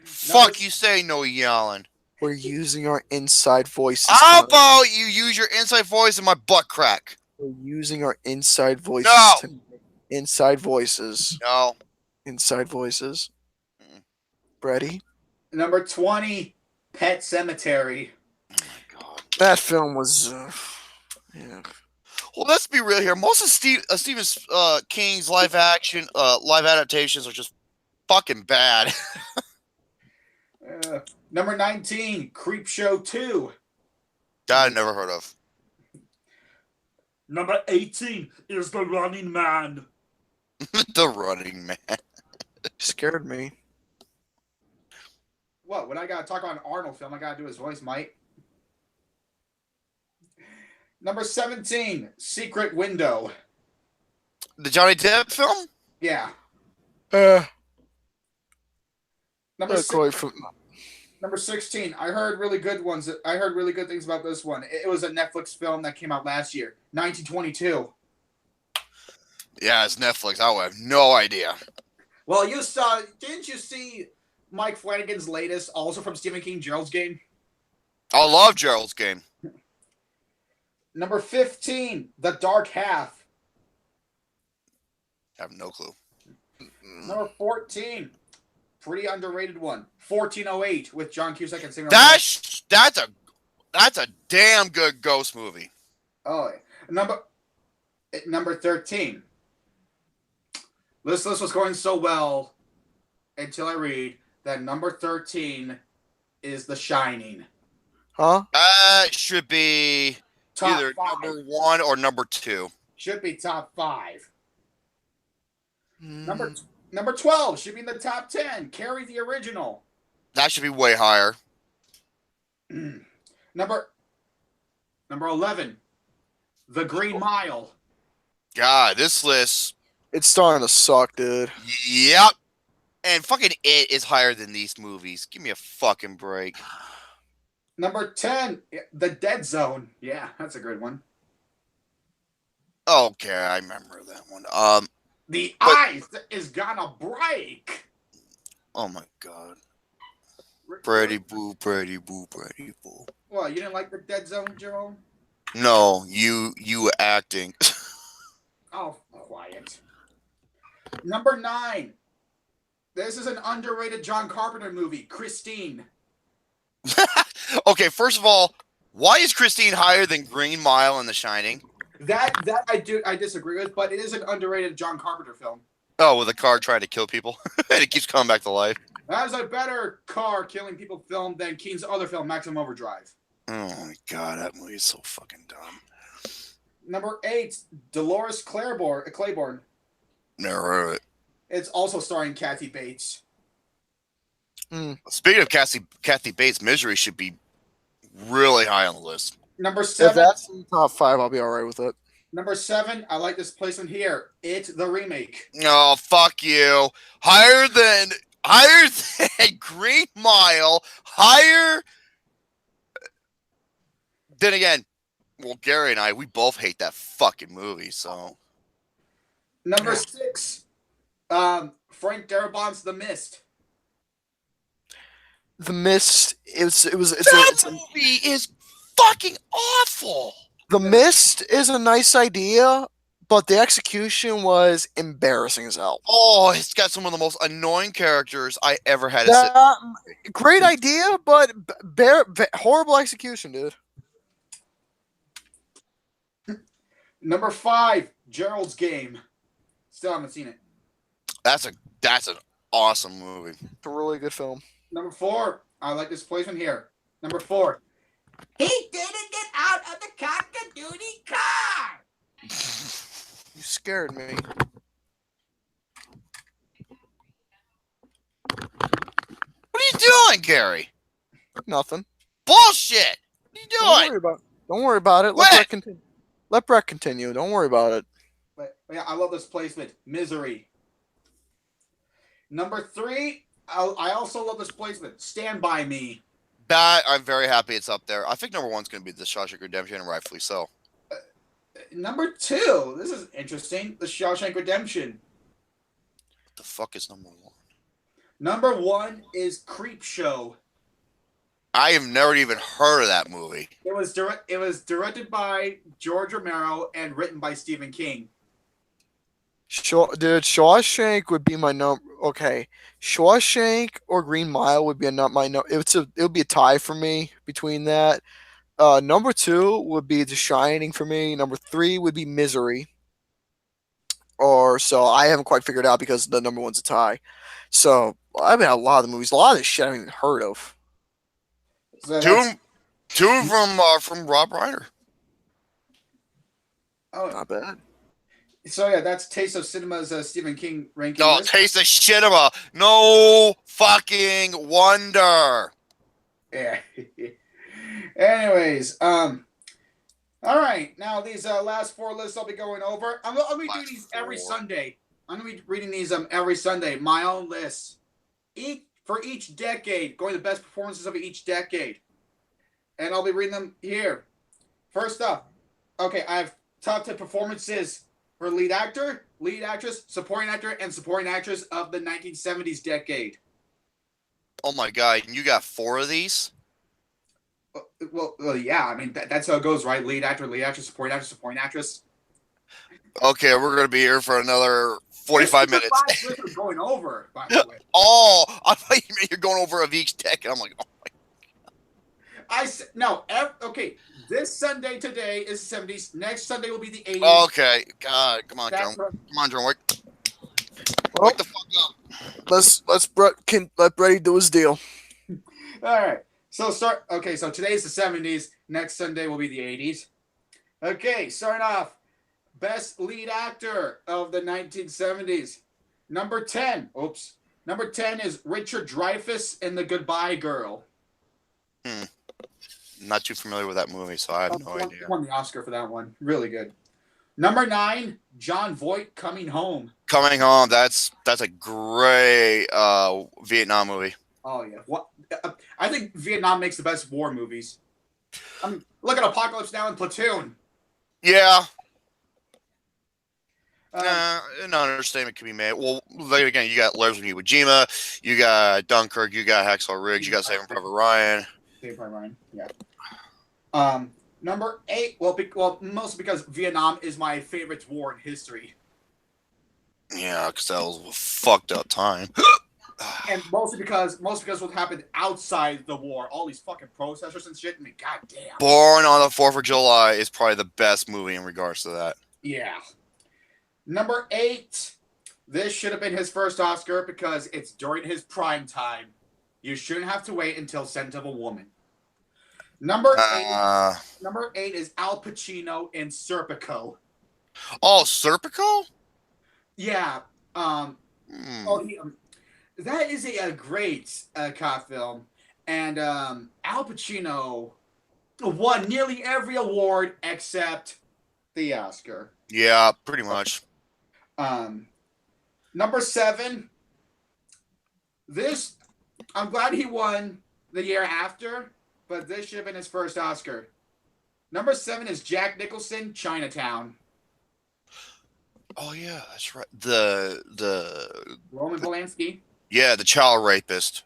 Fuck you say no yelling. We're using our inside voices. How tonight. about you use your inside voice in my butt crack? We're using our inside voices. No. Inside voices. No. Inside voices. Brady? Number 20, Pet Cemetery. Oh my god. That film was. Yeah. Well, let's be real here. Most of Stephen King's live adaptations are just fucking bad. Number 19, Creepshow 2. That I never heard of. Number 18 is The Running Man. The Running Man. Scared me. What? When I gotta talk about an Arnold film, I gotta do his voice, Mike. Number 17, Secret Window. The Johnny Depp film? Yeah. Uh, Number six, from, number 16, I heard really good ones. I heard really good things about this one. It was a Netflix film that came out last year, 1922. Yeah, it's Netflix. I have no idea. Well, didn't you see Mike Flanagan's latest, also from Stephen King, Gerald's Game? I love Gerald's Game. Number 15, The Dark Half. I have no clue. Number 14, pretty underrated one, 1408 with John Cusack and Singer. That's a damn good ghost movie. Oh, number 13. This list was going so well until I read that number 13 is The Shining. huh? Should be Top either 5. number 1 or number 2. Should be top 5. Mm. Number 12 should be in the top 10. Carrie the Original. That should be way higher. Number 11, The Green Mile. God, this list. It's starting to suck, dude. Yep. And fucking It is higher than these movies. Give me a fucking break. Number 10, The Dead Zone. Yeah, that's a good one. Okay, I remember that one. The Ice is gonna break. Oh my god. Brady boo, Brady boo, Brady boo. Well, you didn't like The Dead Zone, Jerome? No, you acting. Oh, quiet. Number 9. This is an underrated John Carpenter movie, Christine. Okay, first of all, why is Christine higher than Green Mile and The Shining? That I disagree with, but it is an underrated John Carpenter film. Oh, with a car trying to kill people, and it keeps coming back to life. That is a better car killing people film than Keen's other film, Maximum Overdrive. Oh my god, that movie is so fucking dumb. Number 8, Dolores Claiborne. Never heard of it. It's also starring Kathy Bates. Speaking of Kathy Bates, Misery should be really high on the list. Number If 7. that's in the top 5, I'll be alright with it. Number 7. I like this placement here. It the remake. Oh, fuck you. Higher than Green Mile. Higher. Then again, well, Gary and I, we both hate that fucking movie. So Number 6. Frank Darabont's The Mist. The Mist. It's that movie is fucking awful. The Mist is a nice idea, but the execution was embarrassing as hell. Oh, it's got some of the most annoying characters I ever had to sit. Great idea, but horrible execution, dude. Number 5, Gerald's Game. Still haven't seen it. That's an awesome movie. It's a really good film. Number 4. I like this placement here. Number 4. He didn't get out of the cock-a-doodie car. You scared me. What are you doing, Gary? Nothing. Bullshit. What are you doing? Don't worry about it. What? Let Brett continue. Let Brett continue. Don't worry about it. But yeah, I love this placement. Misery. Number 3. I also love this placement. Stand By Me. That I'm very happy it's up there. I think number 1's going to be The Shawshank Redemption, and rightfully so. Number 2. This is interesting. The Shawshank Redemption. What the fuck is number 1? Number 1 is Creep Show. I have never even heard of that movie. It was directed by George Romero and written by Stephen King. Dude, Shawshank would be my number. Okay, Shawshank or Green Mile would be my number. It would be a tie for me between that. Number 2 would be The Shining for me. Number 3 would be Misery. Or so I haven't quite figured out because the number 1's a tie. So I've been a lot of the movies. A lot of this shit I haven't even heard of. So Two from Rob Reiner. oh, Not bad. so yeah, that's Taste of Cinema's Stephen King ranking No, list. Taste of Cinema. No fucking wonder. Yeah. Anyways, all right. Now these last 4 lists I'll be going over. I'll be doing these every Sunday. I'm gonna be reading these every Sunday. My own lists. For each decade, going to the best performances of each decade. And I'll be reading them here. First up, okay, I have top 10 performances for lead actor, lead actress, supporting actor, and supporting actress of the 1970s decade. Oh my god, you got 4 of these? Well, yeah, I mean, that's how it goes, right? Lead actor, lead actress, supporting actress, supporting actress. Okay, we're going to be here for another 45 minutes. 5 lists are going over, by the way. Oh, I thought you meant you're going over of each deck, and I'm like, oh my. Okay, this Sunday today is the 70s. Next Sunday will be the 80s. Okay, God, come on, John. Come on, John. Wake the fuck up. Let Brady do his deal. All right. So today's the 70s. Next Sunday will be the 80s. Okay, starting off. Best lead actor of the 1970s. Number 10. Oops. Number 10 is Richard Dreyfuss in The Goodbye Girl. Not too familiar with that movie, so I have no idea. Won the Oscar for that one. Really good. Number 9, John Voight, Coming Home. Coming Home. That's a great Vietnam movie. Oh yeah. What? I think Vietnam makes the best war movies. Look at Apocalypse Now and Platoon. Yeah. An understatement can be made. Well, like, again, you got Lars from Iwo Jima, you got Dunkirk, you got Hacksaw Ridge, you got Saving Private Ryan. Saving Private Ryan, yeah. Number 8. Well, mostly because Vietnam is my favorite war in history. Yeah, because that was a fucked up time. And mostly because what happened outside the war, all these fucking protesters and shit. I mean, goddamn. Born on the 4th of July is probably the best movie in regards to that. Yeah. Number 8. This should have been his first Oscar because it's during his prime time. You shouldn't have to wait until Scent of a Woman. Number 8 is Al Pacino in Serpico. Oh, Serpico? Yeah. That is a great cop film. And Al Pacino won nearly every award except the Oscar. Yeah, pretty much. Number 7. I'm glad he won the year after, but this should have been his first Oscar. Number 7 is Jack Nicholson, Chinatown. Oh yeah, that's right. The Roman Polanski. Yeah, the child rapist.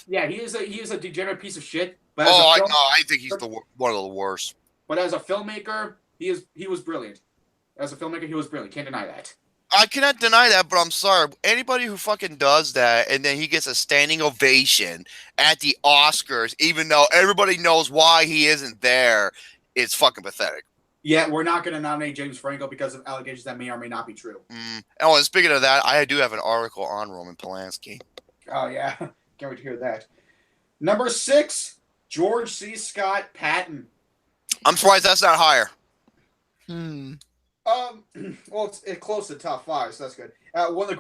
Yeah, he is a degenerate piece of shit. But I think he's one of the worst. But as a filmmaker, he was brilliant. As a filmmaker, he was brilliant. Can't deny that. I cannot deny that, but I'm sorry. Anybody who fucking does that and then he gets a standing ovation at the Oscars, even though everybody knows why he isn't there, it's fucking pathetic. Yeah, we're not going to nominate James Franco because of allegations that may or may not be true. Oh, and speaking of that, I do have an article on Roman Polanski. Oh, yeah. Can't wait to hear that. Number 6, George C. Scott Patton. I'm surprised that's not higher. Well, it's close to top 5, so that's good. One of the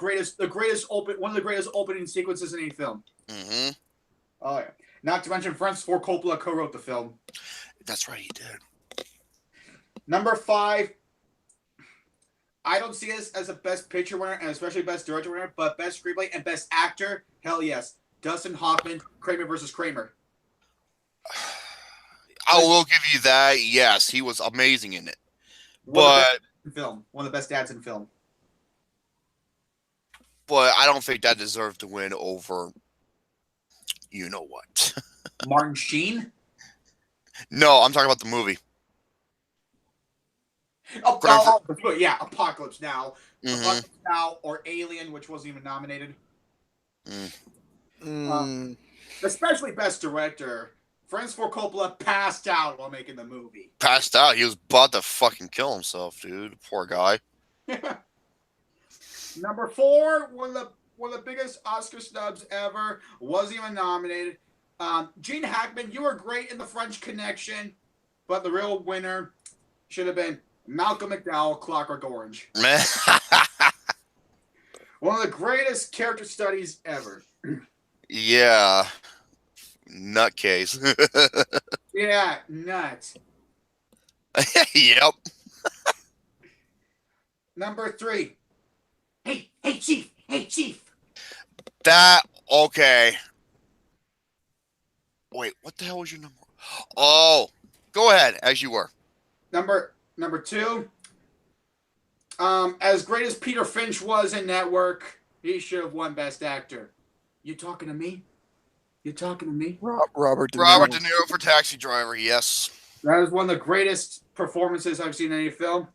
greatest opening sequences in any film. Mm-hmm. Oh yeah. Not to mention Francis Ford Coppola co-wrote the film. That's right, he did. Number 5. I don't see this as a Best Picture winner and especially Best Director winner, but Best Screenplay and Best Actor, hell yes. Dustin Hoffman, Kramer versus Kramer. I will give you that. Yes, he was amazing in it. One But of the best dads in film. But I don't think that deserved to win over you know what. Martin Sheen? No, I'm talking about the movie. Yeah, Apocalypse Now. Mm-hmm. Apocalypse Now or Alien, which wasn't even nominated. Especially Best Director. Francis Ford Coppola passed out while making the movie. Passed out. He was about to fucking kill himself, dude. Poor guy. Number 4, one of the biggest Oscar snubs ever. Wasn't even nominated. Gene Hackman, you were great in The French Connection, but the real winner should have been Malcolm McDowell, Clockwork Orange. Man. One of the greatest character studies ever. Yeah. Nutcase. Yeah, nuts. Yep. Number 3. Hey, Chief. That, okay. Wait, what the hell was your number? Oh, go ahead, as you were. Number 2. As great as Peter Finch was in Network, he should have won Best Actor. You talking to me? Robert De Niro for Taxi Driver, yes. That is one of the greatest performances I've seen in any film.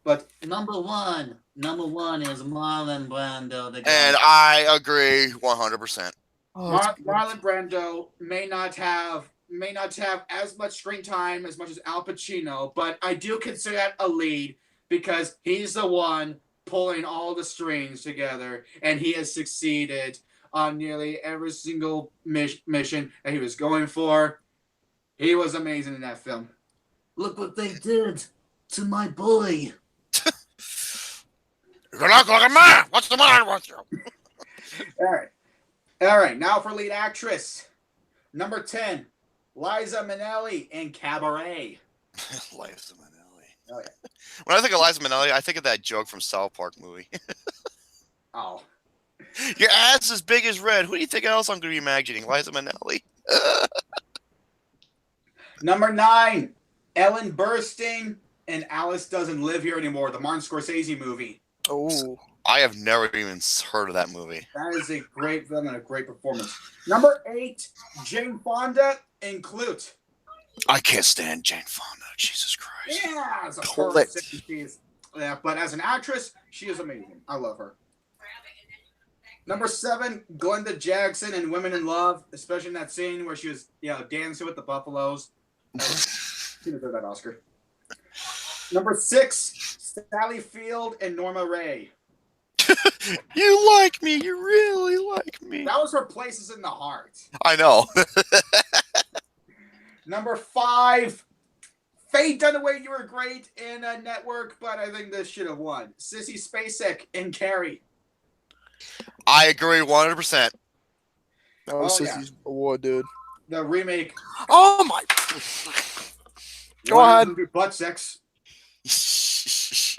But number one is Marlon Brando. And I agree 100%. Marlon Brando may not have as much screen time as much as Al Pacino, but I do consider that a lead because he's the one pulling all the strings together, and he has succeeded on nearly every single mission that he was going for. He was amazing in that film. Look what they did to my boy. You're not like a man. What's the matter with you? All right. Now for lead actress. Number 10, Liza Minnelli in Cabaret. Liza Minnelli. Oh, yeah. When I think of Liza Minnelli, I think of that joke from South Park movie. Oh. Your ass is big as red. Who do you think else I'm going to be imagining? Liza Minnelli. Number 9, Ellen Burstyn in Alice Doesn't Live Here Anymore, the Martin Scorsese movie. Oh. I have never even heard of that movie. That is a great film and a great performance. Number 8, Jane Fonda in Clute. I can't stand Jane Fonda. Jesus Christ. Yeah, it's a Hold perfect it. 60s. Yeah, but as an actress, she is amazing. I love her. Number 7, Glenda Jackson in Women in Love, especially in that scene where she was, dancing with the buffaloes. She deserved that Oscar. Number 6, Sally Field and Norma Ray. You like me. You really like me. That was her Places in the Heart. I know. Number 5, Faye Dunaway, you were great in a Network, but I think this should have won. Sissy Spacek in Carrie. I agree 100%. That was Sissy's award, dude. The remake. Oh my! Go ahead. Butt sex.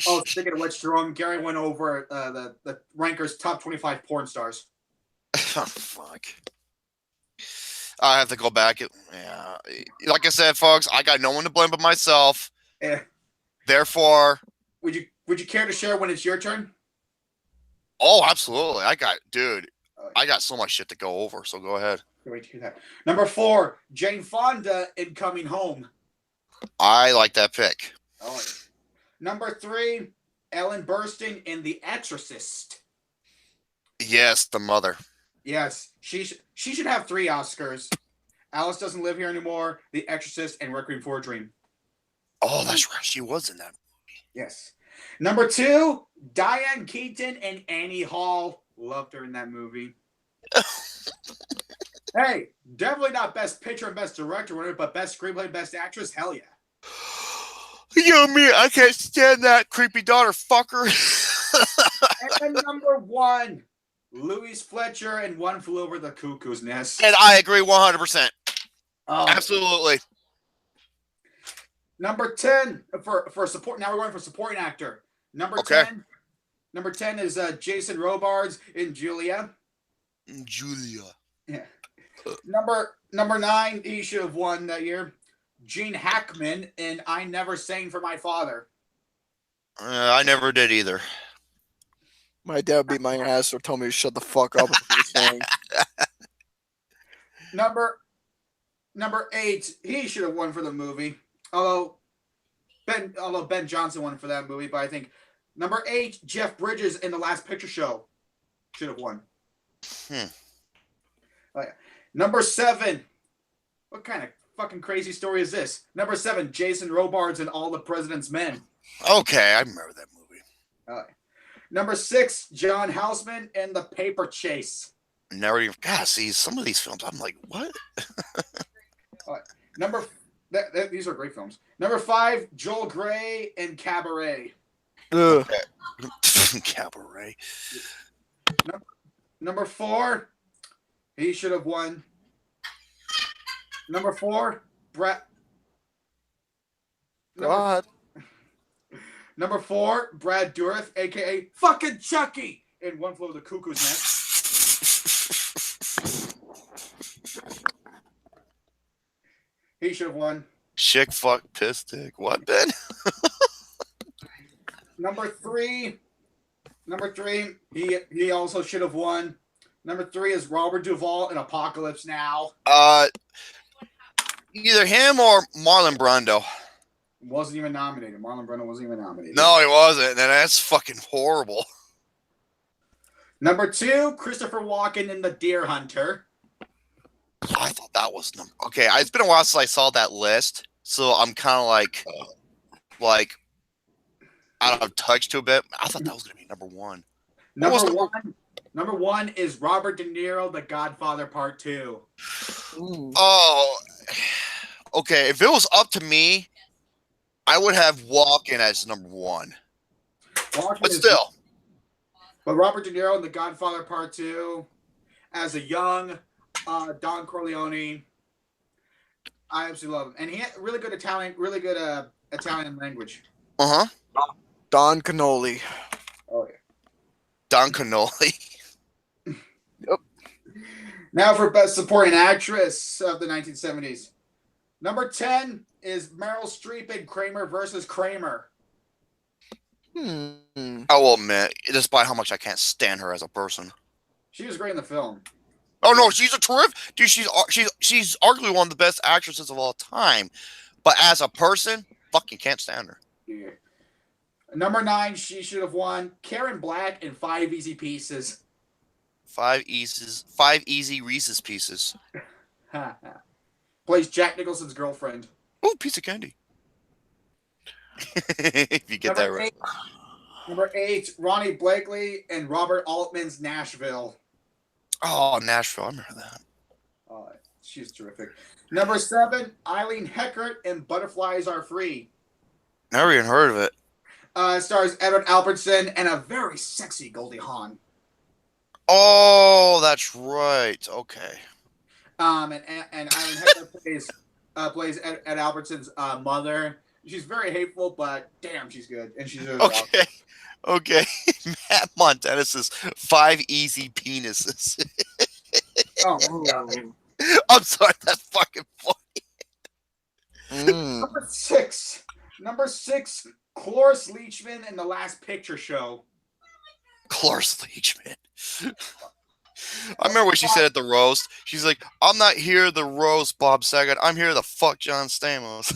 Oh, speaking of which, Jerome, Gary went over the Ranker's top 25 porn stars. Oh, fuck. I have to go back. Yeah. Like I said, folks, I got no one to blame but myself. Yeah. Therefore... Would you care to share when it's your turn? Oh, absolutely. I got so much shit to go over, so go ahead. Wait to hear that. Number 4, Jane Fonda in Coming Home. I like that pick. Oh, yeah. Number 3, Ellen Burstyn in The Exorcist. Yes, the mother. Yes, she should have 3 Oscars. Alice Doesn't Live Here Anymore, The Exorcist, and Requiem for a Dream. Oh, that's right. She was in that. Yes. Number 2, Diane Keaton and Annie Hall. Loved her in that movie. Hey, definitely not Best Picture and Best Director winner, but Best Screenplay, Best Actress. Hell yeah. You know me, I can't stand that creepy daughter fucker. And number 1, Louise Fletcher and One Flew Over the Cuckoo's Nest. And I agree 100%. Um, Absolutely. Number 10 for support. Now we're going for supporting actor. Number Okay. 10. Number 10 is Jason Robards in Julia. Julia. Yeah. Number 9, he should have won that year. Gene Hackman in I Never Sang for My Father. I never did either. My dad beat my ass or told me to shut the fuck up. Number 8, he should have won for the movie. Although Ben Johnson won for that movie, but I think number 8, Jeff Bridges in The Last Picture Show should have won. Oh, yeah. Number 7, what kind of fucking crazy story is this? Number 7, Jason Robards in All the President's Men. Okay, I remember that movie. Number 6, John Houseman in The Paper Chase. Never even. God, see some of these films. I'm like, what? These are great films. Number 5, Joel Grey in Cabaret. Ugh. Cabaret. Number 4, he should have won. Number 4, Brett. God. Number 4, Brad Dourif, aka fucking Chucky, in One Flew Over the Cuckoo's Nest. He should have won. Chick fuck piss stick. What, Ben? Number 3, he also should have won. Number 3 is Robert Duvall in Apocalypse Now. Either him or Marlon Brando. Wasn't even nominated. Marlon Brando wasn't even nominated. No, he wasn't. And that's fucking horrible. Number 2, Christopher Walken in The Deer Hunter. I thought that was number. Okay, it's been a while since I saw that list, so I'm kind of like out of touch to a bit. I thought that was gonna be number 1. Number 1 is Robert De Niro, The Godfather Part 2. Oh, okay. If it was up to me, I would have Walken as number 1. But still. But Robert De Niro in The Godfather Part 2, as a young Don Corleone, I absolutely love him. And he had really good Italian language. Uh-huh. Don Cannoli. Oh, yeah. Don Cannoli. Yep. Now for Best Supporting Actress of the 1970s. Number 10 is Meryl Streep in Kramer versus Kramer. I will admit, despite how much I can't stand her as a person. She was great in the film. Oh no, she's a terrific dude. She's arguably one of the best actresses of all time. But as a person, fucking can't stand her. Yeah. Number 9, she should have won. Karen Black in 5 Easy Pieces. 5 easy Reese's Pieces. Plays Jack Nicholson's girlfriend. Oh, piece of candy. If you get that right. Number 8, Ronnie Blakely and Robert Altman's Nashville. Oh, Nashville. I remember that. She's terrific. Number 7, Eileen Heckert and Butterflies Are Free. Never even heard of it. Stars Edward Albertson and a very sexy Goldie Hawn. Oh, that's right. Okay. And Eileen Heckert plays Ed Albertson's mother. She's very hateful, but damn, she's good. And she's really awesome. Okay. Matt Montana says 5 easy penises. Oh, I'm sorry, that's fucking funny. Number six, Cloris Leachman in The Last Picture Show. Cloris Leachman. I remember what she said at the roast. She's like, I'm not here to roast Bob Saget. I'm here to fuck John Stamos.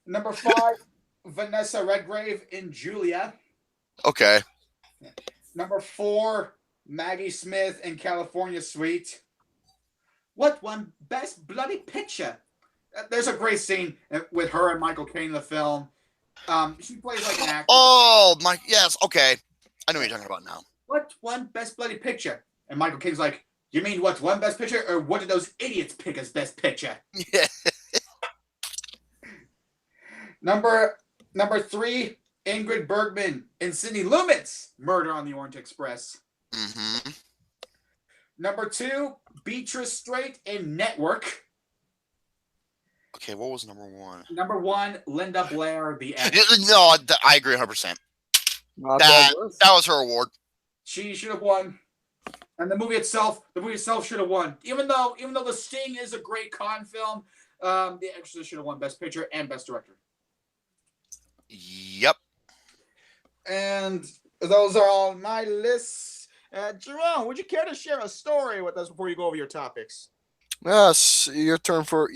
Number 5, Vanessa Redgrave in Julia. Okay. Number 4, Maggie Smith in California Suite. What won Best Bloody Picture? There's a great scene with her and Michael Caine in the film. She plays like an actor. Oh my, yes, okay. I know what you're talking about now. What won Best Bloody Picture? And Michael Caine's like, you mean what's won Best Picture, or what did those idiots pick as Best Picture? Yeah. Number 3, Ingrid Bergman and Sidney Lumet's Murder on the Orient Express. Mm-hmm. Number 2, Beatrice Straight and Network. Okay, what was number 1? Number 1, Linda Blair, The End. No, I agree 100%. That was her award. She should have won. And the movie itself should have won. Even though The Sting is a great con film, The Exorcist should have won Best Picture and Best Director. Yep. And those are all my lists. Jerome, would you care to share a story with us before you go over your topics? Yes, your turn for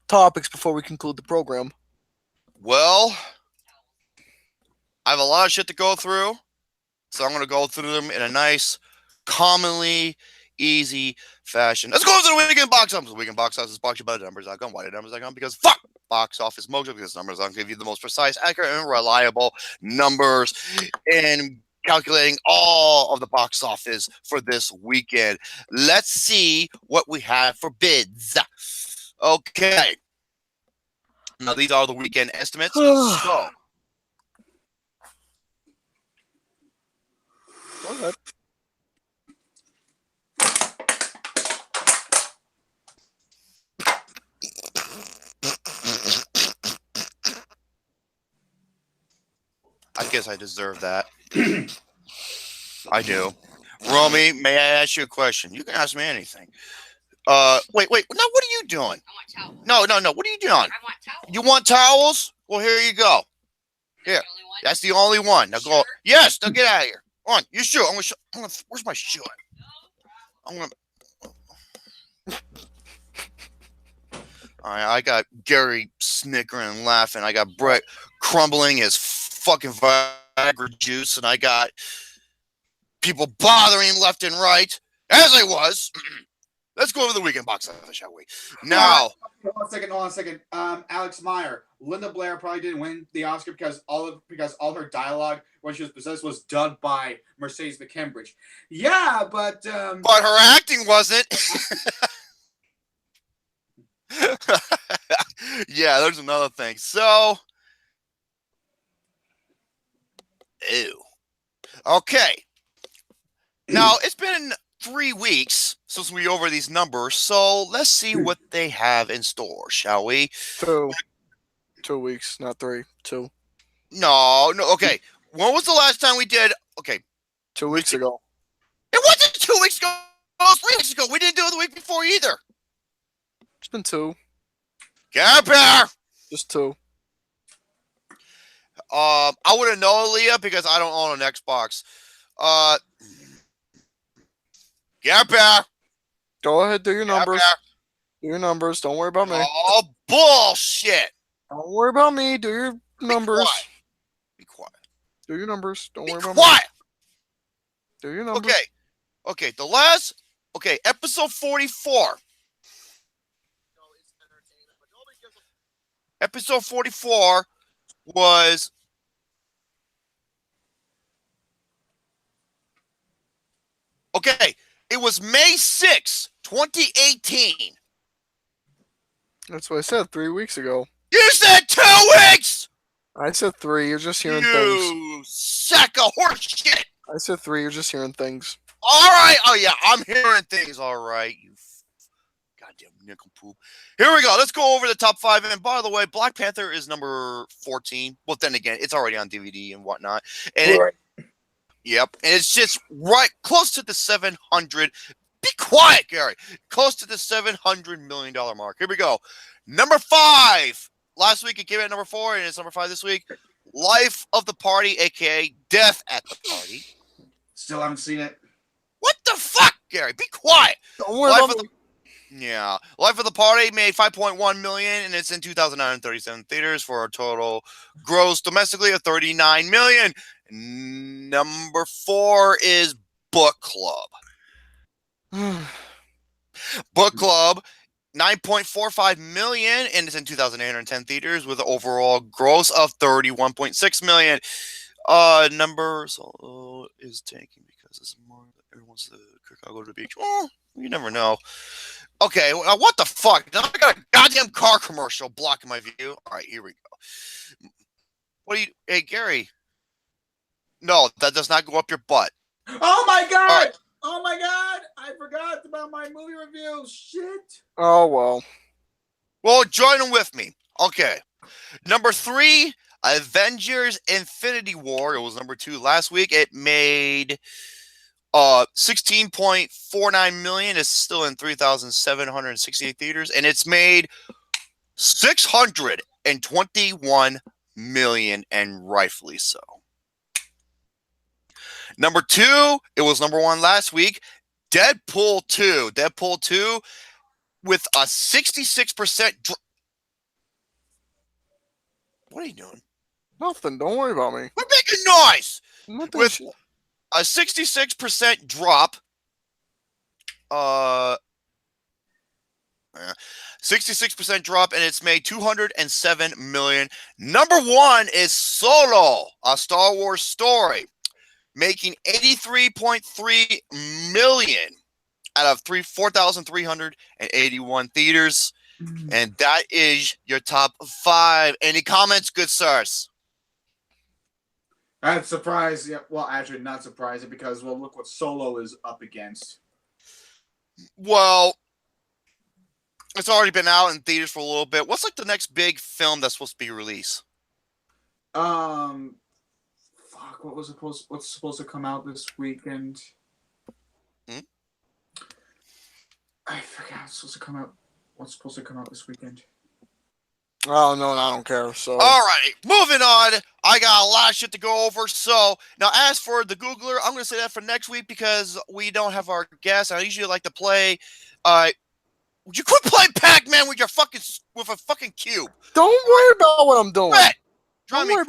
topics before we conclude the program. Well, I have a lot of shit to go through, so I'm going to go through them in a nice, commonly easy fashion. Let's go to the weekend box office. The weekend box office is brought to you by the numbers.com. Why the numbers.com? Because fuck Box Office Mojo, because numbers.com give you the most precise, accurate, and reliable numbers in calculating all of the box office for this weekend. Let's see what we have for bids. Okay. Now, these are the weekend estimates. So, Go ahead. I guess I deserve that. I do. Romy, may I ask you a question? You can ask me anything. Wait. No, what are you doing? I want towels. No. What are you doing? I want towels. You want towels? Well, here you go. Here. That's the only one. Now go. Yes. Now get out of here. Come on. Your shoe. Where's my shoe? All right. I got Gary snickering and laughing. I got Brett crumbling his fucking Viagra juice, and I got people bothering left and right, as I was. Let's go over the weekend box office, shall we? Now, hold on a second. Alex Meyer, Linda Blair probably didn't win the Oscar because all her dialogue when she was possessed was dubbed by Mercedes McCambridge. Yeah, but her acting wasn't. Yeah, there's another thing. So, ew. Okay. Now, it's been 3 weeks since we over these numbers, so let's see what they have in store, shall we? 2 weeks, not 3. 2. No. Okay. When was the last time we did? Okay. 2 weeks ago. It wasn't 2 weeks ago. It was 3 weeks ago. We didn't do it the week before either. It's been 2. Get up here. Just 2. I wouldn't know, Leah, because I don't own an Xbox. Get up here. Go ahead, do your Get up numbers. here. Do your numbers. Don't worry about me. Oh, bullshit. Don't worry about me. Do your numbers. Be quiet. Do your numbers. Don't Be worry about quiet. me. Do your numbers. Okay. Episode 44. Episode 44 was okay. It was May 6th, 2018. That's what I said 3 weeks ago. You said 2 weeks. I said 3. You're just hearing things. You sack of horse shit. I said 3. You're just hearing things. All right. Oh yeah, I'm hearing things. All right. You goddamn nickel poop. Here we go. Let's go over the top 5. And by the way, Black Panther is number 14. Well, then again, it's already on DVD and whatnot. And yep. And it's just right close to the 700. Be quiet, Gary. Close to the $700 million mark. Here we go. Number 5. Last week it came out number 4, and it's number 5 this week. Life of the Party, aka Death at the Party. Still haven't seen it. What the fuck, Gary? Be quiet. Don't worry about me. Yeah. Life of the Party made $5.1 million, and it's in 2,937 theaters for a total gross domestically of $39 million. Number 4 is Book Club. Book Club $9.45 million, and it's in 2,810 theaters with an overall gross of $31.6 million. Number so is tanking because it's more everyone's the I'll go to the beach. Well, you never know. Okay, well, what the fuck? Now I got a goddamn car commercial blocking my view. All right, here we go. What do you? Hey, Gary. No, that does not go up your butt. Oh my god! All right. Oh my god! I forgot about my movie review. Shit. Oh well. Well, join them with me. Okay. Number 3, Avengers Infinity War. It was number 2 last week. It made 16.49 million. It's still in 3,768 theaters, and it's made 621 million, and rightfully so. Number 2, it was number 1 last week. Deadpool 2. Deadpool 2 with a 66% What are you doing? Nothing. Don't worry about me. We're making noise! Nothing. With a 66% drop. 66% drop, and it's made 207 million. Number 1 is Solo, a Star Wars story, making 83.3 million out of 4,381 theaters. And that is your top 5. Any comments, good sirs? That's surprising. Yeah, well, actually, not surprising because, well, look what Solo is up against. Well, it's already been out in theaters for a little bit. What's like the next big film that's supposed to be released? Fuck. What's supposed to come out this weekend? I forgot. It's supposed to come out. What's supposed to come out this weekend? Oh no, I don't care. So all right, moving on. I got a lot of shit to go over. So now, as for the Googler, I'm going to say that for next week because we don't have our guests. I usually like to play. Would you quit playing Pac-Man with a fucking cube? Don't worry about what I'm doing. Brett, Don't worry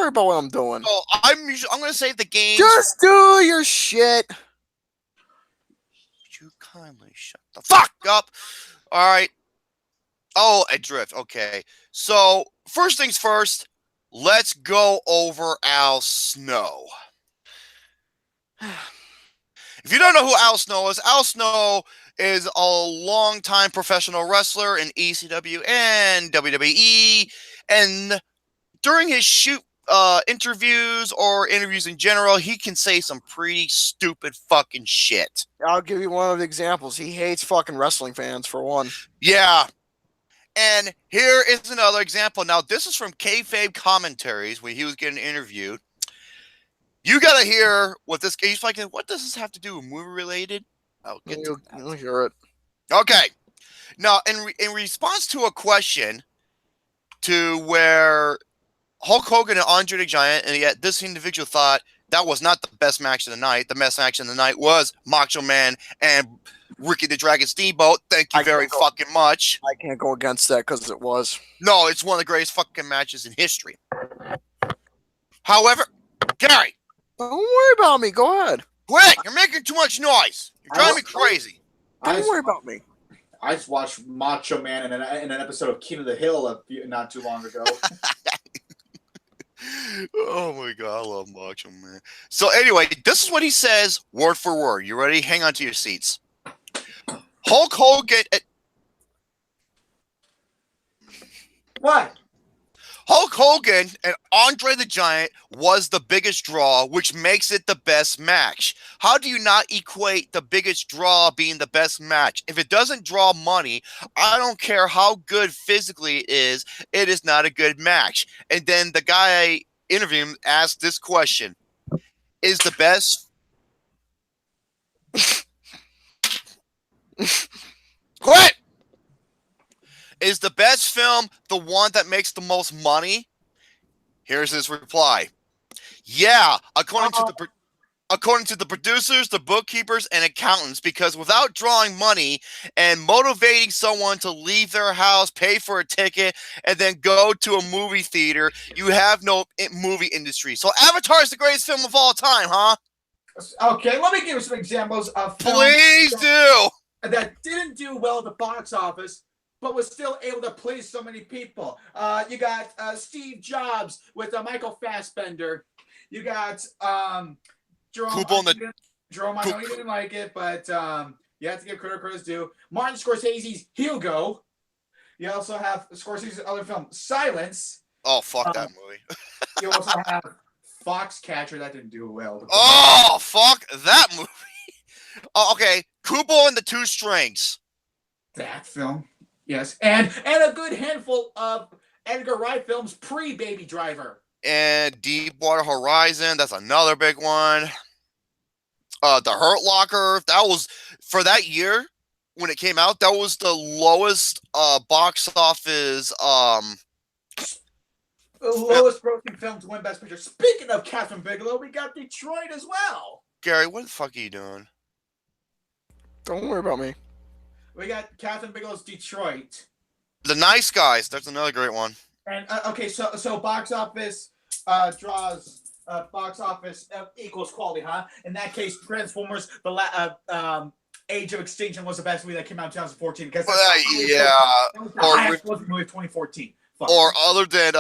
about what I'm doing. So I'm going to save the game. Just do your shit. Would you kindly shut the fuck up? All right. Oh, Adrift. Okay. So, first things first, let's go over Al Snow. If you don't know who Al Snow is a longtime professional wrestler in ECW and WWE. And during his interviews or interviews in general, he can say some pretty stupid fucking shit. I'll give you one of the examples. He hates fucking wrestling fans, for one. Yeah. And here is another example. Now, this is from Kayfabe Commentaries when he was getting interviewed. You got to hear what this... He's like, what does this have to do with movie-related? I'll get to that. You'll hear it. Okay. Now, in response to a question to where Hulk Hogan and Andre the Giant, and yet this individual thought that was not the best match of the night. The best match of the night was Macho Man and Ricky the Dragon Steamboat. Thank you very fucking much. I can't go against that because it was. No, it's one of the greatest fucking matches in history. However, Gary. Don't worry about me. Go ahead. Quit! You're making too much noise. You're driving me crazy. Don't worry about me. I just watched Macho Man in an episode of King of the Hill not too long ago. Oh my god, I love Macho Man. So anyway, this is what he says word for word. You ready? Hang on to your seats. Hulk Hogan. What? Hulk Hogan and Andre the Giant was the biggest draw, which makes it the best match. How do you not equate the biggest draw being the best match? If it doesn't draw money, I don't care how good physically it is not a good match. And then the guy interviewing asked this question. Is the best... Quit! Is the best film the one that makes the most money? Here's his reply. Yeah, according to the producers, the bookkeepers, and accountants, because without drawing money and motivating someone to leave their house, pay for a ticket, and then go to a movie theater, you have no movie industry. So Avatar is the greatest film of all time, huh? Okay, let me give you some examples of films. Please do. that didn't do well at the box office, but was still able to please so many people. You got Steve Jobs with Michael Fassbender. You got Jerome. Jerome, I know you didn't like it, but you have to give credit's due. Martin Scorsese's Hugo. You also have Scorsese's other film, Silence. Oh, fuck that movie. You also have Foxcatcher. That didn't do well. Oh, fuck that movie. Oh, okay, Kubo and the Two Strings. That film, yes, and a good handful of Edgar Wright films pre-Baby Driver. And Deepwater Horizon, that's another big one. The Hurt Locker, that was, for that year when it came out, that was the lowest box office. The lowest grossing film to win Best Picture. Speaking of Catherine Bigelow, we got Detroit as well. Gary, what the fuck are you doing? Don't worry about me. We got Catherine Bigelow's Detroit. The Nice Guys, that's another great one. And okay, so box office draws box office equals quality, huh? In that case, Transformers: The Age of Extinction was the best movie that came out in 2014. Because yeah, that was the highest movie of 2014. Fuck. Or other than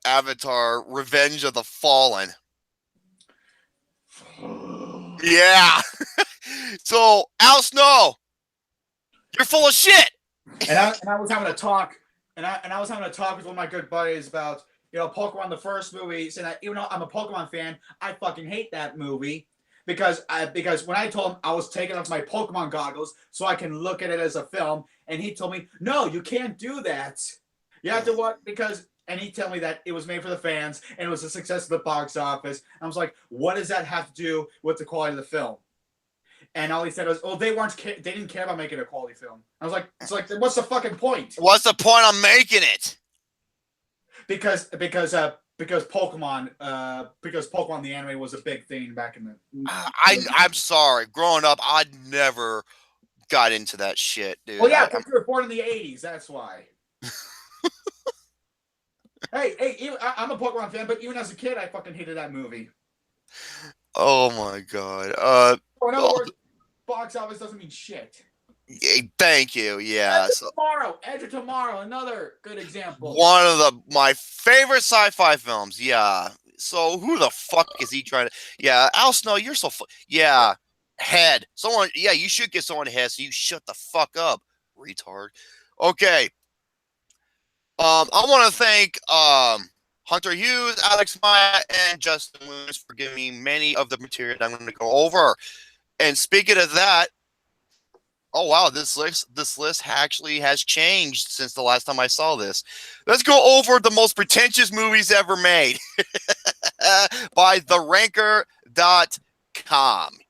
Avatar: Revenge of the Fallen. Yeah. So, Al Snow, you're full of shit. And I was having a talk, and I was having a talk with one of my good buddies about, Pokemon, the first movie, saying that even though I'm a Pokemon fan, I fucking hate that movie because when I told him I was taking off my Pokemon goggles so I can look at it as a film, and he told me, no, you can't do that. You have to watch and he told me that it was made for the fans and it was a success at the box office. And I was like, what does that have to do with the quality of the film? And all he said was, "Oh, they didn't care about making a quality film." I was like, "It's like, what's the fucking point?" What's the point of making it? Because Pokemon the anime was a big thing back in the. I'm sorry. Growing up, I never got into that shit, dude. Well, yeah, because you were born in the '80s. That's why. Hey, I'm a Pokemon fan, but even as a kid, I fucking hated that movie. Oh my god. So in other words, box office doesn't mean shit. Thank you. Yeah. Edge of Tomorrow, another good example. One of my favorite sci-fi films. Yeah. So who the fuck is he trying to? Yeah, Al Snow, you're so. Yeah, head. Someone. Yeah, you should get someone head. So you shut the fuck up, retard. Okay. I want to thank Hunter Hughes, Alex Meyer, and Justin Lewis for giving me many of the material I'm going to go over. And speaking of that, oh wow, this list actually has changed since the last time I saw this. Let's go over the most pretentious movies ever made by theranker.com.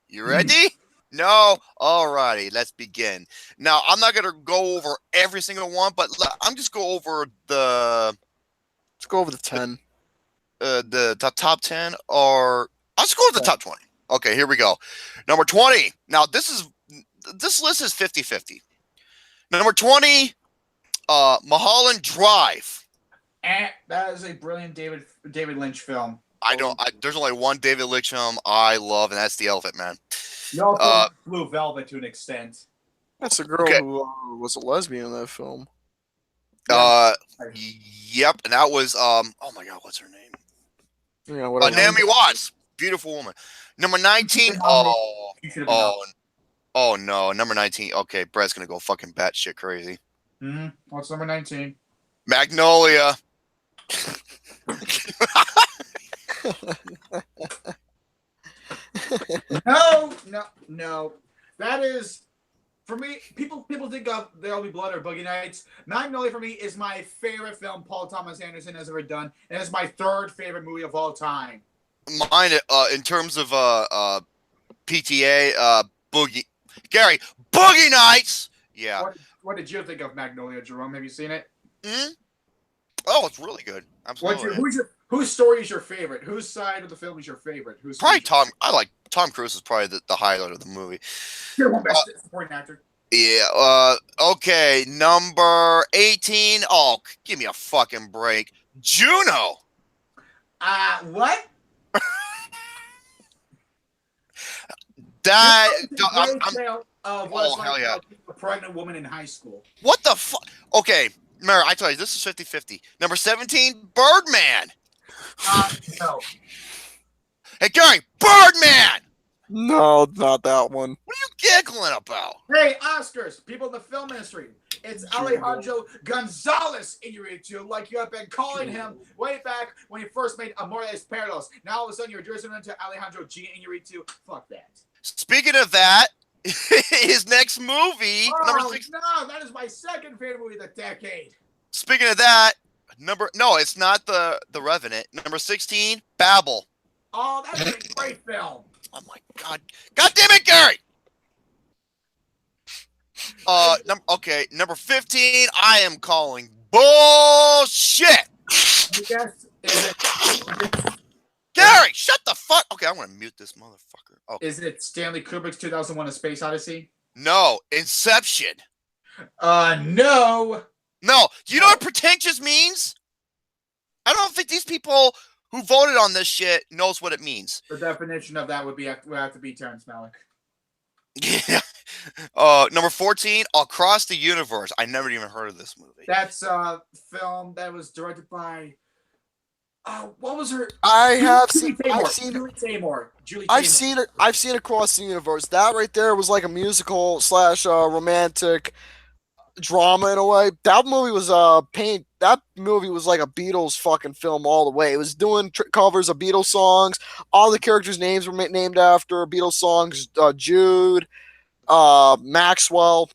You ready? No? Alrighty, let's begin. Now, I'm not going to go over every single one, but I'm just go over the... Let's go over the 10. The top 10, or... I'll just go with the top 20. Okay, here we go. Number 20. Now, this list is 50-50. Number 20, Mulholland Drive. That is a brilliant David Lynch film. There's only one David Lynch film I love, and that's The Elephant Man. You also Blue Velvet to an extent. That's a girl who was a lesbian in that film. Yep, and that was oh my god, what's her name? Yeah, Naomi Watts, beautiful woman. Number 19. Oh no, number 19. Okay, Brett's gonna go fucking batshit crazy. What's number 19? Magnolia. No. That is, for me, people think of There'll Be Blood or Boogie Nights. Magnolia for me is my favorite film Paul Thomas Anderson has ever done, and it's my third favorite movie of all time. Mine, in terms of PTA, Boogie Nights. Yeah. What did you think of Magnolia, Jerome? Have you seen it? Oh, it's really good. Absolutely. Whose story is your favorite? Whose side of the film is your favorite? Probably Tom. I like Tom Cruise is probably the highlight of the movie. Best supporting actor. Yeah. Okay. Number 18. Oh, give me a fucking break. Juno. What? of what Oh, it's like hell to yeah. be a pregnant woman in high school. What the fuck? Okay, Meyer, I tell you, this is 50-50. Number 17, Birdman. No. Hey, Gary, Birdman! No, not that one. What are you giggling about? Hey, Oscars, people in the film industry. It's Alejandro Gonzalez Iñárritu, like you have been calling him way back when he first made Amores Perros. Now all of a sudden you're addressing him to Alejandro G. Iñárritu. Fuck that. Speaking of that, his next movie, number 6. No, that is my second favorite movie of the decade. Speaking of that, no, it's not the Revenant. Number 16, Babel. Oh, that's a great film. Oh my god. God damn it, Gary! Number 15, I am calling bullshit. Yes, Gary, shut the fuck. Okay, I'm gonna mute this motherfucker. Okay. Is it Stanley Kubrick's 2001: A Space Odyssey? No, Inception. No. No. Do you know what pretentious means? I don't think these people who voted on this shit knows what it means. The definition of that would have to be Terrence Malick. Yeah. Number 14, Across the Universe. I never even heard of this movie. That's a film that was directed by. What was her? I've Julie Taymor. I've seen Across the Universe. That right there was like a musical / romantic drama in a way. That movie was That movie was like a Beatles fucking film all the way. It was doing covers of Beatles songs. All the characters' names were named after Beatles songs. Jude, Maxwell.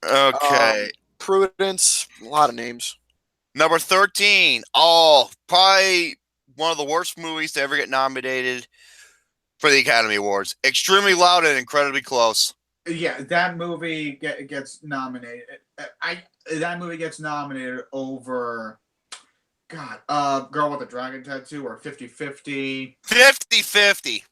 Okay. Prudence. A lot of names. Number 13. Oh, probably one of the worst movies to ever get nominated for the Academy Awards. Extremely Loud and Incredibly Close. Yeah, that movie gets nominated. That movie gets nominated over, God, Girl with the Dragon Tattoo or 50-50. 50-50.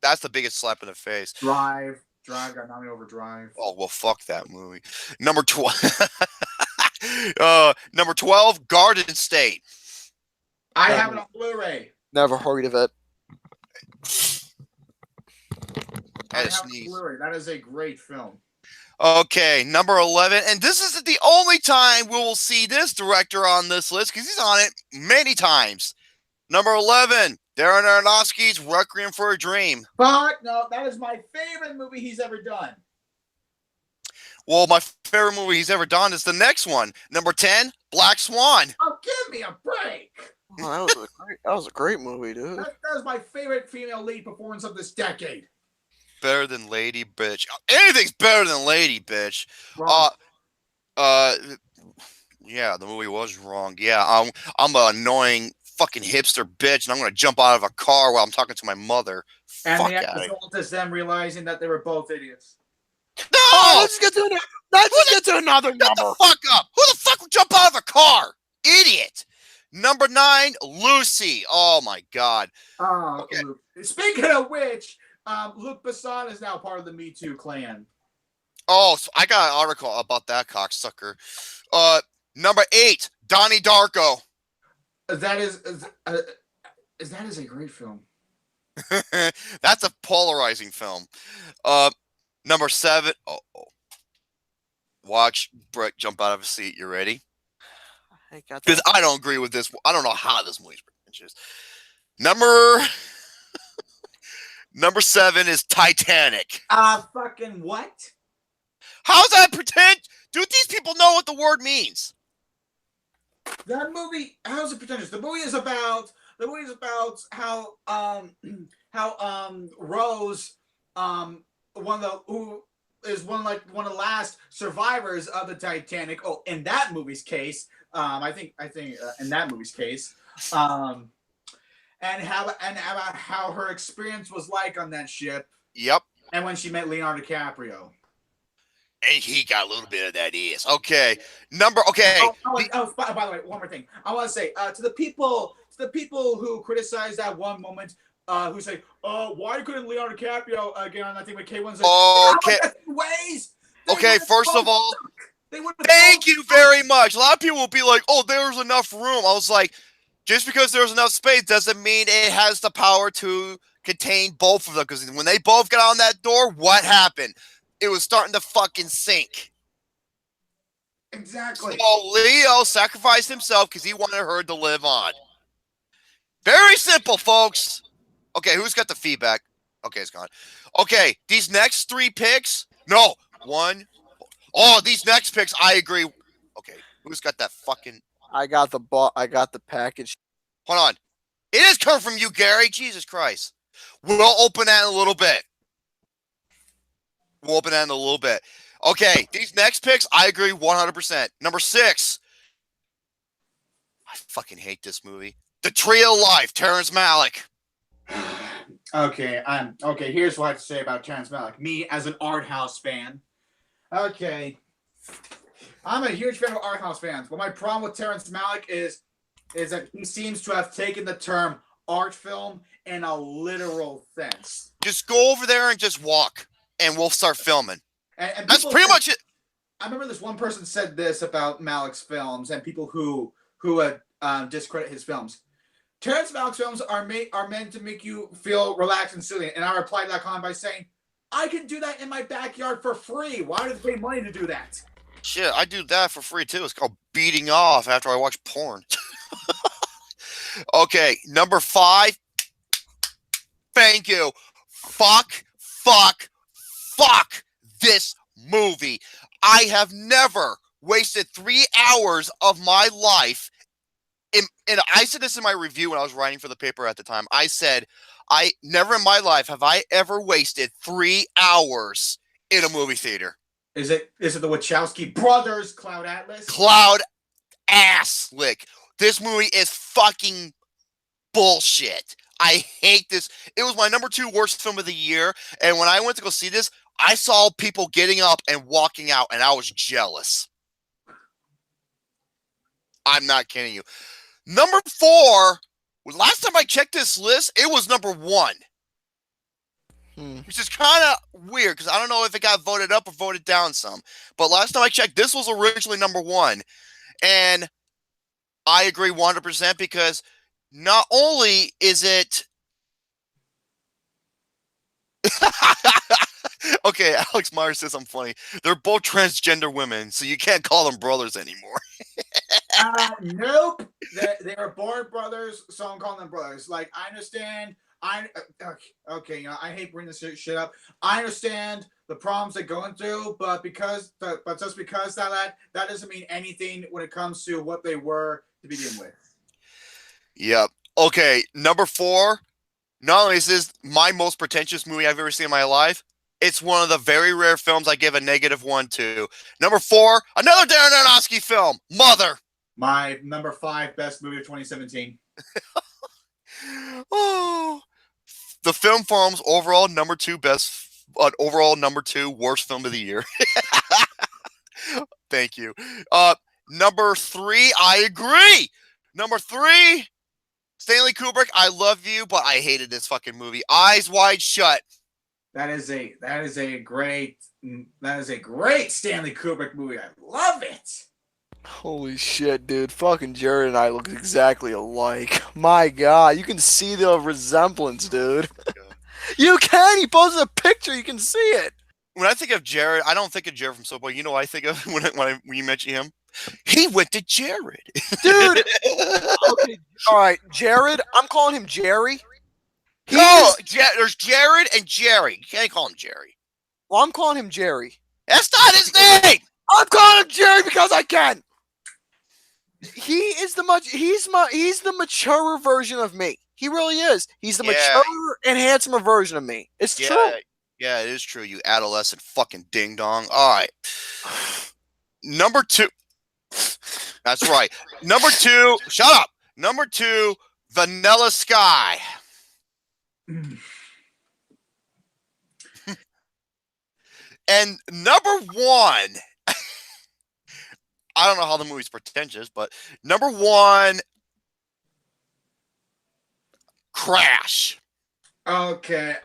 That's the biggest slap in the face. Drive got nominated over Drive. Oh well, fuck that movie. Number 12. Number 12, Garden State. I have it on Blu-ray. Never heard of it. That is a great film. Okay, number 11, and this isn't the only time we will see this director on this list because he's on it many times. Number 11, Darren Aronofsky's Requiem for a Dream. But no, that is my favorite movie he's ever done. Well, my favorite movie he's ever done is the next one. Number 10, Black Swan. Oh, give me a break. Oh, that was a great movie, dude. That was my favorite female lead performance of this decade. Better than Lady Bitch. Anything's better than Lady Bitch. Wrong. Yeah, the movie was wrong. Yeah, I'm an annoying fucking hipster bitch, and I'm gonna jump out of a car while I'm talking to my mother. And Fuck the end result is them realizing that they were both idiots. No! Let's get to another Shut number. the fuck up! Who the fuck would jump out of a car? Idiot! Number 9, Lucy. Oh my god. Okay. Speaking of which, Luc Besson is now part of the Me Too clan. Oh, so I got an article about that cocksucker. Number 8, Donnie Darko. That is a great film. That's a polarizing film. Number 7. Watch Brett jump out of a seat. You ready? Because I don't agree with this. I don't know how this movie's pretentious. Number 7 is Titanic. Fucking what? How's that pretend? Do these people know what the word means? That movie, how's it pretentious? The movie is about how Rose, one of the last survivors of the Titanic. Oh, in that movie's case, I think in that movie's case, and how her experience was like on that ship. Yep. And when she met Leonardo DiCaprio. And he got a little bit of that ass. Okay. By the way, one more thing. I want to say to the people who criticize that one moment, who say, "Oh, why couldn't Leonardo DiCaprio get on that thing with Kate Winslet?" Okay. Ways. Okay. First of all, thank you very much. A lot of people will be like, "Oh, there's enough room." I was like, just because there's enough space doesn't mean it has the power to contain both of them, because when they both got on that door, what happened? It was starting to fucking sink. Exactly. So Leo sacrificed himself because he wanted her to live on. Very simple, folks. Okay, who's got the feedback? Okay, it's gone. Okay, these next 3 picks. No, 1. Oh, these next picks, I agree. Okay, who's got that fucking? I got the package. Hold on. It is coming from you, Gary. Jesus Christ. We'll open that in a little bit. Okay, these next picks, I agree 100%. Number 6. I fucking hate this movie. The Tree of Life, Terrence Malick. Okay, here's what I have to say about Terrence Malick. Me as an art house fan. Okay. I'm a huge fan of art house fans, but my problem with Terrence Malick is that he seems to have taken the term art film in a literal sense. Just go over there and just walk, and we'll start filming. And that's pretty much it. I remember this one person said this about Malick's films and people who discredit his films. Terrence Malick's films are meant to make you feel relaxed and silly. And I replied to that comment by saying, I can do that in my backyard for free. Why do they pay money to do that? Shit, I do that for free too. It's called beating off after I watch porn. Okay, number 5. Thank you. Fuck this movie. I have never wasted 3 hours of my life. And I said this in my review when I was writing for the paper at the time. I said, I never in my life have I ever wasted 3 hours in a movie theater. Is it the Wachowski brothers, Cloud Atlas? Cloud ass lick. This movie is fucking bullshit. I hate this. It was my number 2 worst film of the year. And when I went to go see this, I saw people getting up and walking out, and I was jealous. I'm not kidding you. Number 4, last time I checked this list, it was number 1. Which is kind of weird, because I don't know if it got voted up or voted down some. But last time I checked, this was originally number 1. And I agree 100% because not only is it... Okay, Alex Meyer says I'm funny. They're both transgender women, so you can't call them brothers anymore. Nope. They were born brothers, so I'm calling them brothers. Like, I understand. Okay, you know, I hate bringing this shit up. I understand the problems they're going through, but just because that doesn't mean anything when it comes to what they were to begin with. Yep. Okay, number 4. Not only is this my most pretentious movie I've ever seen in my life, it's one of the very rare films I give a -1 to. Number 4, another Darren Aronofsky film, Mother. My number 5 best movie of 2017. Oh, the Film Forum's overall number 2 worst film of the year. Thank you. Number 3, I agree. Number 3, Stanley Kubrick, I love you, but I hated this fucking movie. Eyes Wide Shut. That is a great Stanley Kubrick movie. I love it. Holy shit, dude. Fucking Jared and I look exactly alike. My God, you can see the resemblance, dude. You can. He posted a picture. You can see it. When I think of Jared, I don't think of Jared from Subway. You know what I think of when you mention him? He went to Jared. Dude. Okay. All right. Jared. I'm calling him Jerry. There's Jared and Jerry. You can't call him Jerry. Well, I'm calling him Jerry. That's not his name. I'm calling him Jerry because I can. He's the mature version of me. He really is. He's the mature and handsomer version of me. It's true. Yeah, it is true. You adolescent fucking ding dong. All right. Number 2. That's right. Number 2. Shut up. Number 2, Vanilla Sky. And number 1. I don't know how the movie's pretentious, but number 1, Crash. Okay,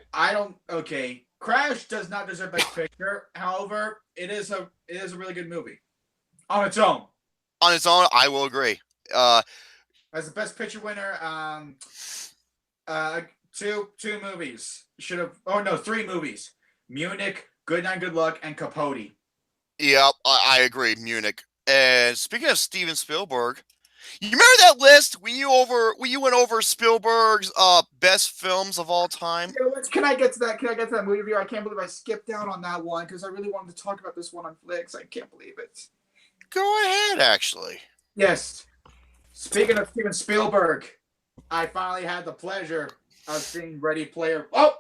Crash does not deserve Best Picture. However, it is a really good movie on its own. On its own, I will agree. As the Best Picture winner, two movies. Should have. Oh no, three movies. Munich, Good Night, Good Luck, and Capote. Yep, I agree. Munich. And speaking of Steven Spielberg, you remember that list when you went over Spielberg's best films of all time? Can I get to that? Can I get to that movie review? I can't believe I skipped out on that one because I really wanted to talk about this one on Flix. I can't believe it. Go ahead, actually. Yes. Speaking of Steven Spielberg, I finally had the pleasure of seeing Ready Player. Oh,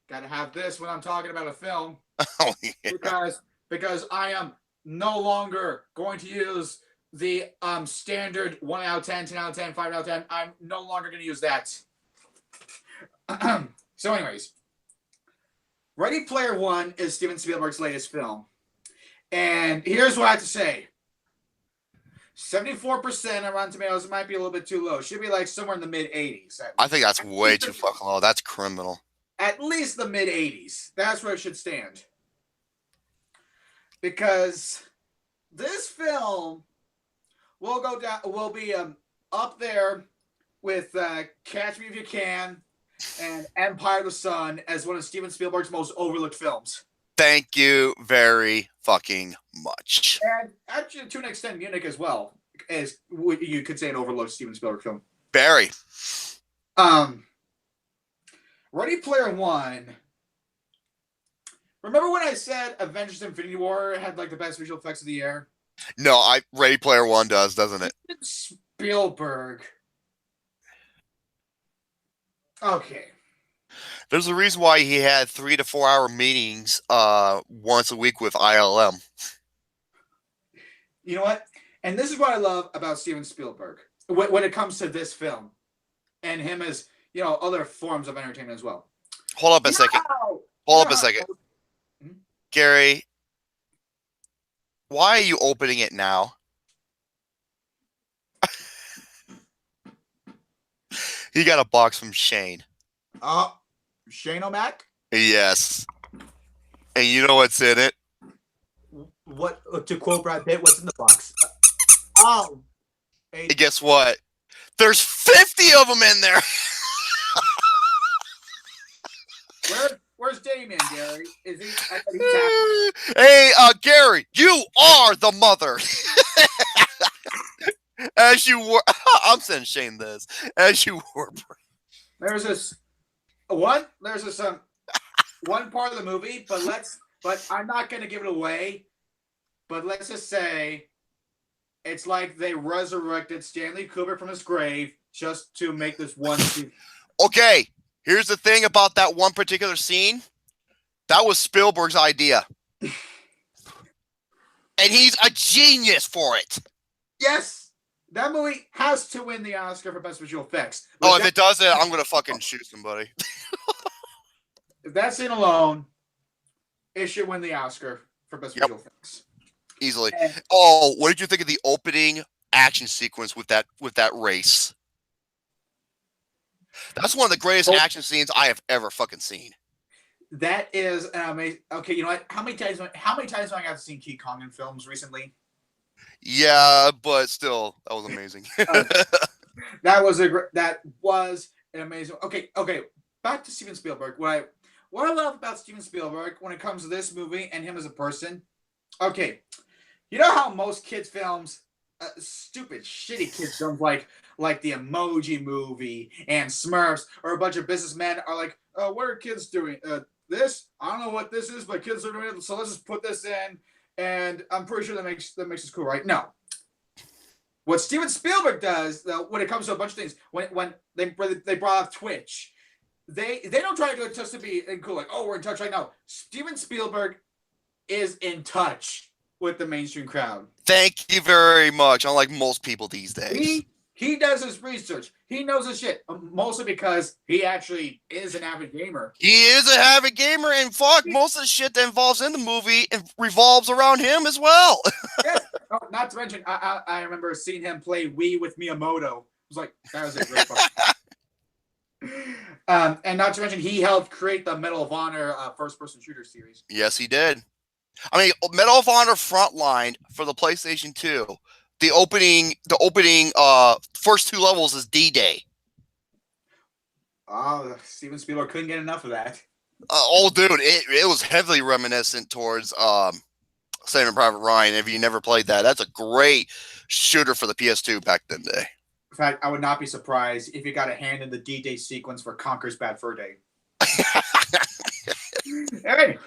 gotta have this when I'm talking about a film. Oh, yeah. Because I am no longer going to use the standard 1 out of 10, 10 out of 10, 5 out of 10. I'm no longer going to use that. So anyways, Ready Player One is Steven Spielberg's latest film. And here's what I have to say. 74% on Rotten Tomatoes might be a little bit too low. Should be like somewhere in the mid-80s. I think that's way too fucking low. That's criminal. At least the mid-80s. That's where it should stand. Because this film will be up there with Catch Me If You Can and Empire of the Sun as one of Steven Spielberg's most overlooked films. Thank you very fucking much. And actually, to an extent, Munich as well, as you could say an overlooked Steven Spielberg film. Barry. Ready Player One. Remember when I said Avengers Infinity War had like the best visual effects of the year? No, Ready Player One does, doesn't it? Spielberg. Okay. There's a reason why he had 3 to 4 hour meetings once a week with ILM. You know what? And this is what I love about Steven Spielberg when it comes to this film and him as, other forms of entertainment as well. Hold up a second. Hold up a second. Gary, why are you opening it now? He got a box from Shane. Shane O'Mac? Yes. And you know what's in it? What, to quote Brad Pitt, what's in the box? Hey, guess what? There's 50 of them in there. Where's Damien, Gary? Is he? Hey, Gary, you are the mother. As you were, I'm sending Shane this. As you were. There's this one part of the movie, but I'm not gonna give it away. But let's just say it's like they resurrected Stanley Kubrick from his grave just to make this one scene. Okay, here's the thing about that one particular scene. That was Spielberg's idea. And he's a genius for it. Yes. That movie has to win the Oscar for Best Visual Effects. If it doesn't, I'm going to fucking shoot somebody. If that scene alone, it should win the Oscar for Best Visual Effects. Easily. What did you think of the opening action sequence with that race? That's one of the greatest action scenes I have ever fucking seen. That is an amazing. Okay, you know what? How many times have I got to see King Kong in films recently? Yeah, but still, that was amazing. That was an amazing. Okay. Back to Steven Spielberg. What I love about Steven Spielberg when it comes to this movie and him as a person. Okay, you know how most kids' films, stupid, shitty kids' films like the Emoji Movie and Smurfs, or a bunch of businessmen are like, what are kids doing? This? I don't know what this is, but kids are doing it, so let's just put this in, and I'm pretty sure that makes us cool, right? No. What Steven Spielberg does, though, when it comes to a bunch of things, when they brought up Twitch, they don't try to do it just to be cool, like, oh, we're in touch right now. Steven Spielberg is in touch with the mainstream crowd. Thank you very much. Unlike most people these days. He does his research. He knows his shit. Mostly because he actually is an avid gamer. He is an avid gamer, and most of the shit that involves in the movie revolves around him as well. Yes. Oh, not to mention, I remember seeing him play Wii with Miyamoto. It was like, that was a great fun. And not to mention, he helped create the Medal of Honor first-person shooter series. Yes, he did. I mean, Medal of Honor Frontline for the PlayStation 2. The opening first 2 levels is D-Day. Oh, Steven Spielberg couldn't get enough of that. Oh, dude, it was heavily reminiscent towards Saving Private Ryan. If you never played that, that's a great shooter for the PS2 back then day. In fact, I would not be surprised if you got a hand in the D-Day sequence for Conker's Bad Fur Day. Anyway,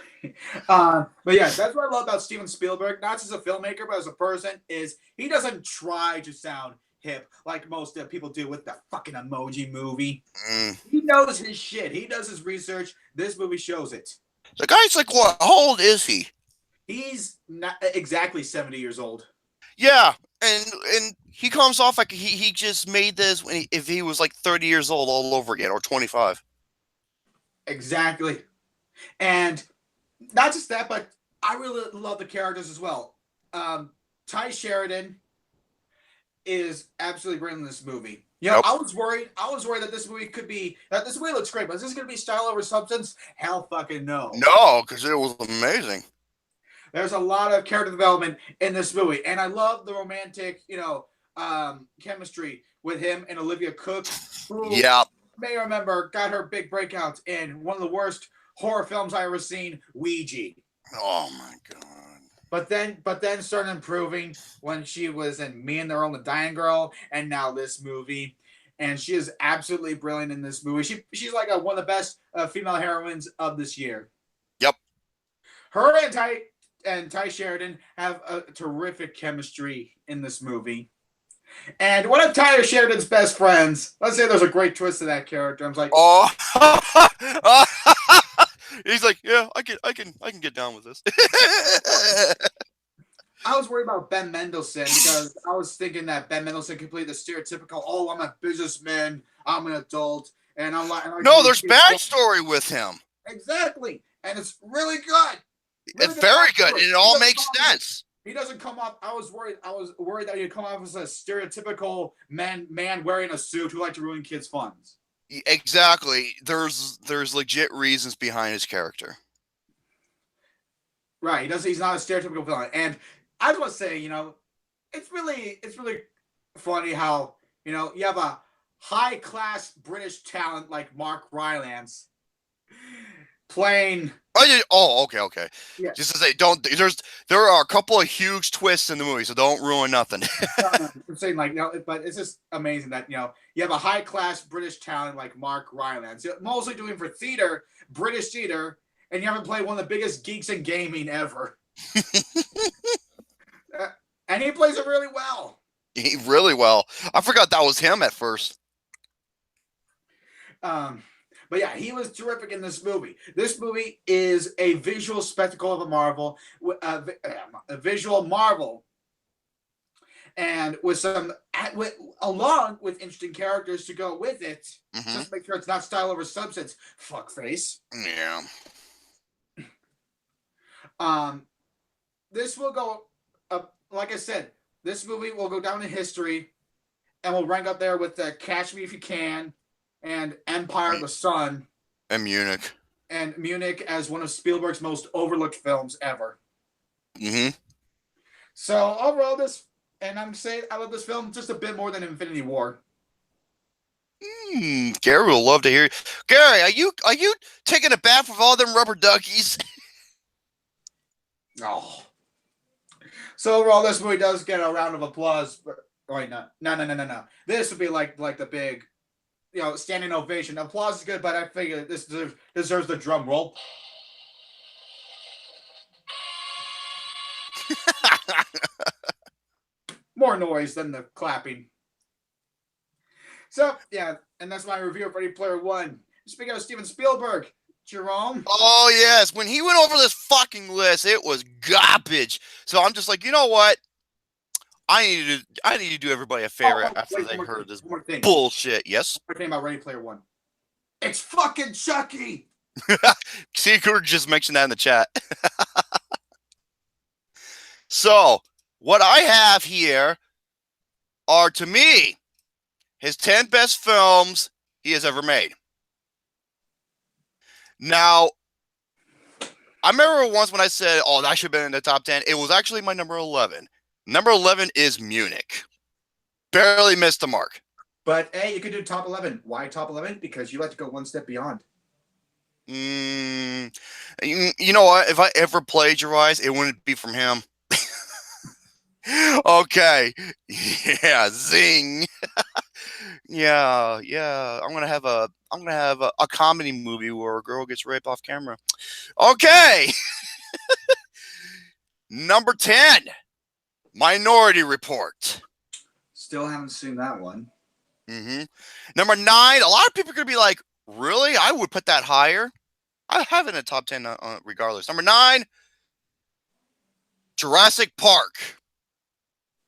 but yeah, that's what I love about Steven Spielberg, not just as a filmmaker, but as a person, is he doesn't try to sound hip like most people do with the fucking Emoji Movie. He knows his shit. He does his research. This movie shows it. The guy's like, what? How old is he? He's not exactly 70 years old. Yeah, and he comes off like he just made this if he was like 30 years old all over again, or 25. Exactly. And not just that, but I really love the characters as well. Ty Sheridan is absolutely brilliant in this movie. You know, Nope. I was worried that this movie looks great, but is this going to be style over substance? Hell fucking no. No, because it was amazing. There's a lot of character development in this movie, and I love the romantic, chemistry with him and Olivia Cook, who Yeah. may remember got her big breakout in one of the worst horror films I ever seen, Ouija. Oh my god. But then started improving when she was in Me and the Earl and the Dying Girl, and now this movie. And she is absolutely brilliant in this movie. She's like one of the best female heroines of this year. Yep. Her and Ty Sheridan have a terrific chemistry in this movie. And one of Ty Sheridan's best friends, let's say there's a great twist to that character. I'm like, oh. He's like, yeah, I can get down with this. I was worried about Ben Mendelsohn because I was thinking that Ben Mendelsohn could play the stereotypical, oh, I'm a businessman, I'm an adult, and I'm like, no, there's backstory with him. Exactly, and it's really good. It's very good, and it all makes sense. He doesn't come off. I was worried that he'd come off as a stereotypical man wearing a suit who liked to ruin kids' funds. Exactly. There's legit reasons behind his character. Right. He's not a stereotypical villain. And I just want to say, it's really funny how, you have a high class British talent like Mark Rylance playing. Oh, okay. Yeah. Just to say, there are a couple of huge twists in the movie, so don't ruin nothing. I'm saying but it's just amazing that, you have a high class British talent like Mark Rylance, mostly doing for British theater, and you haven't played one of the biggest geeks in gaming ever. And he plays it really well. Really well. I forgot that was him at first. But yeah, he was terrific in this movie. This movie is a visual spectacle of a visual marvel, and along with interesting characters to go with it. Mm-hmm. Just make sure it's not style over substance. Fuckface. Yeah. This will go up. Like I said, this movie will go down in history, and will rank up there with Catch Me If You Can and Empire of the Sun. And Munich. And Munich as one of Spielberg's most overlooked films ever. Mm-hmm. So overall, I'm saying I love this film just a bit more than Infinity War. Gary will love to hear you. Gary, are you taking a bath with all them rubber duckies? Oh. So overall, this movie does get a round of applause. But wait, no. This would be like the big, standing ovation. Applause is good, but I figure this deserves the drum roll. More noise than the clapping. So, yeah, and that's my review of Ready Player One. Speaking of Steven Spielberg, Jerome. Oh, yes. When he went over this fucking list, it was garbage. So I'm just like, you know what? I need to do everybody a favor after they heard this bullshit. Yes? One thing about Ready Player One. It's fucking Chucky! See, Kurt just mentioned that in the chat. So, what I have here are, to me, his 10 best films he has ever made. Now, I remember once when I said, oh, that should have been in the top 10. It was actually my number 11. Number 11 is Munich. Barely missed the mark. But hey, you could do top 11. Why top 11? Because you like to go one step beyond. You know what? If I ever plagiarize, it wouldn't be from him. Okay. Yeah, zing. Yeah. I'm gonna have a comedy movie where a girl gets raped off camera. Okay. Number 10, Minority Report. Still haven't seen that one. Number 9, a lot of people are gonna be like, really? I would put that higher. I have it in the top 10 regardless. Number 9, Jurassic Park.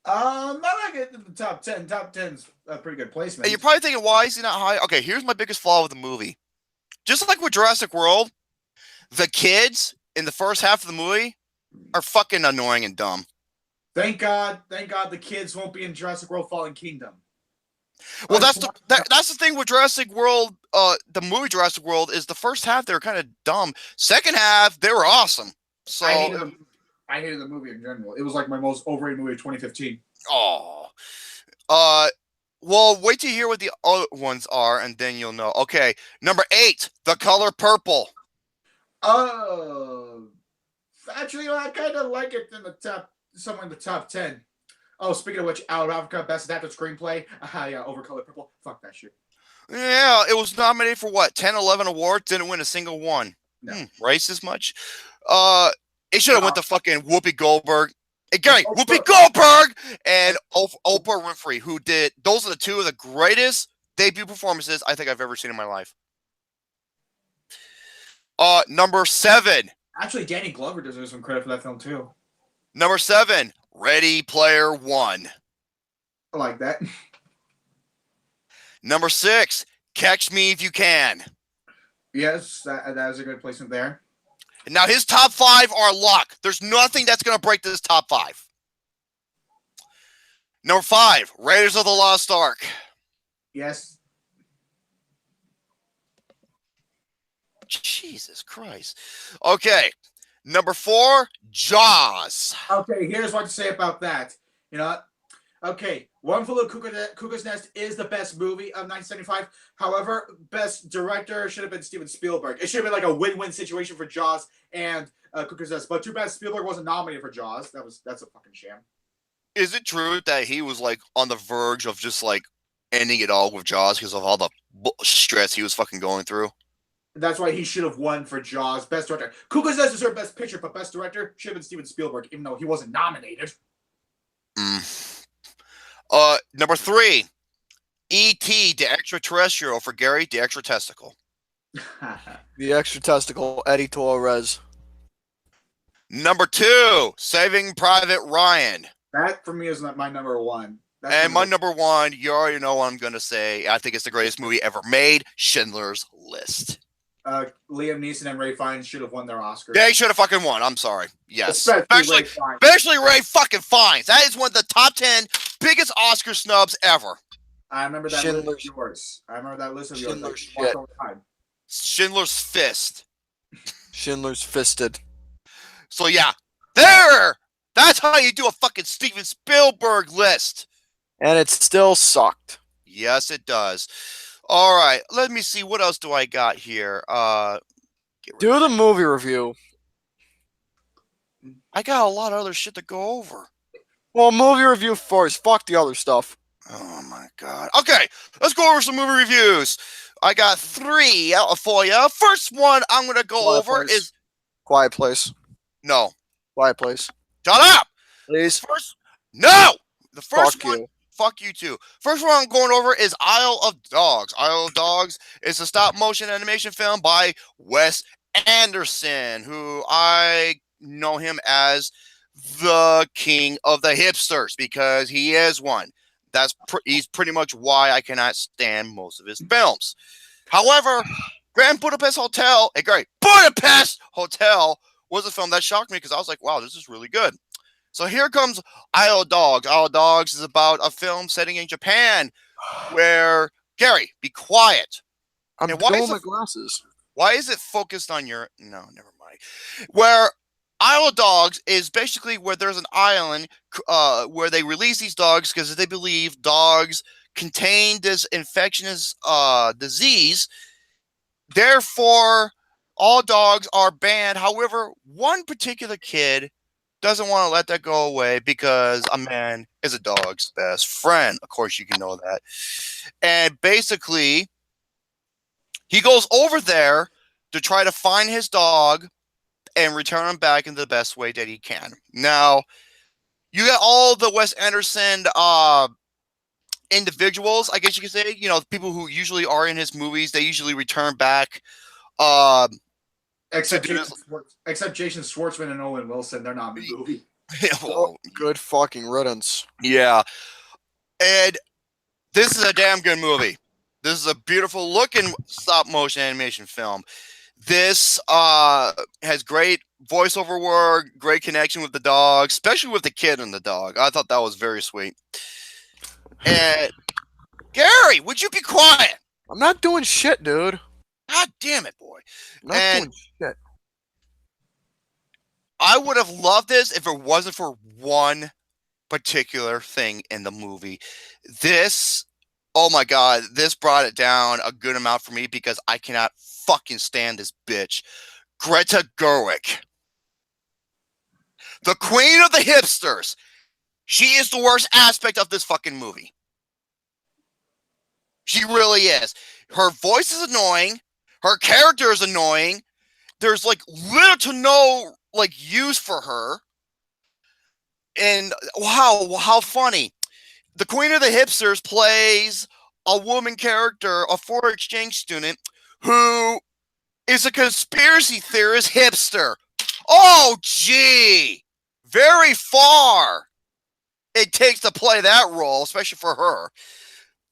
Not like it in the top 10. Top 10's a pretty good placement. And you're probably thinking, why is he not high? Okay, here's my biggest flaw with the movie. Just like with Jurassic World, the kids in the first half of the movie are fucking annoying and dumb. Thank God the kids won't be in Jurassic World Fallen Kingdom. Well, that's the thing with Jurassic World. The movie Jurassic World is the first half they were kind of dumb. Second half they were awesome. So I hated the movie in general. It was like my most overrated movie of 2015. Oh, well, wait till you hear what the other ones are, and then you'll know. Okay, number 8, The Color Purple. Actually, I kind of like it in the top, somewhere in the top 10. Oh, speaking of which, Out of Africa, Best Adapted Screenplay. Yeah, over Color Purple. Fuck that shit. Yeah, it was nominated for what, 10, 11 awards, didn't win a single one. No. Racist much? It should have went to fucking Whoopi Goldberg. Hey, Gary, Whoopi Goldberg and Oprah Winfrey, who did, those are the two of the greatest debut performances I think I've ever seen in my life. Number 7. Actually, Danny Glover deserves some credit for that film, too. Number 7, Ready Player One. I like that. Number 6, Catch Me If You Can. Yes, that is a good placement there. Now, his top 5 are locked. There's nothing that's going to break this top 5. Number 5, Raiders of the Lost Ark. Yes. Jesus Christ. Okay. Number 4, Jaws. Okay, here's what to say about that. You know, okay, One Flew Over Cuckoo's Nest is the best movie of 1975. However, best director should have been Steven Spielberg. It should have been like a win-win situation for Jaws and Cuckoo's Nest. But too bad Spielberg wasn't nominated for Jaws. That's a fucking sham. Is it true that he was like on the verge of just like ending it all with Jaws because of all the stress he was fucking going through? That's why he should have won for Jaws. Best director. Cuckoo's Nest deserved best picture, but best director should have been Steven Spielberg, even though he wasn't nominated. Number 3, E.T. the Extraterrestrial for Gary, the Extra Testicle. The Extra Testicle, Eddie Torres. Number 2, Saving Private Ryan. That for me is not my number 1. And my number 1, you already know what I'm going to say. I think it's the greatest movie ever made, Schindler's List. Liam Neeson and Ray Fiennes should have won their Oscars. They should have fucking won. I'm sorry. Yes. Especially Ray fucking Fiennes. That is one of the top 10 biggest Oscar snubs ever. I remember that list of yours. I remember that list of yours. Schindler's Fist. Schindler's Fisted. So yeah, there. That's how you do a fucking Steven Spielberg list. And it still sucked. Yes, it does. All right, let me see. What else do I got here? Do the movie review. I got a lot of other shit to go over. Well, movie review first. Fuck the other stuff. Oh my god. Okay, let's go over some movie reviews. I got 3 for you. First one I'm gonna go over is Quiet Place. No. Quiet Place. Shut up! Please. No! The first Fuck one. you. Fuck you too. First one I'm going over is Isle of Dogs. Isle of Dogs is a stop motion animation film by Wes Anderson, who I know him as the king of the hipsters because he is one. He's pretty much why I cannot stand most of his films. However, Grand Budapest Hotel, a great Budapest Hotel, was a film that shocked me because I was like, wow, this is really good. So here comes Isle of Dogs. Isle of Dogs is about a film setting in Japan where, Gary, be quiet. I'm doing my glasses. Why is it focused on your... No, never mind. Where Isle of Dogs is basically where there's an island where they release these dogs because they believe dogs contain this infectious disease. Therefore, all dogs are banned. However, one particular kid doesn't want to let that go away because a man is a dog's best friend. Of course, you can know that. And basically, he goes over there to try to find his dog and return him back in the best way that he can. Now, you got all the Wes Anderson individuals, I guess you could say, people who usually are in his movies, they usually return back. Except Jason Schwartzman and Owen Wilson, they're not in the movie. Oh, good fucking riddance. Yeah. And this is a damn good movie. This is a beautiful looking stop motion animation film. This has great voiceover work, great connection with the dog, especially with the kid and the dog. I thought that was very sweet. And Gary, would you be quiet? I'm not doing shit, dude. God damn it, boy. I'm not doing shit. I would have loved this if it wasn't for one particular thing in the movie. This, oh my God, this brought it down a good amount for me because I cannot fucking stand this bitch. Greta Gerwig. The queen of the hipsters. She is the worst aspect of this fucking movie. She really is. Her voice is annoying. Her character is annoying. There's like little to no like use for her. And wow, how funny. The queen of the hipsters plays a woman character, a foreign exchange student who is a conspiracy theorist hipster. Oh, gee. Very far it takes to play that role, especially for her.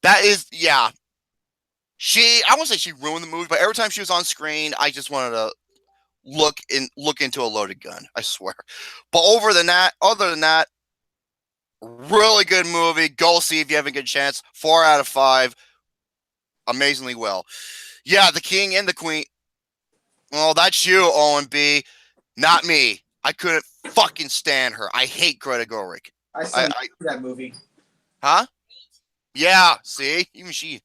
That is, yeah. I won't say she ruined the movie, but every time she was on screen, I just wanted to look into a loaded gun. I swear. But other than that, really good movie. Go see if you have a good chance. 4 out of 5. Amazingly well. Yeah, the king and the queen. Well, that's you, Owen B. Not me. I couldn't fucking stand her. I hate Greta Gerwig. I saw that movie. Huh? Yeah, see? Even she.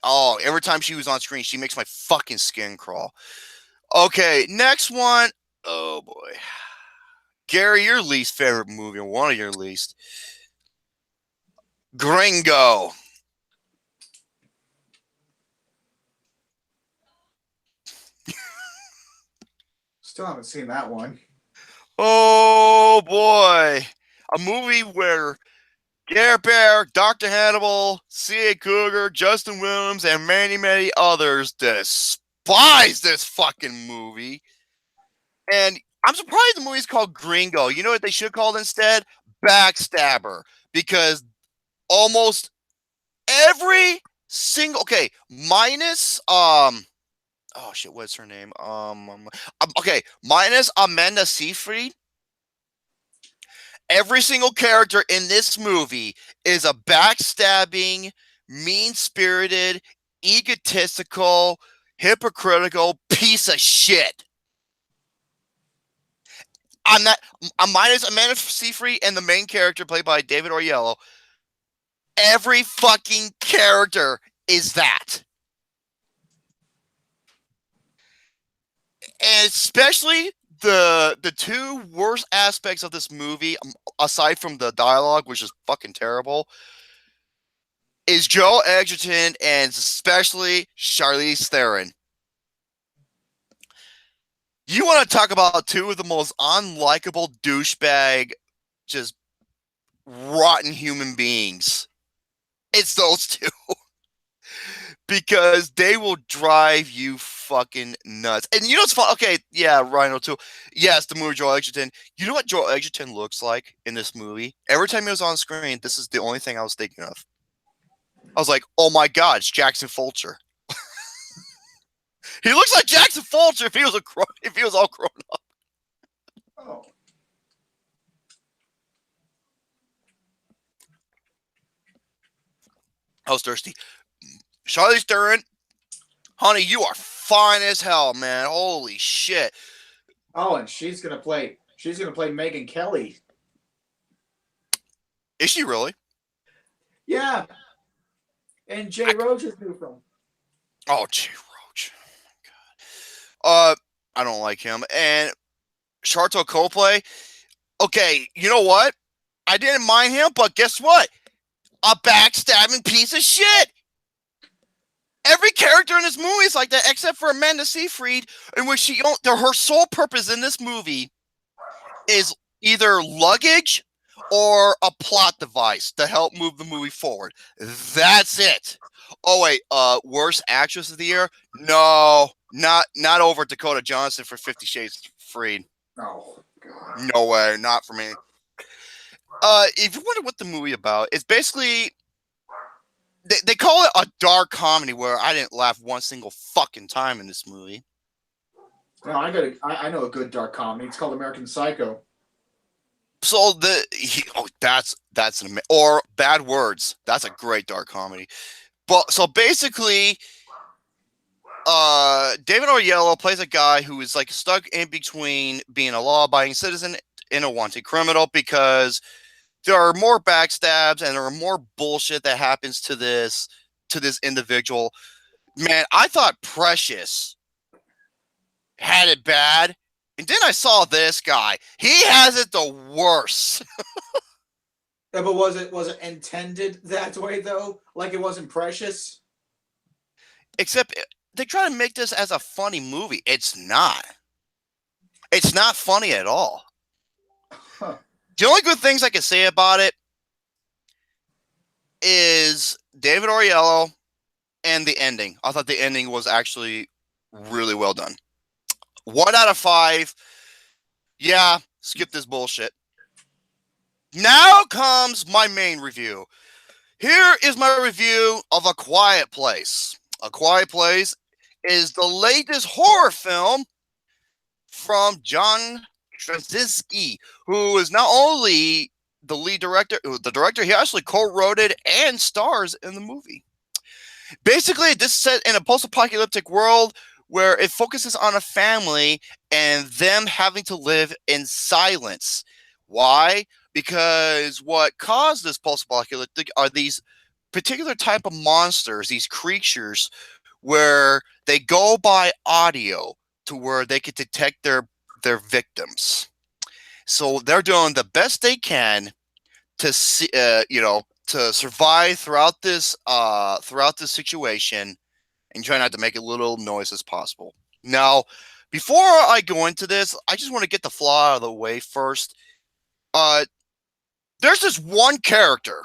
Oh, every time she was on screen, she makes my fucking skin crawl. Okay, next one. Oh, boy. Gary, your least favorite movie, or one of your least. Gringo. Still haven't seen that one. Oh, boy. A movie where Garrett Bear, Dr. Hannibal, C.A. Cougar, Justin Williams, and many, many others despise this fucking movie. And I'm surprised the movie's called Gringo. You know what they should call it instead? Backstabber. Because almost every single... Okay, minus... oh, shit, what's her name? Okay, minus Amanda Seyfried. Every single character in this movie is a backstabbing, mean-spirited, egotistical, hypocritical piece of shit. I'm minus Amanda Seyfried and the main character played by David Oyelowo. Every fucking character is that. And especially the two worst aspects of this movie, aside from the dialogue, which is fucking terrible, is Joel Edgerton and especially Charlize Theron. You want to talk about two of the most unlikable douchebag, just rotten human beings. It's those two. Because they will drive you fucking nuts. And you know what's fun? Okay, yeah, Rhino too. Yes, the movie Joel Edgerton. You know what Joel Edgerton looks like in this movie? Every time he was on screen, this is the only thing I was thinking of. I was like, oh my God, it's Jackson Fulcher. He looks like Jackson Fulcher if he was all grown up. Oh. I was thirsty. Charlize Theron, honey, you are fine as hell, man. Holy shit. Oh, and she's gonna play Megyn Kelly. Is she really? Yeah. And Jay Roach's new film. Oh, Jay Roach. I don't like him. And Sharto Copley. Okay, you know what? I didn't mind him, but guess what? A backstabbing piece of shit. Every character in this movie is like that, except for Amanda Seyfried, in which her sole purpose in this movie is either luggage or a plot device to help move the movie forward. That's it. Oh wait, worst actress of the year? No, not over Dakota Johnson for 50 Shades Freed. Oh God. No way, not for me. If you wonder what the movie about, it's basically they call it a dark comedy where I didn't laugh one single fucking time in this movie. No, I know a good dark comedy. It's called American Psycho. So that's or Bad Words. That's a great dark comedy. But so basically, David Oyelowo plays a guy who is like stuck in between being a law-abiding citizen and a wanted criminal because there are more backstabs and there are more bullshit that happens to this individual. Man, I thought Precious had it bad, and then I saw this guy. He has it the worst. Yeah, but was it intended that way though? Like it wasn't Precious? Except they try to make this as a funny movie. It's not. It's not funny at all. Huh. The only good things I can say about it is David Oyelowo and the ending. I thought the ending was actually really well done. 1 out of 5. Yeah, skip this bullshit. Now comes my main review. Here is my review of A Quiet Place. A Quiet Place is the latest horror film from John Straczynski, who is not only the lead director, he actually co-wrote it and stars in the movie. Basically, this is set in a post-apocalyptic world where it focuses on a family and them having to live in silence. Why? Because what caused this post-apocalyptic are these particular type of monsters, these creatures, where they go by audio to where they can detect their victims. So they're doing the best they can to see, to survive throughout this situation and try not to make a little noise as possible. Now, before I go into this, I just want to get the flaw out of the way first. There's this one character.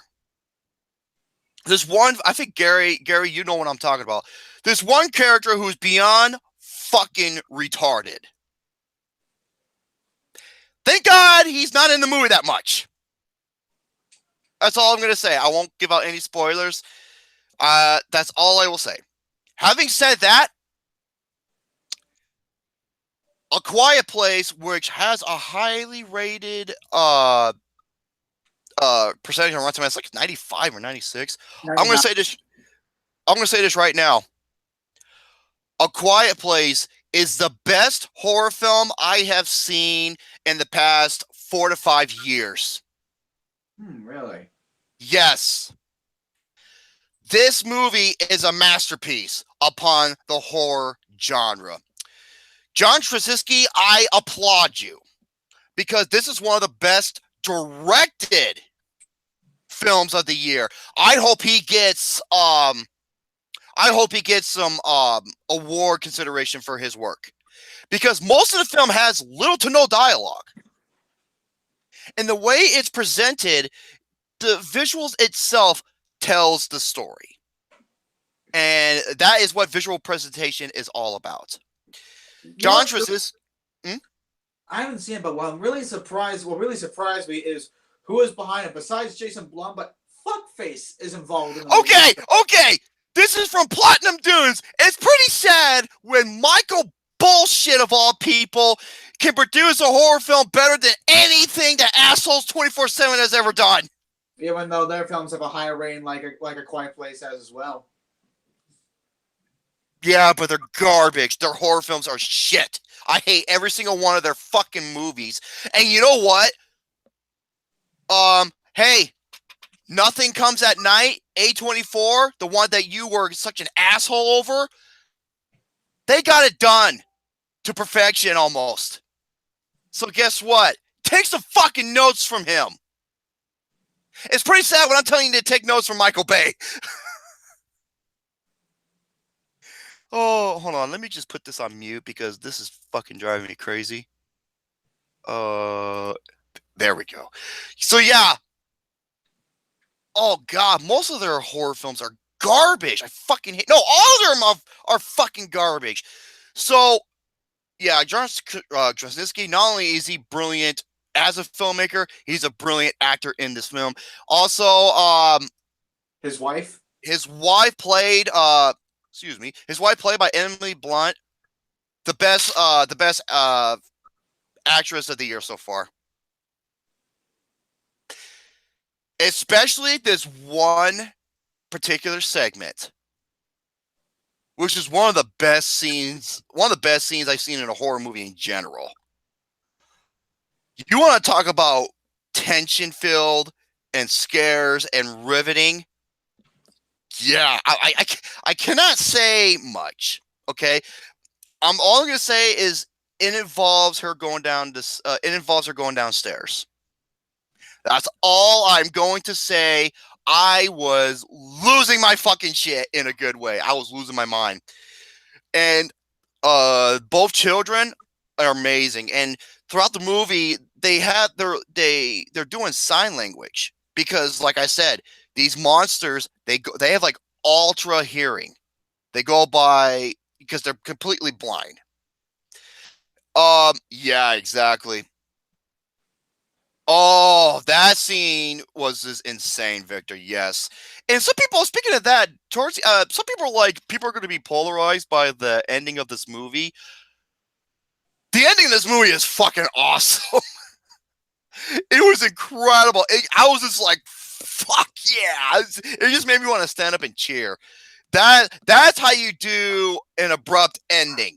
I think Gary, you know what I'm talking about. This one character who's beyond fucking retarded. Thank God he's not in the movie that much. That's all I'm going to say. I won't give out any spoilers. That's all I will say. Having said that, A Quiet Place, which has a highly rated percentage on Rotten Tomatoes, like 95 or 96. 99. I'm going to say this right now. A Quiet Place is the best horror film I have seen in the past 4 to 5 years. Really? Yes. This movie is a masterpiece upon the horror genre. John Straczynski, I applaud you because this is one of the best directed films of the year. I hope he gets some award consideration for his work because most of the film has little to no dialogue. And the way it's presented, the visuals itself tells the story. And that is what visual presentation is all about. John Straczynski. I haven't seen it, but what really surprised me is who is behind it besides Jason Blum, but Fuckface is involved in the movie. Okay. This is from Platinum Dunes. It's pretty sad when Michael Bullshit of all people can produce a horror film better than anything that Assholes 24/7 has ever done. Even though their films have a higher rating, like a Quiet Place has as well. Yeah, but they're garbage. Their horror films are shit. I hate every single one of their fucking movies. And you know what? Hey, Nothing Comes at Night, A24, the one that you were such an asshole over, they got it done to perfection almost. So guess what? Take some fucking notes from him. It's pretty sad when I'm telling you to take notes from Michael Bay. Oh, hold on. Let me just put this on mute because this is fucking driving me crazy. There we go. So yeah. Oh god, most of their horror films are garbage. I fucking hate. No, all of them are fucking garbage. So yeah, John Krasinski, not only is he brilliant as a filmmaker, he's a brilliant actor in this film. Also, His wife played his wife played by Emily Blunt, the best actress of the year so far. Especially this one particular segment, which is one of the best scenes I've seen in a horror movie in general. You want to talk about tension-filled and scares and riveting? Yeah, I cannot say much. Okay, all I'm gonna say is it involves her going downstairs. That's all I'm going to say. I was losing my fucking shit in a good way. I was losing my mind. And both children are amazing. And throughout the movie, they're doing sign language because, like I said, these monsters they have like ultra hearing. They go by because they're completely blind. Yeah, exactly. Oh, that scene was just insane, Victor. Yes. And some people, speaking of that, some people are like, people are going to be polarized by the ending of this movie. The ending of this movie is fucking awesome. It was incredible. I was just like, fuck yeah. It just made me want to stand up and cheer. That's how you do an abrupt ending.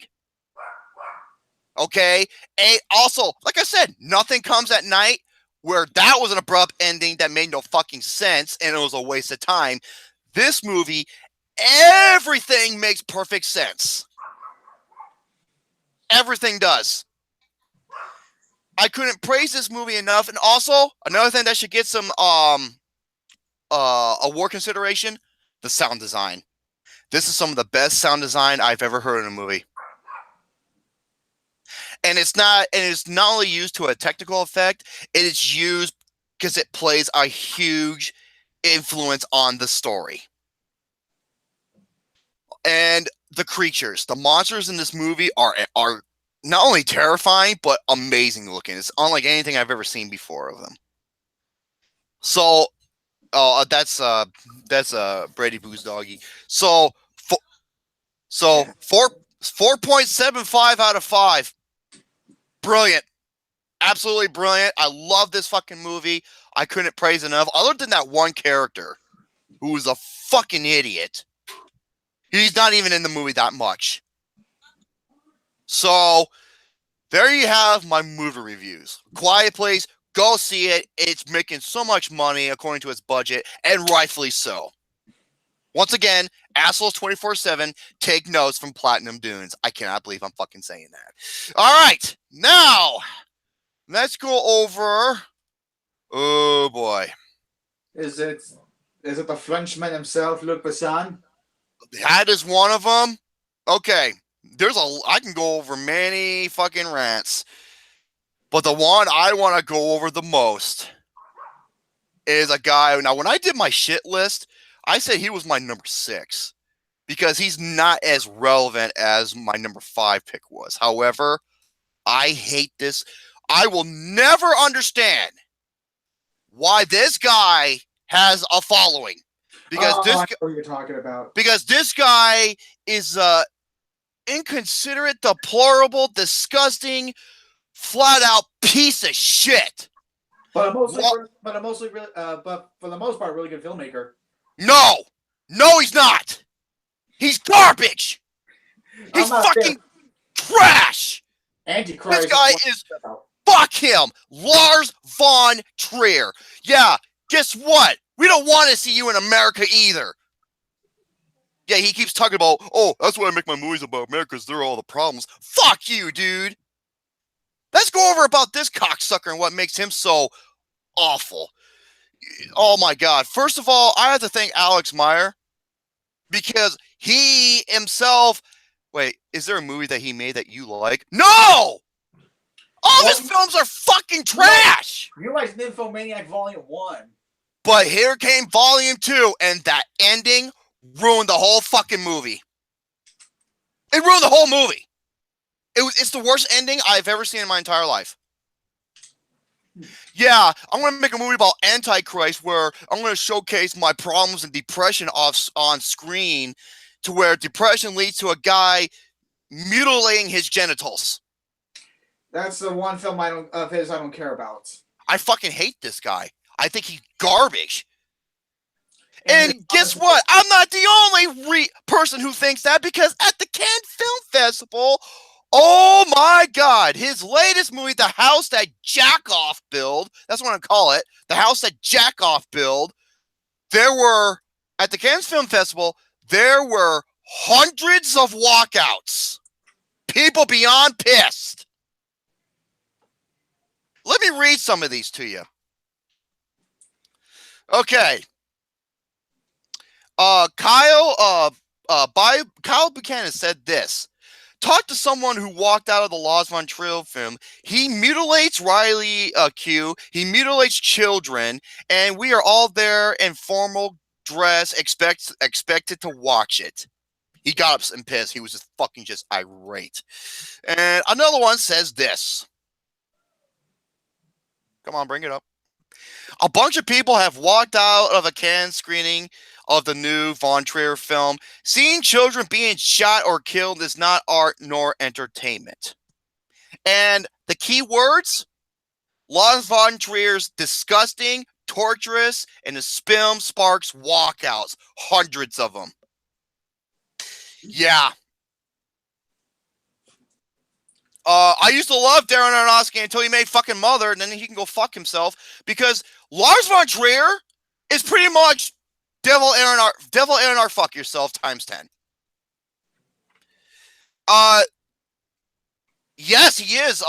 Okay? And also, like I said, Nothing Comes at Night, where that was an abrupt ending that made no fucking sense and it was a waste of time. This movie, everything makes perfect sense. Everything does. I couldn't praise this movie enough. And also, another thing that should get some award consideration, the sound design. This is some of the best sound design I've ever heard in a movie. And it's not only used to a technical effect, it is used because it plays a huge influence on the story. And the creatures, the monsters in this movie are not only terrifying, but amazing looking. It's unlike anything I've ever seen before of them. So, that's Brady Boo's doggy. So 4.75 out of 5. Brilliant. Absolutely brilliant. I love this fucking movie. I couldn't praise enough. Other than that one character who was a fucking idiot. He's not even in the movie that much. So, there you have my movie reviews. Quiet Place, go see it. It's making so much money according to its budget, and rightfully so. Once again, assholes 24/7, take notes from Platinum Dunes. I cannot believe I'm fucking saying that. All right, now let's go over. Oh boy, is it the Frenchman himself, Luc Besson? that is one of them. Okay, I can go over many fucking rants, but the one I want to go over the most is a guy. Now, when I did my shit list, I said he was my number 6 because he's not as relevant as my number 5 pick was. However, I hate this. I will never understand why this guy has a following. Because I know what you're talking about. Because this guy is inconsiderate, deplorable, disgusting, flat out piece of shit. But for the most part, really good filmmaker. No, he's not. He's garbage. He's fucking trash. Antichrist. This guy is. Fuck him, Lars von Trier. Yeah, guess what? We don't want to see you in America either. Yeah, he keeps talking about, oh, that's why I make my movies about America, because they're all the problems. Fuck you, dude. Let's go over about this cocksucker and what makes him so awful. Oh my God. First of all, I have to thank Alex Meyer because he himself. Wait, is there a movie that he made that you like? No! All his films are fucking trash! You like Nymphomaniac Volume 1. But here came Volume 2, and that ending ruined the whole fucking movie. It ruined the whole movie. It's the worst ending I've ever seen in my entire life. Yeah, I'm going to make a movie about Antichrist where I'm going to showcase my problems and depression on screen to where depression leads to a guy mutilating his genitals. That's the one film of his I don't care about. I fucking hate this guy. I think he's garbage. And guess what? I'm not the only person who thinks that because at the Cannes Film Festival, oh my God, his latest movie, The House That Jack-Off Built, that's what I call it, The House That Jack-Off Built, at the Cannes Film Festival, there were hundreds of walkouts. People beyond pissed. Let me read some of these to you. Okay. Kyle Buchanan said this. Talk to someone who walked out of the Lars von Trier film. He mutilates Riley Q. He mutilates children, and we are all there in formal dress, expected to watch it. He got up and pissed. He was just irate. And another one says this. Come on, bring it up. A bunch of people have walked out of a Cannes screening of the new Von Trier film. Seeing children being shot or killed is not art nor entertainment. And the key words, Lars von Trier's disgusting, torturous, and his film sparks walkouts. Hundreds of them. Yeah. I used to love Darren Aronofsky until he made fucking Mother, and then he can go fuck himself because Lars von Trier is pretty much Devil Aaron Art fuck yourself times 10. Yes, he is,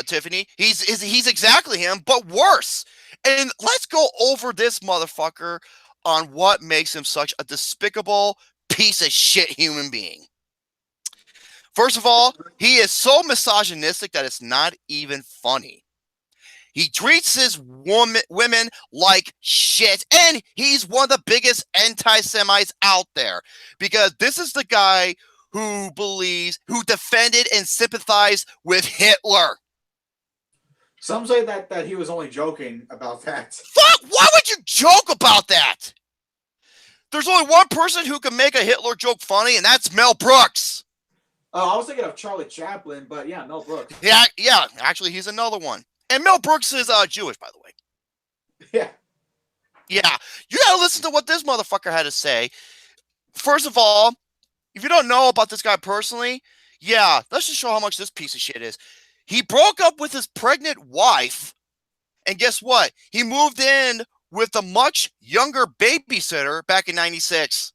Tiffany. He's exactly him, but worse. And let's go over this motherfucker on what makes him such a despicable piece of shit human being. First of all, he is so misogynistic that it's not even funny. He treats his women like shit, and he's one of the biggest anti-Semites out there because this is the guy who defended and sympathized with Hitler. Some say that he was only joking about that. Fuck! Why would you joke about that? There's only one person who can make a Hitler joke funny, and that's Mel Brooks. Oh, I was thinking of Charlie Chaplin, but yeah, Mel Brooks. Yeah, actually, he's another one. And Mel Brooks is Jewish, by the way. Yeah. Yeah, you gotta listen to what this motherfucker had to say. First of all, if you don't know about this guy personally, yeah, let's just show how much this piece of shit is. He broke up with his pregnant wife, and guess what? He moved in with a much younger babysitter back in '96.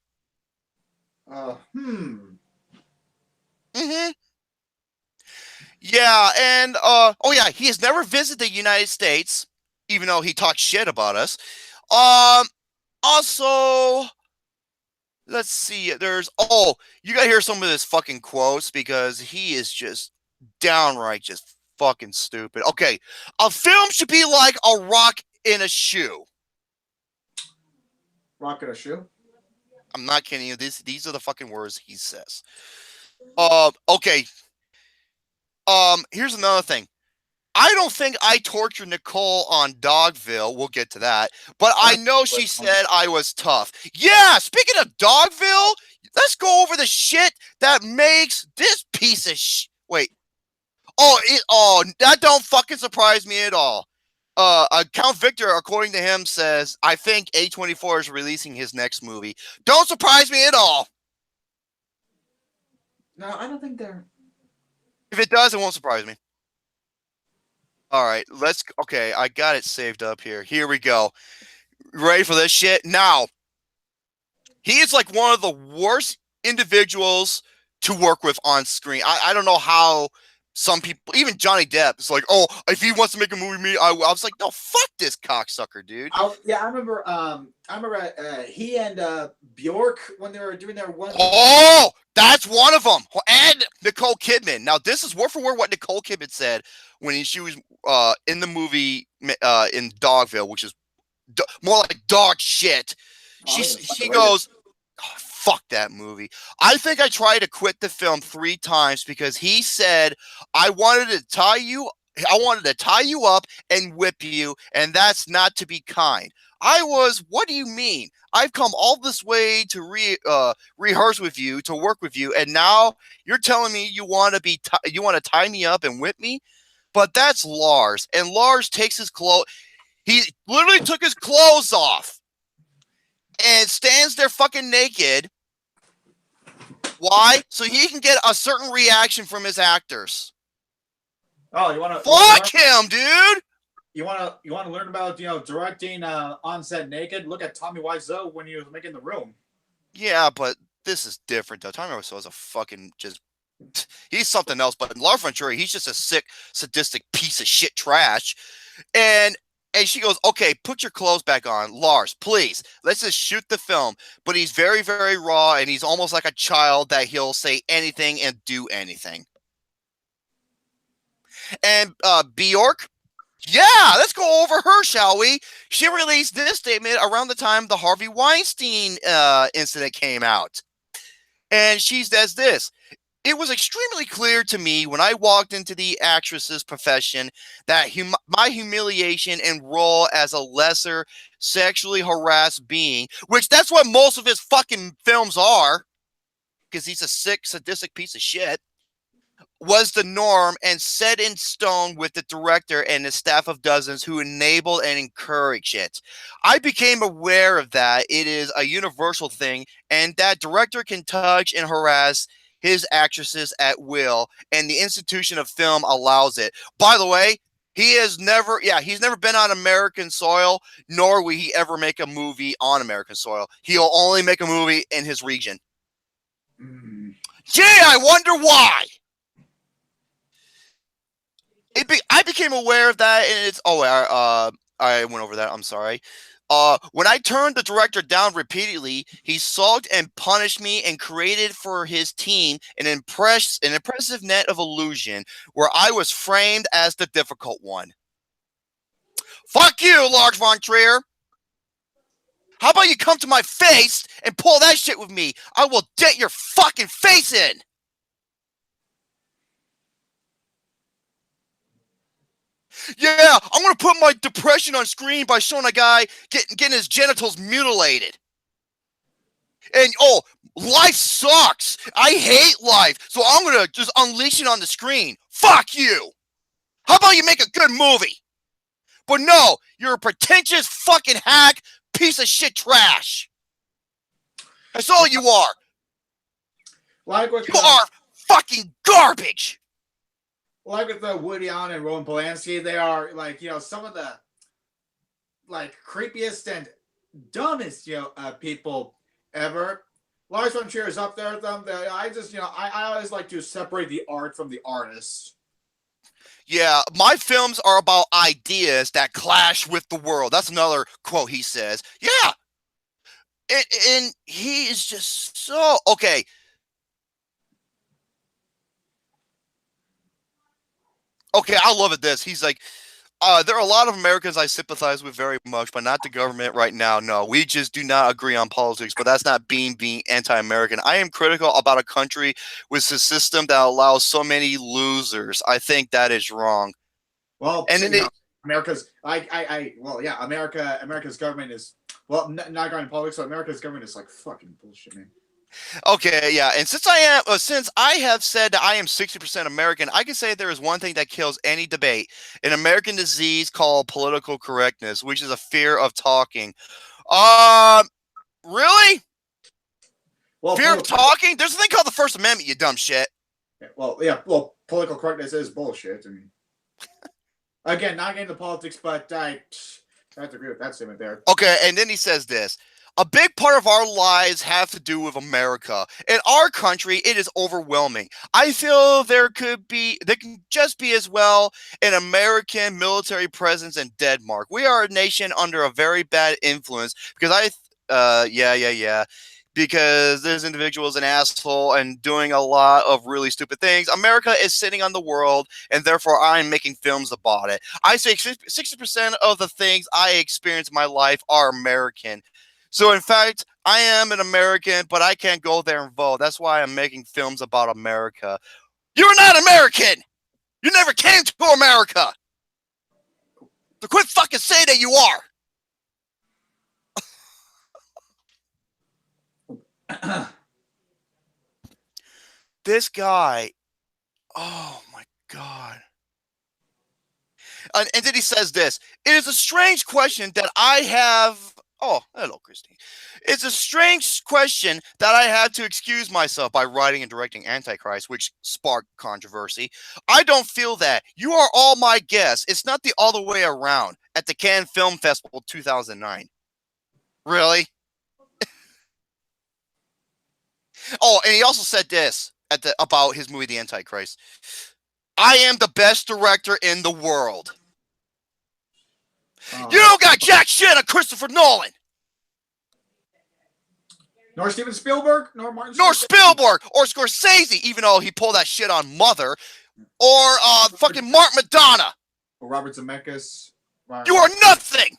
Yeah, and oh yeah, he has never visited the United States, even though he talks shit about us. Also, let's see. You gotta hear some of his fucking quotes because he is just downright just fucking stupid. Okay, a film should be like a rock in a shoe. Rock in a shoe? I'm not kidding you. These are the fucking words he says. Okay. Here's another thing. I don't think I tortured Nicole on Dogville. We'll get to that. But I know she said I was tough. Yeah, speaking of Dogville, let's go over the shit that makes this piece of wait. That don't fucking surprise me at all. Count Victor, according to him, says, I think A24 is releasing his next movie. Don't surprise me at all. No, I don't think they're... If it does, it won't surprise me. All right, okay, I got it saved up here. Here we go. ready for this shit? Now, he is like one of the worst individuals to work with on screen. I don't know how some people, even Johnny Depp, is like, oh, if he wants to make a movie with me, I was like, no, fuck this cocksucker, dude. Yeah, I remember. He and Bjork when they were doing their one. Oh, that's one of them. And Nicole Kidman. Now, this is word for word what Nicole Kidman said when she was in the movie in Dogville, which is more like dog shit. She goes, oh, fuck that movie. I think I tried to quit the film 3 times because he said I wanted to tie you up and whip you, and that's not to be kind. What do you mean? I've come all this way to rehearse with you, to work with you, and now you're telling me you want to tie me up and whip me? But that's Lars, and Lars takes his clothes. He literally took his clothes off and stands there fucking naked. Why? So he can get a certain reaction from his actors. Oh, you want to fuck him, dude? You want to learn about directing on set naked? Look at Tommy Wiseau when he was making The Room. Yeah, but this is different though. Tommy Wiseau is a fucking he's something else. But Lars von Trier, he's just a sick, sadistic piece of shit trash. And she goes, okay, put your clothes back on. Lars, please, let's just shoot the film. But he's very, very raw, and he's almost like a child that he'll say anything and do anything. And Bjork, yeah, let's go over her, shall we? She released this statement around the time the Harvey Weinstein incident came out. And she says this: it was extremely clear to me when I walked into the actress's profession that my humiliation and role as a lesser sexually harassed being, which that's what most of his fucking films are, because he's a sick, sadistic piece of shit, was the norm and set in stone with the director and the staff of dozens who enabled and encouraged it. I became aware of that. It is a universal thing, and that director can touch and harass his actresses at will, and the institution of film allows it. By the way, he's never been on American soil, nor will he ever make a movie on American soil. He'll only make a movie in his region. Gee, I wonder why. I became aware of that, and it's I went over that. I'm sorry. When I turned the director down repeatedly, he sulked and punished me and created for his team an impressive net of illusion where I was framed as the difficult one. Fuck you, Lars von Trier. How about you come to my face and pull that shit with me? I will dent your fucking face in. Yeah, I'm going to put my depression on screen by showing a guy getting his genitals mutilated. And, life sucks. I hate life. So I'm going to just unleash it on the screen. Fuck you. How about you make a good movie? But no, you're a pretentious fucking hack piece of shit trash. That's all you are. You are fucking garbage. Like with Woody Allen and Roman Polanski, they are some of the creepiest and dumbest people ever. Lars von Trier is up there with them. I always like to separate the art from the artist. Yeah, my films are about ideas that clash with the world. That's another quote he says. Yeah, and he is just so okay. Okay, I love it. He's like, there are a lot of Americans I sympathize with very much, but not the government right now. No, we just do not agree on politics, but that's not being anti-American. I am critical about a country with a system that allows so many losers. I think that is wrong. Well, and America's, America's government is, not going politics, so America's government is like fucking bullshit, man. Okay, yeah, and since I have said that I am 60% American, I can say there is one thing that kills any debate: an American disease called political correctness, which is a fear of talking. Really? Well, fear of talking? There's a thing called the First Amendment, you dumb shit. Well, political correctness is bullshit. I mean, again, not getting into politics, but I have to agree with that statement there. Okay, and then he says this. A big part of our lives have to do with America. In our country, it is overwhelming. I feel there can just be as well an American military presence in Denmark. We are a nation under a very bad influence because because this individual is an asshole and doing a lot of really stupid things. America is sitting on the world, and therefore I'm making films about it. I say 60% of the things I experience in my life are American. So, in fact, I am an American, but I can't go there and vote. That's why I'm making films about America. You're not American! You never came to America! So quit fucking saying that you are! This guy, oh my God. And then he says this. It is a strange question that I have. Oh, hello, Christine. It's a strange question that I had to excuse myself by writing and directing Antichrist, which sparked controversy. I don't feel that. You are all my guests. It's not the other way around at the Cannes Film Festival 2009. Really? Oh, and he also said this about his movie, The Antichrist. I am the best director in the world. You don't got jack shit on Christopher Nolan. Nor Steven Spielberg, nor Martin Nor Scorsese. Spielberg, or Scorsese, even though he pulled that shit on Mother, or fucking Mark Madonna. Or Robert Zemeckis. You are nothing.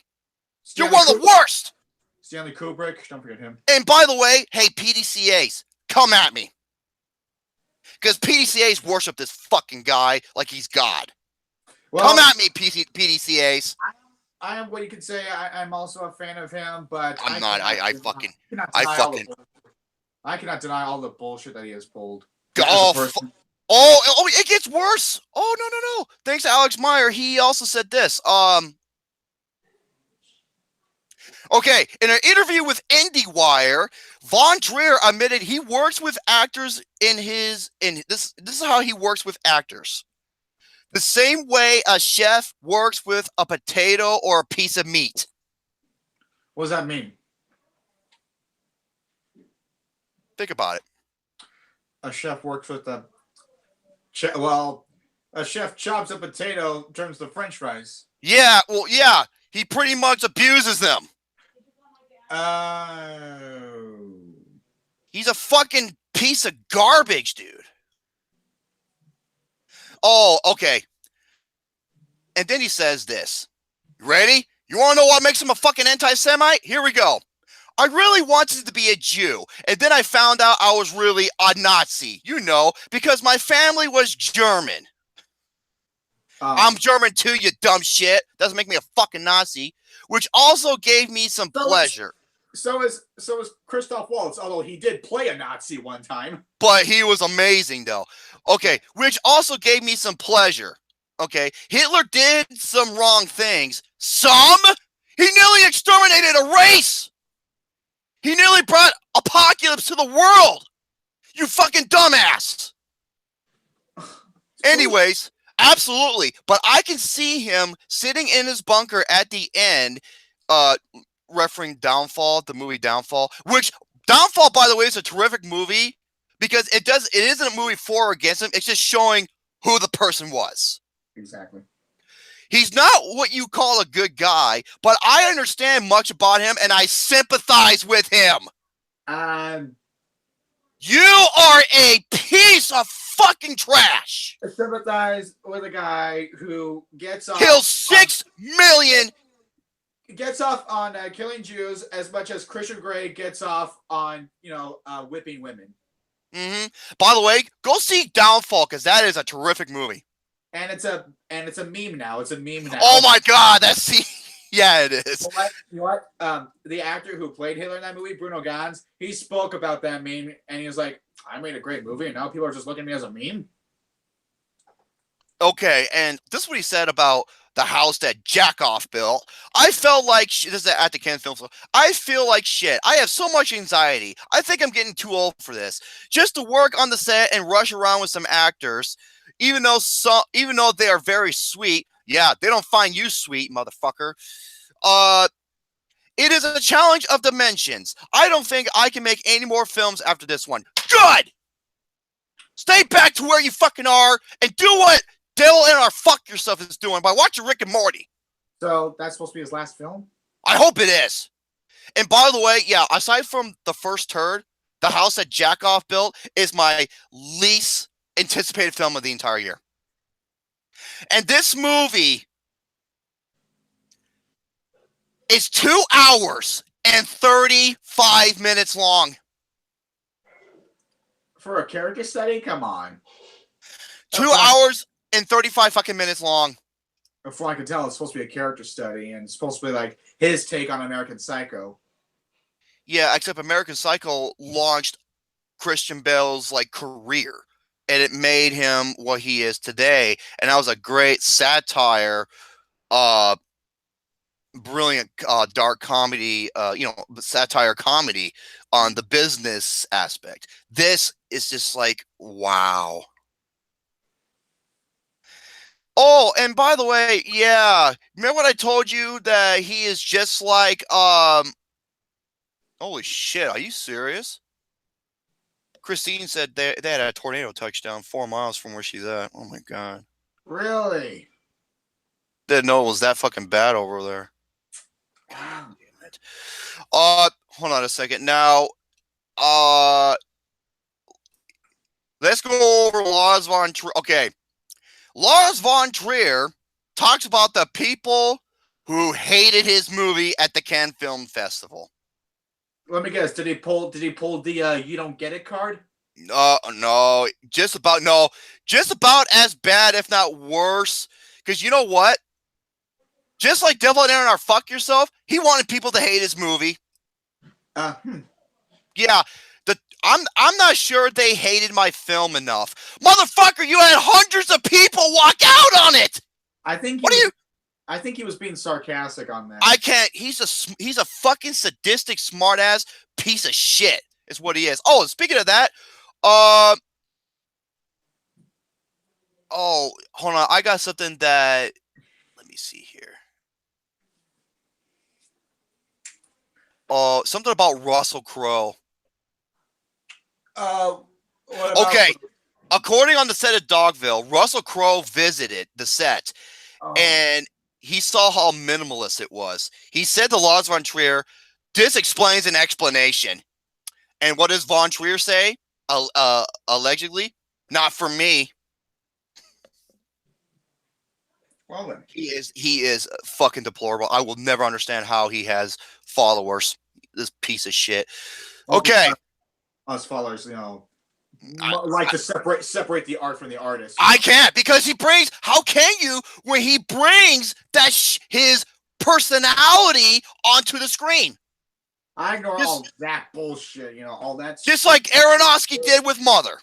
You're one of the worst. Stanley Kubrick, don't forget him. And by the way, hey, PDCAs, come at me. Because PDCAs worship this fucking guy like he's God. Well, come at me, PDCAs. I am what you could say. I'm also a fan of him, but I'm not. I cannot deny all the bullshit that he has pulled. It gets worse. Oh, no. Thanks to Alex Meyer. He also said this. Okay, in an interview with IndieWire, Von Trier admitted he works with actors this is how he works with actors. The same way a chef works with a potato or a piece of meat. What does that mean? Think about it. A chef works with a chef chops a potato, turns to French fries. Yeah, he pretty much abuses them. He's a fucking piece of garbage, dude. Oh, okay. And then he says this. Ready? You want to know what makes him a fucking anti-Semite? Here we go. I really wanted to be a Jew, and then I found out I was really a Nazi, because my family was German. I'm German too, you dumb shit. Doesn't make me a fucking Nazi, which also gave me some pleasure. So is Christoph Waltz, although he did play a Nazi one time. But he was amazing, though. Okay, which also gave me some pleasure. Okay, Hitler did some wrong things. Some? He nearly exterminated a race! He nearly brought apocalypse to the world! You fucking dumbass! Anyways, absolutely. But I can see him sitting in his bunker at the end, referring Downfall, the movie Downfall, which Downfall, by the way, is a terrific movie because it isn't a movie for or against him. It's just showing who the person was. Exactly. He's not what you call a good guy, but I understand much about him and I sympathize with him. You are a piece of fucking trash. I sympathize with a guy who gets off. Kills 6 million. Gets off on killing Jews as much as Christian Grey gets off on, whipping women. Mm-hmm. By the way, go see Downfall because that is a terrific movie. And it's a meme now. It's a meme now. Oh my God, yeah, it is. You know what? The actor who played Hitler in that movie, Bruno Ganz, he spoke about that meme and he was like, "I made a great movie, and now people are just looking at me as a meme." Okay, and this is what he said about the house that Jackoff built. I felt like this is at the Cannes Film Festival. I feel like shit. I have so much anxiety. I think I'm getting too old for this. Just to work on the set and rush around with some actors, even though they are very sweet. Yeah, they don't find you sweet, motherfucker. It is a challenge of dimensions. I don't think I can make any more films after this one. Good! Stay back to where you fucking are and do what Devil in Our Fuck Yourself is doing by watching Rick and Morty. So that's supposed to be his last film? I hope it is. And by the way, yeah, aside from the first turd, the house that Jackoff built is my least anticipated film of the entire year. And this movie is 2 hours and 35 minutes long. For a character study? Come on. 2 hours and 35 fucking minutes long. From what I can tell, it's supposed to be a character study, and it's supposed to be like his take on American Psycho. Yeah, except American Psycho launched Christian Bale's like career, and it made him what he is today. And that was a great satire, brilliant dark comedy, satire comedy on the business aspect. This is just like, wow. Oh, and by the way, yeah, remember what I told you that he is just like, holy shit, are you serious? Christine said they had a tornado touchdown 4 miles from where she's at. Oh my god. Really? Didn't know it was that fucking bad over there. God damn it. Hold on a second. Now, let's go over Lars von Trier. Okay. Lars von Trier talks about the people who hated his movie at the Cannes Film Festival. Let me guess. Did he pull the "you don't get it" card? No, just about as bad, if not worse. Because you know what? Just like Devil in Our Fuck Yourself, he wanted people to hate his movie. Yeah, I'm not sure they hated my film enough. Motherfucker, you had hundreds of people walk out on it. I think he was being sarcastic on that. I can't. He's a fucking sadistic, smartass piece of shit. Is what he is. Oh, and speaking of that, oh, hold on. I got something that. Let me see here. Something about Russell Crowe. Okay. According on the set of Dogville, Russell Crowe visited the set, and he saw how minimalist it was. He said to Lars von Trier, "This explains an explanation." And what does von Trier say? Allegedly, not for me. Well then, he is fucking deplorable. I will never understand how he has followers. This piece of shit. Okay, us followers, like to separate the art from the artist. I can't, because he brings. How can you when he brings that his personality onto the screen? I ignore all that bullshit. All that. Just like Aronofsky did with Mother.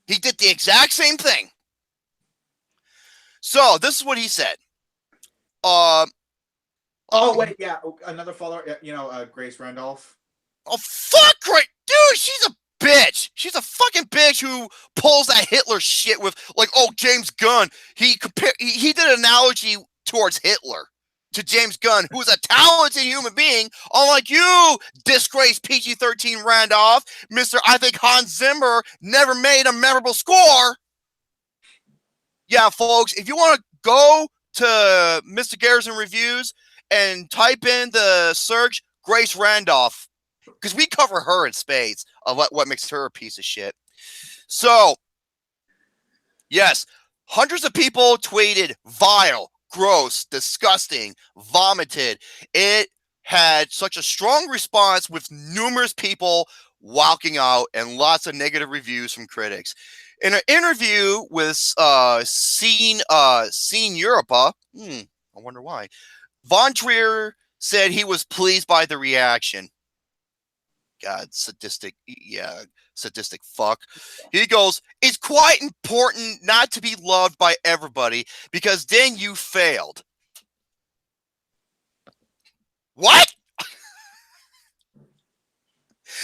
He did the exact same thing. So this is what he said. Oh wait, yeah, another follower. Grace Randolph. Oh fuck, Grace, dude, she's a bitch. She's a fucking bitch who pulls that Hitler shit with James Gunn. He did an analogy towards Hitler to James Gunn, who's a talented human being, unlike you, disgraced PG-13 Randolph, Mr. I think Hans Zimmer never made a memorable score. Yeah, folks, if you want to go to Mr. Garrison Reviews and type in the search Grace Randolph, because we cover her in spades of what makes her a piece of shit. So, yes, hundreds of people tweeted vile, gross, disgusting, vomited. It had such a strong response with numerous people walking out and lots of negative reviews from critics. In an interview with Scene Europa, I wonder why, von Trier said he was pleased by the reaction. God, sadistic fuck. He goes, "It's quite important not to be loved by everybody, because then you failed." What?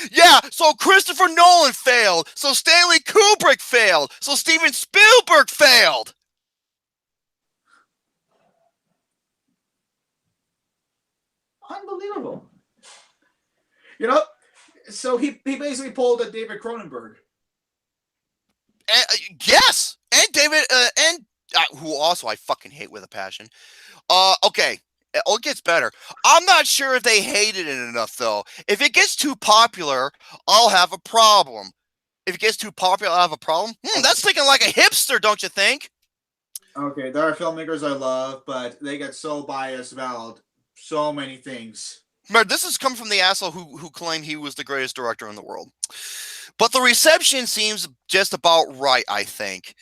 Yeah, so Christopher Nolan failed, so Stanley Kubrick failed, so Steven Spielberg failed. terrible. You know, so he basically pulled a David Cronenberg. Yes, and David, and who also I fucking hate with a passion. Okay. It gets better. I'm not sure if they hated it enough, though. If it gets too popular, I'll have a problem. If it gets too popular, I'll have a problem. That's thinking like a hipster, don't you think? Okay, there are filmmakers I love, but they get so biased about so many things. Remember, this is coming from the asshole who claimed he was the greatest director in the world. But the reception seems just about right, I think.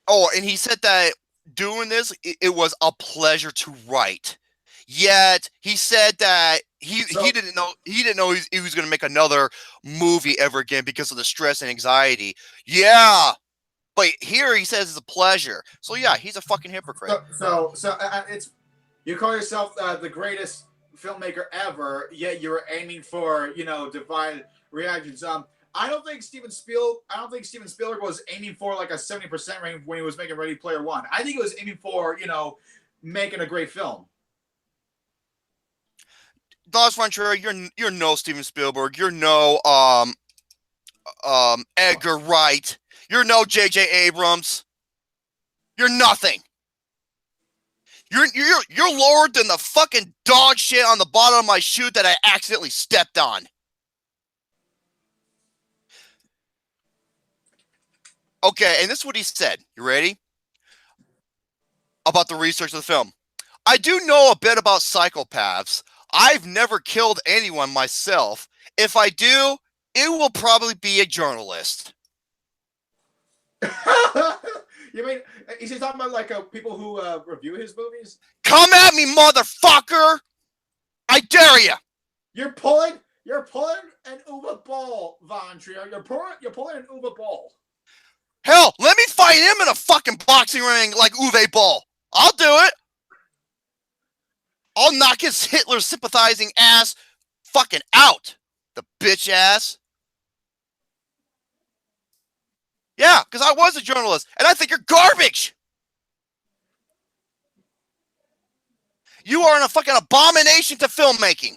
Oh, and he said that doing this, it was a pleasure to write. Yet he said that he didn't know he was going to make another movie ever again because of the stress and anxiety. Yeah, but here he says it's a pleasure. So yeah, he's a fucking hypocrite. So it's you call yourself the greatest filmmaker ever, yet you're aiming for divided reactions. I don't think Steven Spielberg was aiming for like a 70% range when he was making Ready Player One. I think he was aiming for making a great film. Lars von Trier, you're no Steven Spielberg. You're no Edgar Wright. You're no J.J. Abrams. You're nothing. You're lower than the fucking dog shit on the bottom of my shoe that I accidentally stepped on. Okay, and this is what he said. You ready? About the research of the film. I do know a bit about psychopaths. I've never killed anyone myself. If I do, it will probably be a journalist. You mean, is he talking about like people who review his movies? Come at me, motherfucker! I dare you! You're pulling an Uwe Ball, Von Trier. You're pulling an Uwe Ball. Hell, let me fight him in a fucking boxing ring like Uwe Ball. I'll do it. I'll knock his Hitler sympathizing ass fucking out. The bitch ass. Yeah, because I was a journalist, and I think you're garbage. You are a fucking abomination to filmmaking.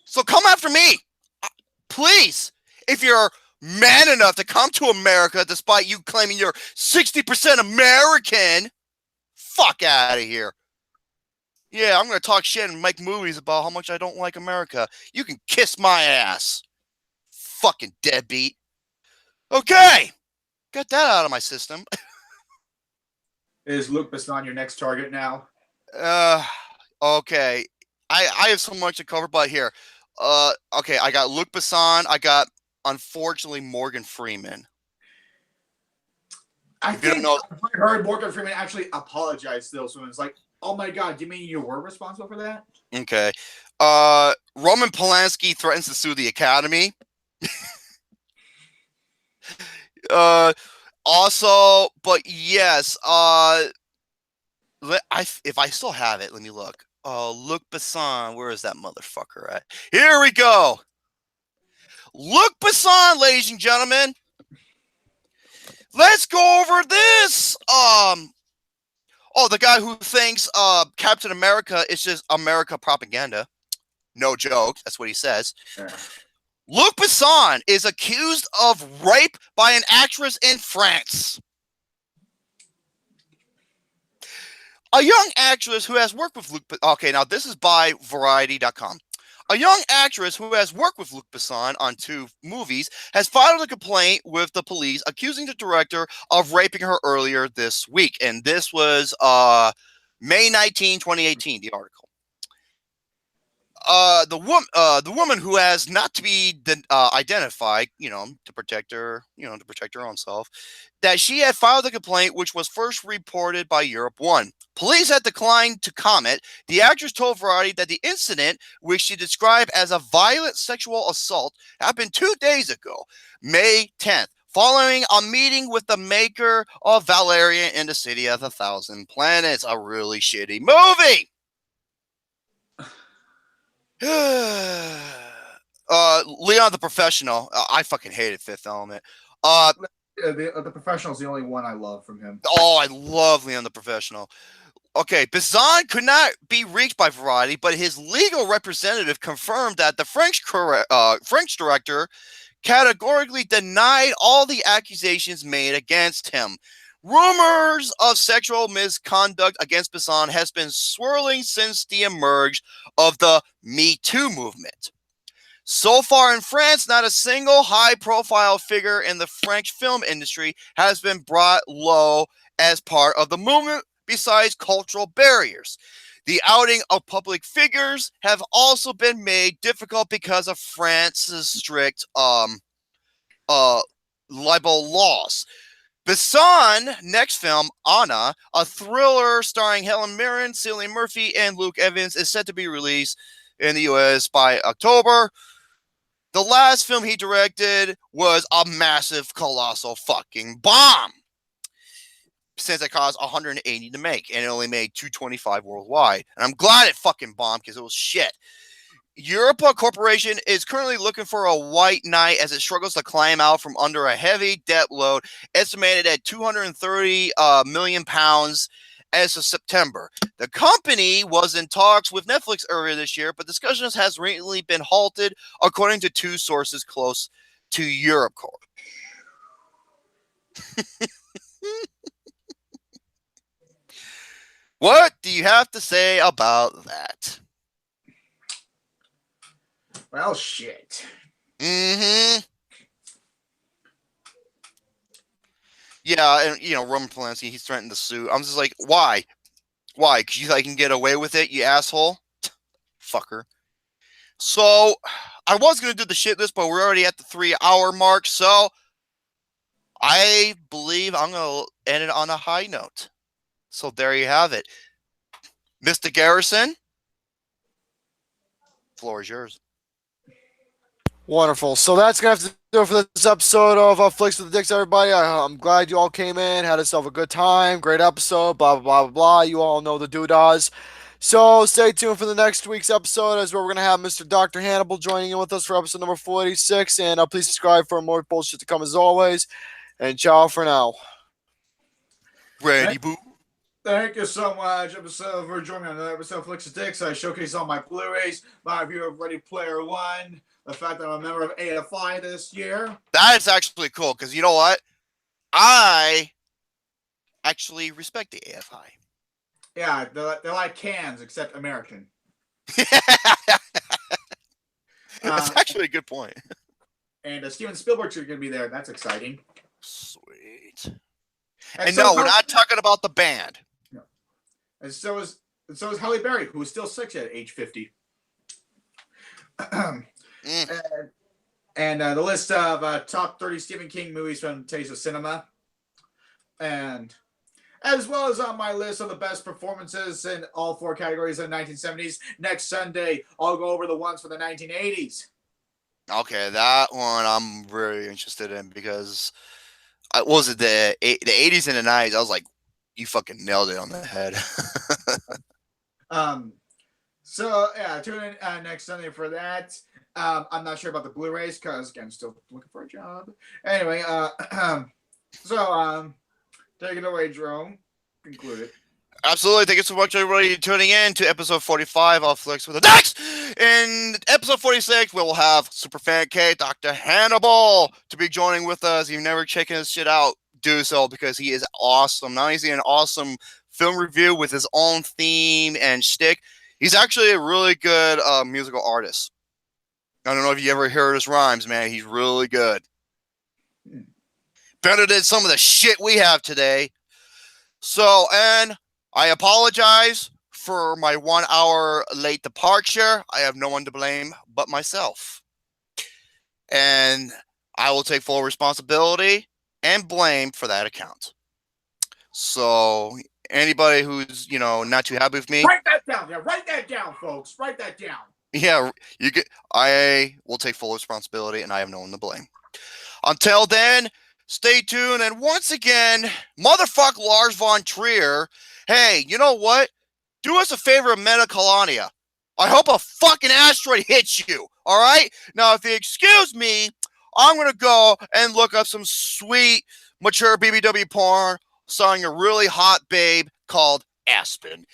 So come after me. Please. If you're man enough to come to America despite you claiming you're 60% American, fuck out of here. Yeah, I'm going to talk shit and make movies about how much I don't like America. You can kiss my ass. Fucking deadbeat. Okay. Got that out of my system. Is Luc Besson your next target now? Okay. I have so much to cover, but here. Okay, I got Luc Besson. I got, unfortunately, Morgan Freeman. I heard Morgan Freeman actually apologize still, so it's like, oh my god, you mean you were responsible for that? Okay. Roman Polanski threatens to sue the Academy. Also, but yes, if I still have it, let me look. Luc Besson, where is that motherfucker at? Here we go. Luc Besson, ladies and gentlemen. Let's go over this. The guy who thinks Captain America is just America propaganda. No joke. That's what he says. Yeah. Luc Besson is accused of rape by an actress in France. A young actress who has worked with Luc Besson. Okay, now this is by Variety.com. A young actress who has worked with Luc Besson on 2 movies has filed a complaint with the police accusing the director of raping her earlier this week. And this was May 19, 2018, the article. The woman who has not to be identified, to protect her own self, that she had filed a complaint which was first reported by Europe 1. Police had declined to comment. The actress told Variety that the incident, which she described as a violent sexual assault, happened 2 days ago, May 10th, following a meeting with the maker of Valerian in the City of 1,000 Planets, a really shitty movie. Leon the Professional. I fucking hated Fifth Element. The Professional is the only one I love from him. Oh, I love Leon the Professional. Okay, Besson could not be reached by Variety, but his legal representative confirmed that the French director categorically denied all the accusations made against him. Rumors of sexual misconduct against Besson has been swirling since the emerge of the Me Too movement. So far in France, not a single high-profile figure in the French film industry has been brought low as part of the movement, besides cultural barriers. The outing of public figures have also been made difficult because of France's strict libel laws. Besson next film, Anna, a thriller starring Helen Mirren, Cillian Murphy, and Luke Evans, is set to be released in the US by October. The last film he directed was a massive, colossal fucking bomb, since it cost 180 to make, and it only made 225 worldwide. And I'm glad it fucking bombed because it was shit. Europa Corporation is currently looking for a white knight as it struggles to climb out from under a heavy debt load estimated at 230 million pounds as of September. The company was in talks with Netflix earlier this year, but discussions has recently been halted, according to two sources close to Europe Corp. What do you have to say about that? Well, shit. Mm-hmm. Yeah, and Roman Polanski, he's threatened to sue. I'm just like, why? Why? Because you can get away with it, you asshole? Fucker. So, I was going to do the shit list, but we're already at the 3-hour mark, so I believe I'm going to end it on a high note. So there you have it. Mr. Garrison, floor is yours. Wonderful. So that's going to have to do it for this episode of Flicks with the Dicks, everybody. I'm glad you all came in, had yourself a good time. Great episode, blah, blah, blah, blah, blah. You all know the doodahs. So stay tuned for the next week's episode, as where we're going to have Mr. Dr. Hannibal joining in with us for episode number 46. And please subscribe for more bullshit to come as always. And ciao for now. Ready, boo. Thank you so much, for joining me on another episode of Flicks with Dicks. I showcase all my Blu-rays, my review of Ready Player One, the fact that I'm a member of AFI this year. That is actually cool, because you know what? I actually respect the AFI. Yeah, they're like cans, except American. That's actually a good point. And Steven Spielberg's going to be there. That's exciting. Sweet. And no, we're not talking about the band. No. And so is Halle Berry, who is still 6 at age 50. And the list of top 30 Stephen King movies from Taste of Cinema. And as well as on my list of the best performances in all 4 categories of the 1970s. Next Sunday, I'll go over the ones for the 1980s. Okay, that one I'm very interested in, because what was it, the 80s and the 90s? I was like, you fucking nailed it on the head. So yeah, tune in next Sunday for that. I'm not sure about the Blu-rays because again, still looking for a job. Anyway, so take it away, Jerome. Conclude it. Absolutely. Thank you so much, everybody, tuning in to episode 45 of Flicks with the Dicks. In episode 46, we will have Superfan K, Dr. Hannibal, to be joining with us. If you've never checked his shit out, do so, because he is awesome. Not only is he an awesome film review with his own theme and shtick, he's actually a really good musical artist. I don't know if you ever heard his rhymes, man. He's really good. Better than some of the shit we have today. So, and I apologize for my 1 hour late departure. I have no one to blame but myself. And I will take full responsibility and blame for that account. So anybody who's, not too happy with me. Write that down. Yeah, write that down, folks. Write that down. Yeah, I will take full responsibility and I have no one to blame. Until then, stay tuned. And once again, motherfuck Lars von Trier. Hey, you know what? Do us a favor, Metacolonia. I hope a fucking asteroid hits you. All right? Now, if you excuse me, I'm going to go and look up some sweet, mature BBW porn starring a really hot babe called Aspen.